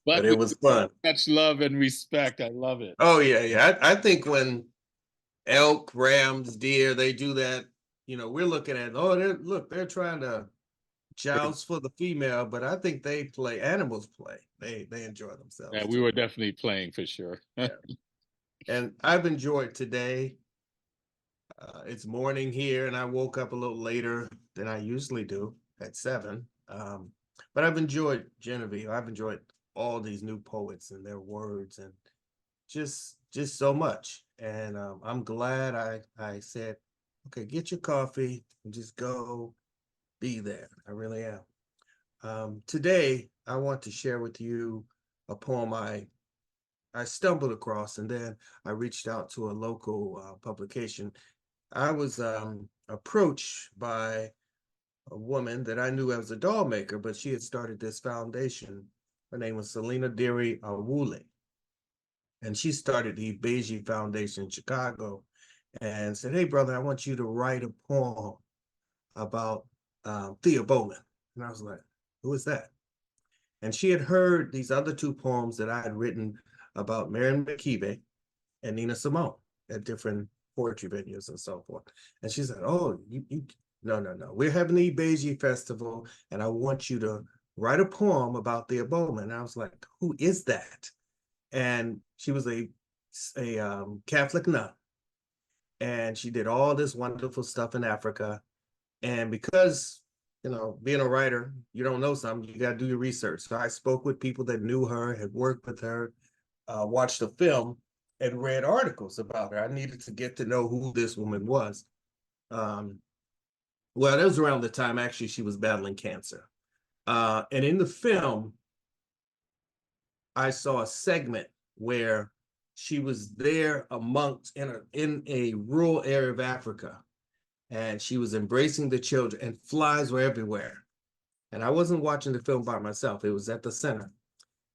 But it was fun. Much love and respect. I love it. Oh, yeah. I think when elk, rams, deer, they do that, you know, we're looking at, they're trying to joust for the female, but I think animals play. They enjoy themselves. Yeah, we were definitely playing for sure. Yeah. And I've enjoyed today. It's morning here, and I woke up a little later than I usually do at 7. But I've enjoyed Genevieve. I've enjoyed all these new poets and their words, and just so much. And I'm glad I said, okay, get your coffee and just go be there. I really am. Today, I want to share with you a poem I stumbled across, and then I reached out to a local publication. I was approached by a woman that I knew as a doll maker, but she had started this foundation. Her name was Selena Deary Awule. And she started the Beji Foundation in Chicago and said, hey, brother, I want you to write a poem about Thea Bowman. And I was like, who is that? And she had heard these other 2 poems that I had written about Marion McKeever and Nina Simone at different poetry venues and so forth. And she said, oh, no. We're having the Beji Festival, and I want you to write a poem about Thea Bowman. And I was like, who is that? And she was a Catholic nun. And she did all this wonderful stuff in Africa. And because, you know, being a writer, you don't know something, you got to do your research. So I spoke with people that knew her, had worked with her, watched the film, and read articles about her. I needed to get to know who this woman was. Well, that was around the time, actually, she was battling cancer. And in the film, I saw a segment where she was there amongst, in a rural area of Africa, and she was embracing the children, and flies were everywhere. And I wasn't watching the film by myself. It was at the center.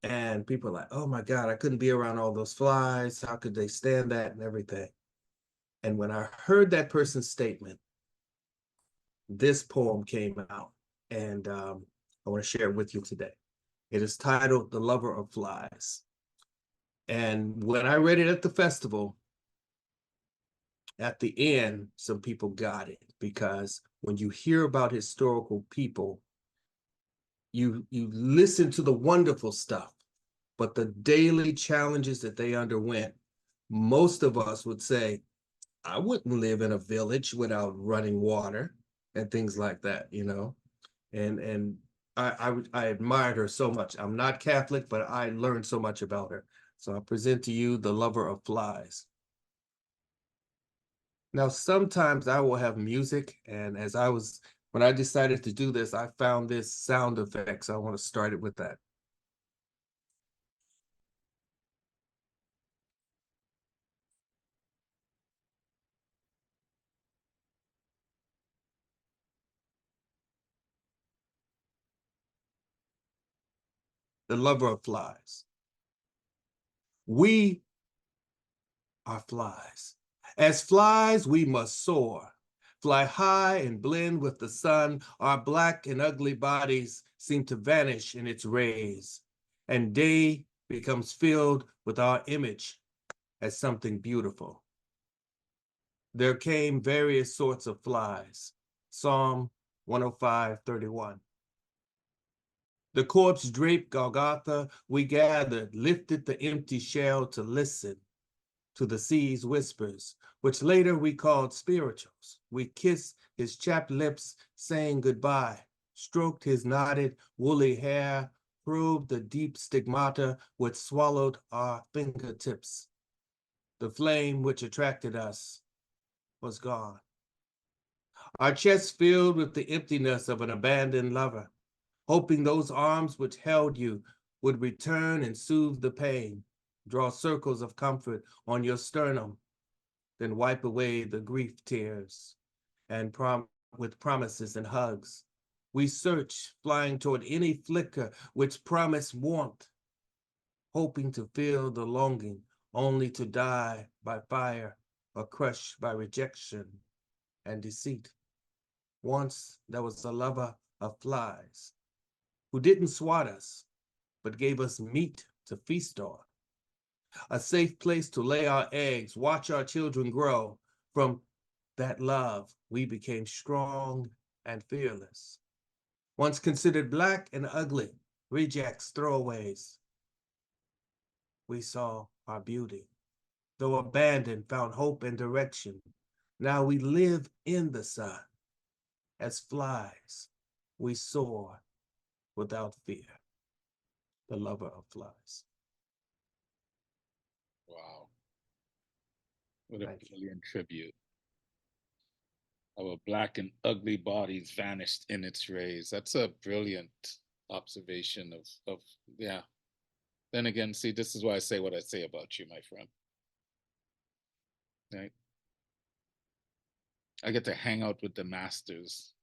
And people were like, oh my God, I couldn't be around all those flies. How could they stand that and everything? And when I heard that person's statement, this poem came out, and I want to share it with you today. It is titled The Lover of Flies. And when I read it at the festival, at the end, some people got it, because when you hear about historical people, you listen to the wonderful stuff, but the daily challenges that they underwent most of us would say, I wouldn't live in a village without running water and things like that, you know. And I admired her so much. I'm not Catholic, but I learned so much about her. So I present to you The Lover of Flies. Now, sometimes I will have music, and when I decided to do this, I found this sound effect, so I want to start it with that. The Lover of Flies. We are flies. As flies, we must soar, fly high and blend with the sun. Our black and ugly bodies seem to vanish in its rays, and day becomes filled with our image as something beautiful. There came various sorts of flies. Psalm 105:31. The corpse draped Golgotha, we gathered, lifted the empty shell to listen to the sea's whispers, which later we called spirituals. We kissed his chapped lips, saying goodbye, stroked his knotted, woolly hair, probed the deep stigmata which swallowed our fingertips. The flame which attracted us was gone. Our chests filled with the emptiness of an abandoned lover, hoping those arms which held you would return and soothe the pain, draw circles of comfort on your sternum, then wipe away the grief tears, and with promises and hugs. We search, flying toward any flicker which promised warmth, hoping to feel the longing, only to die by fire or crushed by rejection and deceit. Once there was a lover of flies who didn't swat us, but gave us meat to feast on, a safe place to lay our eggs, watch our children grow. From that love, we became strong and fearless. Once considered black and ugly, rejects, throwaways, we saw our beauty. Though abandoned, found hope and direction. Now we live in the sun. As flies, we soar without fear. The Lover of Flies. Wow. What a brilliant tribute. Our black and ugly bodies vanished in its rays. That's a brilliant observation of yeah. Then again, see, this is why I say what I say about you, my friend. Right? I get to hang out with the masters.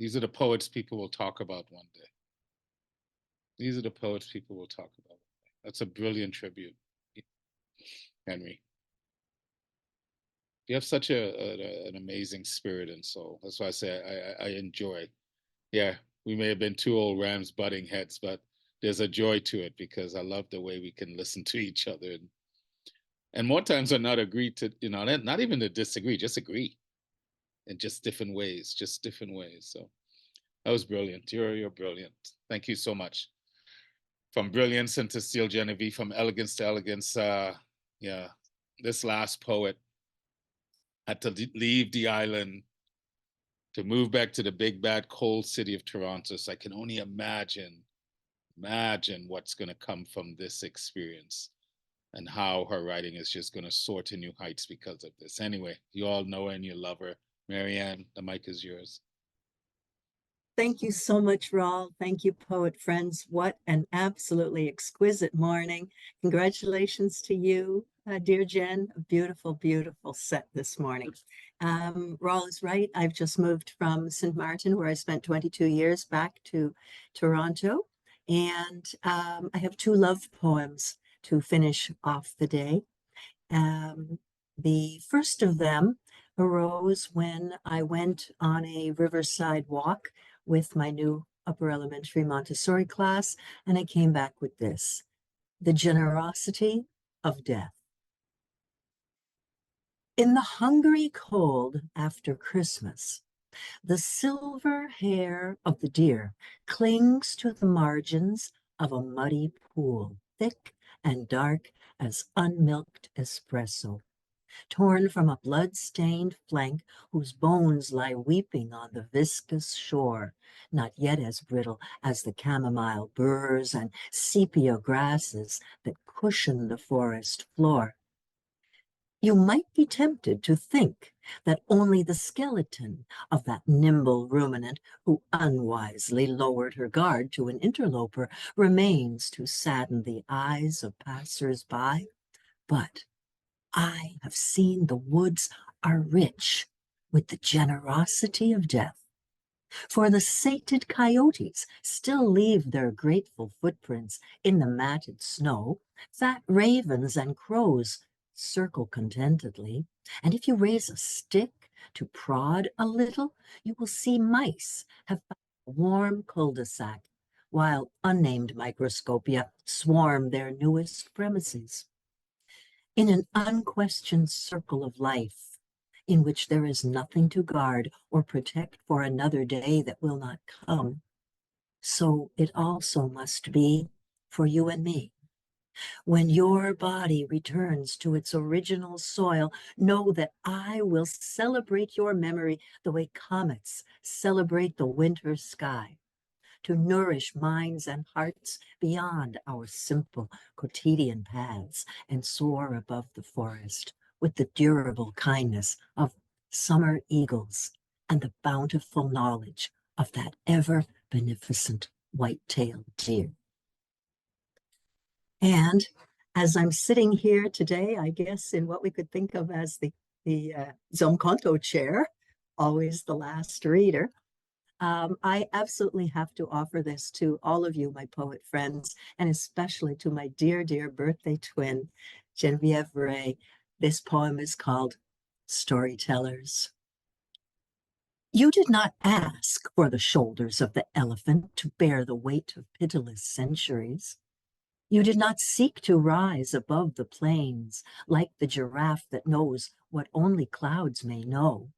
These are the poets people will talk about one day. These are the poets people will talk about. That's a brilliant tribute, Henry. You have such an amazing spirit and soul. That's why I say I enjoy. Yeah, we may have been two old rams butting heads, but there's a joy to it because I love the way we can listen to each other. And more times than not agree to, not even to disagree, just agree in just different ways. So that was brilliant. You're brilliant. Thank you so much. From brilliance into steel, Genevieve, from elegance to elegance. Yeah, this last poet had to leave the island to move back to the big, bad, cold city of Toronto. So I can only imagine what's going to come from this experience and how her writing is just going to soar to new heights because of this. Anyway, you all know her and you love her. Marianne, the mic is yours. Thank you so much, Raul. Thank you, poet friends. What an absolutely exquisite morning. Congratulations to you, dear Jen. A beautiful, beautiful set this morning. Raul is right. I've just moved from St. Martin, where I spent 22 years, back to Toronto. And I have two love poems to finish off the day. The first of them arose when I went on a riverside walk with my new upper elementary Montessori class, and I came back with this: the generosity of death. In the hungry cold after Christmas, the silver hair of the deer clings to the margins of a muddy pool. thick and dark as unmilked espresso, torn from a blood-stained flank whose bones lie weeping on the viscous shore, not yet as brittle as the chamomile burrs and sepia grasses that cushion the forest floor. You might be tempted to think that only the skeleton of that nimble ruminant who unwisely lowered her guard to an interloper remains to sadden the eyes of passers-by. But I have seen the woods are rich with the generosity of death. For the sated coyotes still leave their grateful footprints in the matted snow. Fat ravens and crows circle contentedly, and if you raise a stick to prod a little, you will see mice have found a warm cul-de-sac, while unnamed microscopia swarm their newest premises. In an unquestioned circle of life, in which there is nothing to guard or protect for another day that will not come, so it also must be for you and me. When your body returns to its original soil, know that I will celebrate your memory the way comets celebrate the winter sky, to nourish minds and hearts beyond our simple quotidian paths and soar above the forest with the durable kindness of summer eagles and the bountiful knowledge of that ever beneficent white-tailed deer. And as I'm sitting here today, I guess in what we could think of as the Zomkonto chair, always the last reader, I absolutely have to offer this to all of you, my poet friends, and especially to my dear, dear birthday twin, Genevieve Ray. This poem is called Storytellers. You did not ask for the shoulders of the elephant to bear the weight of pitiless centuries. You did not seek to rise above the plains like the giraffe that knows what only clouds may know.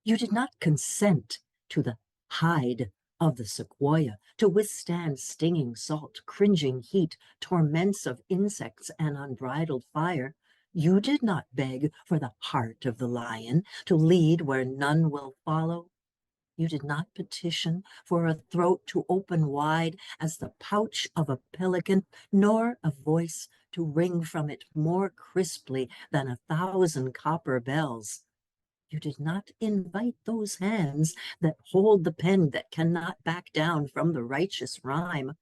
You did not consent to the hide of the sequoia to withstand stinging salt, cringing heat, torments of insects and unbridled fire. You did not beg for the heart of the lion to lead where none will follow. You did not petition for a throat to open wide as the pouch of a pelican, nor a voice to ring from it more crisply than 1,000 copper bells. You did not invite those hands that hold the pen that cannot back down from the righteous rhyme.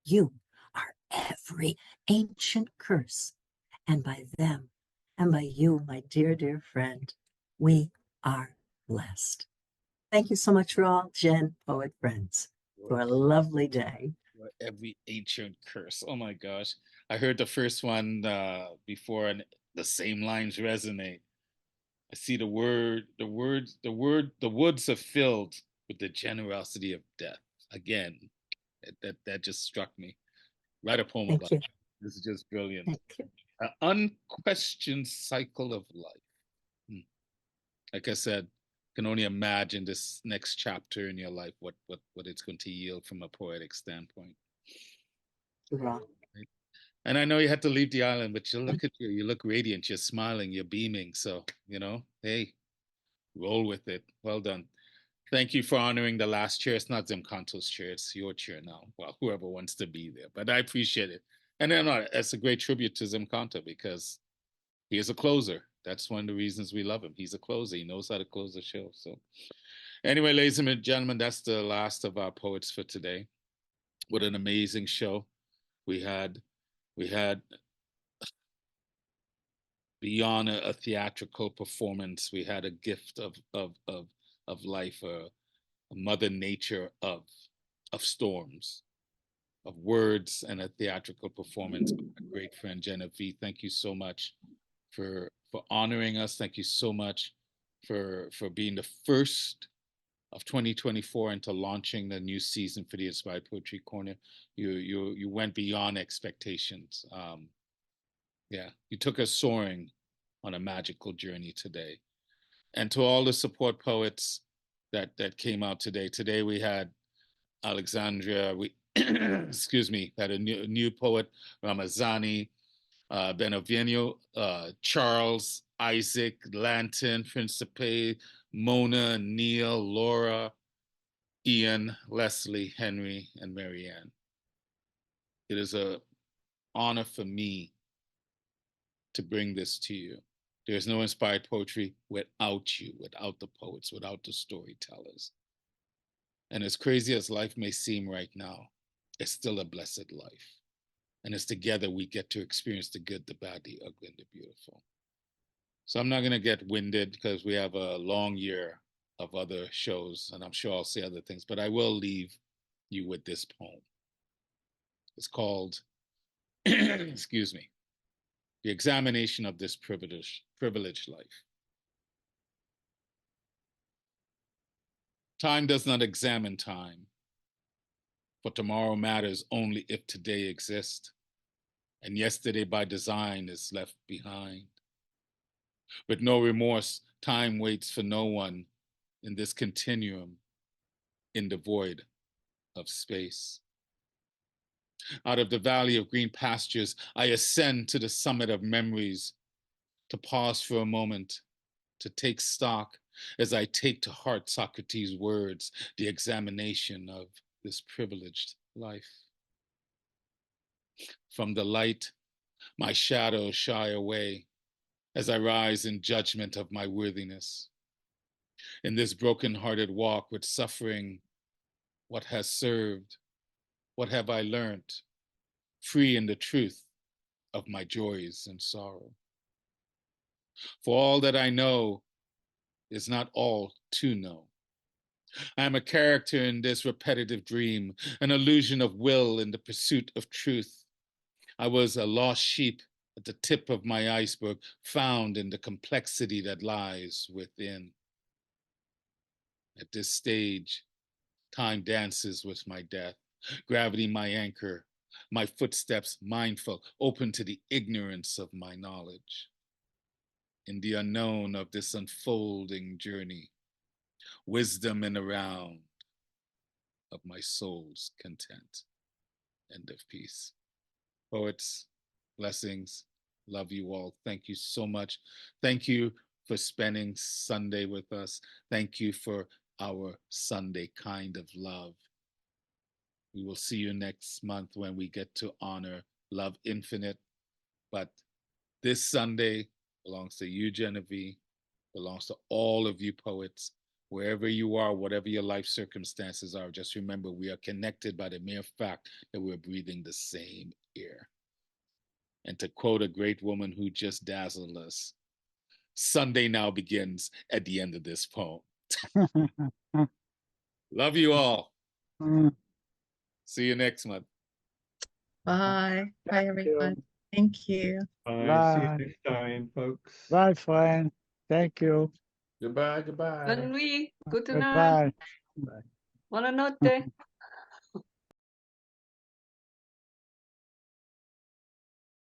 You are every ancient curse, and by them, and by you, my dear, dear friend, we are blessed. Thank you so much for all, Jen, poet friends, for a lovely day. Every ancient curse. Oh my gosh. I heard the first one before and the same lines resonate. I see the woods are filled with the generosity of death. Again, that just struck me. Write a poem about it. This is just brilliant. An unquestioned cycle of life. Like I said, can only imagine this next chapter in your life, what it's going to yield from a poetic standpoint. Right. And I know you had to leave the island, but you look at you look radiant, you're smiling, you're beaming. So, hey, roll with it. Well done. Thank you for honoring the last chair. It's not Zomkonto's chair, it's your chair now. Well, whoever wants to be there, but I appreciate it. And then it's a great tribute to Zomkonto because he is a closer. That's one of the reasons we love him. He's a closer. He knows how to close the show. So anyway, ladies and gentlemen, that's the last of our poets for today. What an amazing show. We had beyond a theatrical performance, we had a gift of life, a mother nature of storms, of words, and a theatrical performance. My great friend Genevieve, thank you so much for honoring us. Thank you so much for being the first of 2024 into launching the new season for the Inspired Poetry Corner. You went beyond expectations. You took us soaring on a magical journey today. And to all the support poets that came out today. Today we had Alexandra, excuse me, had a new poet, Ramazani, Benevino, Charles, Isaac, Lanton, Principe, Mona, Neil, Laura, Ian, Leslie, Henry, and Marianne. It is an honor for me to bring this to you. There's no inspired poetry without you, without the poets, without the storytellers. And as crazy as life may seem right now, it's still a blessed life. And it's together we get to experience the good, the bad, the ugly, and the beautiful. So I'm not going to get winded because we have a long year of other shows, and I'm sure I'll say other things, but I will leave you with this poem. It's called, excuse me, The Examination of This Privileged Life. Time does not examine time, for tomorrow matters only if today exists, and yesterday by design is left behind. With no remorse, time waits for no one in this continuum, in the void of space. Out of the valley of green pastures, I ascend to the summit of memories, to pause for a moment, to take stock as I take to heart Socrates' words, the examination of this privileged life. From the light, my shadows shy away as I rise in judgment of my worthiness. In this broken-hearted walk with suffering, what has served? What have I learned? Free in the truth of my joys and sorrow. For all that I know is not all to know. I am a character in this repetitive dream, an illusion of will in the pursuit of truth. I was a lost sheep at the tip of my iceberg, found in the complexity that lies within. At this stage, time dances with my death, gravity my anchor, my footsteps mindful, open to the ignorance of my knowledge. In the unknown of this unfolding journey, wisdom in the round of my soul's content. End of piece. Poets, blessings, love you all. Thank you so much. Thank you for spending Sunday with us. Thank you for our Sunday kind of love. We will see you next month when we get to honor Love Infinite. But this Sunday belongs to you, Genevieve, belongs to all of you poets. Wherever you are, whatever your life circumstances are, just remember we are connected by the mere fact that we're breathing the same air. And to quote a great woman who just dazzled us, Sunday now begins at the end of this poem. Love you all. See you next month. Bye. Bye, everyone. Thank you. Bye. See you next time, folks. Bye, friend. Thank you. Goodbye, goodbye. Bonne nuit. Gute Goodbye. Nacht. Buonanotte.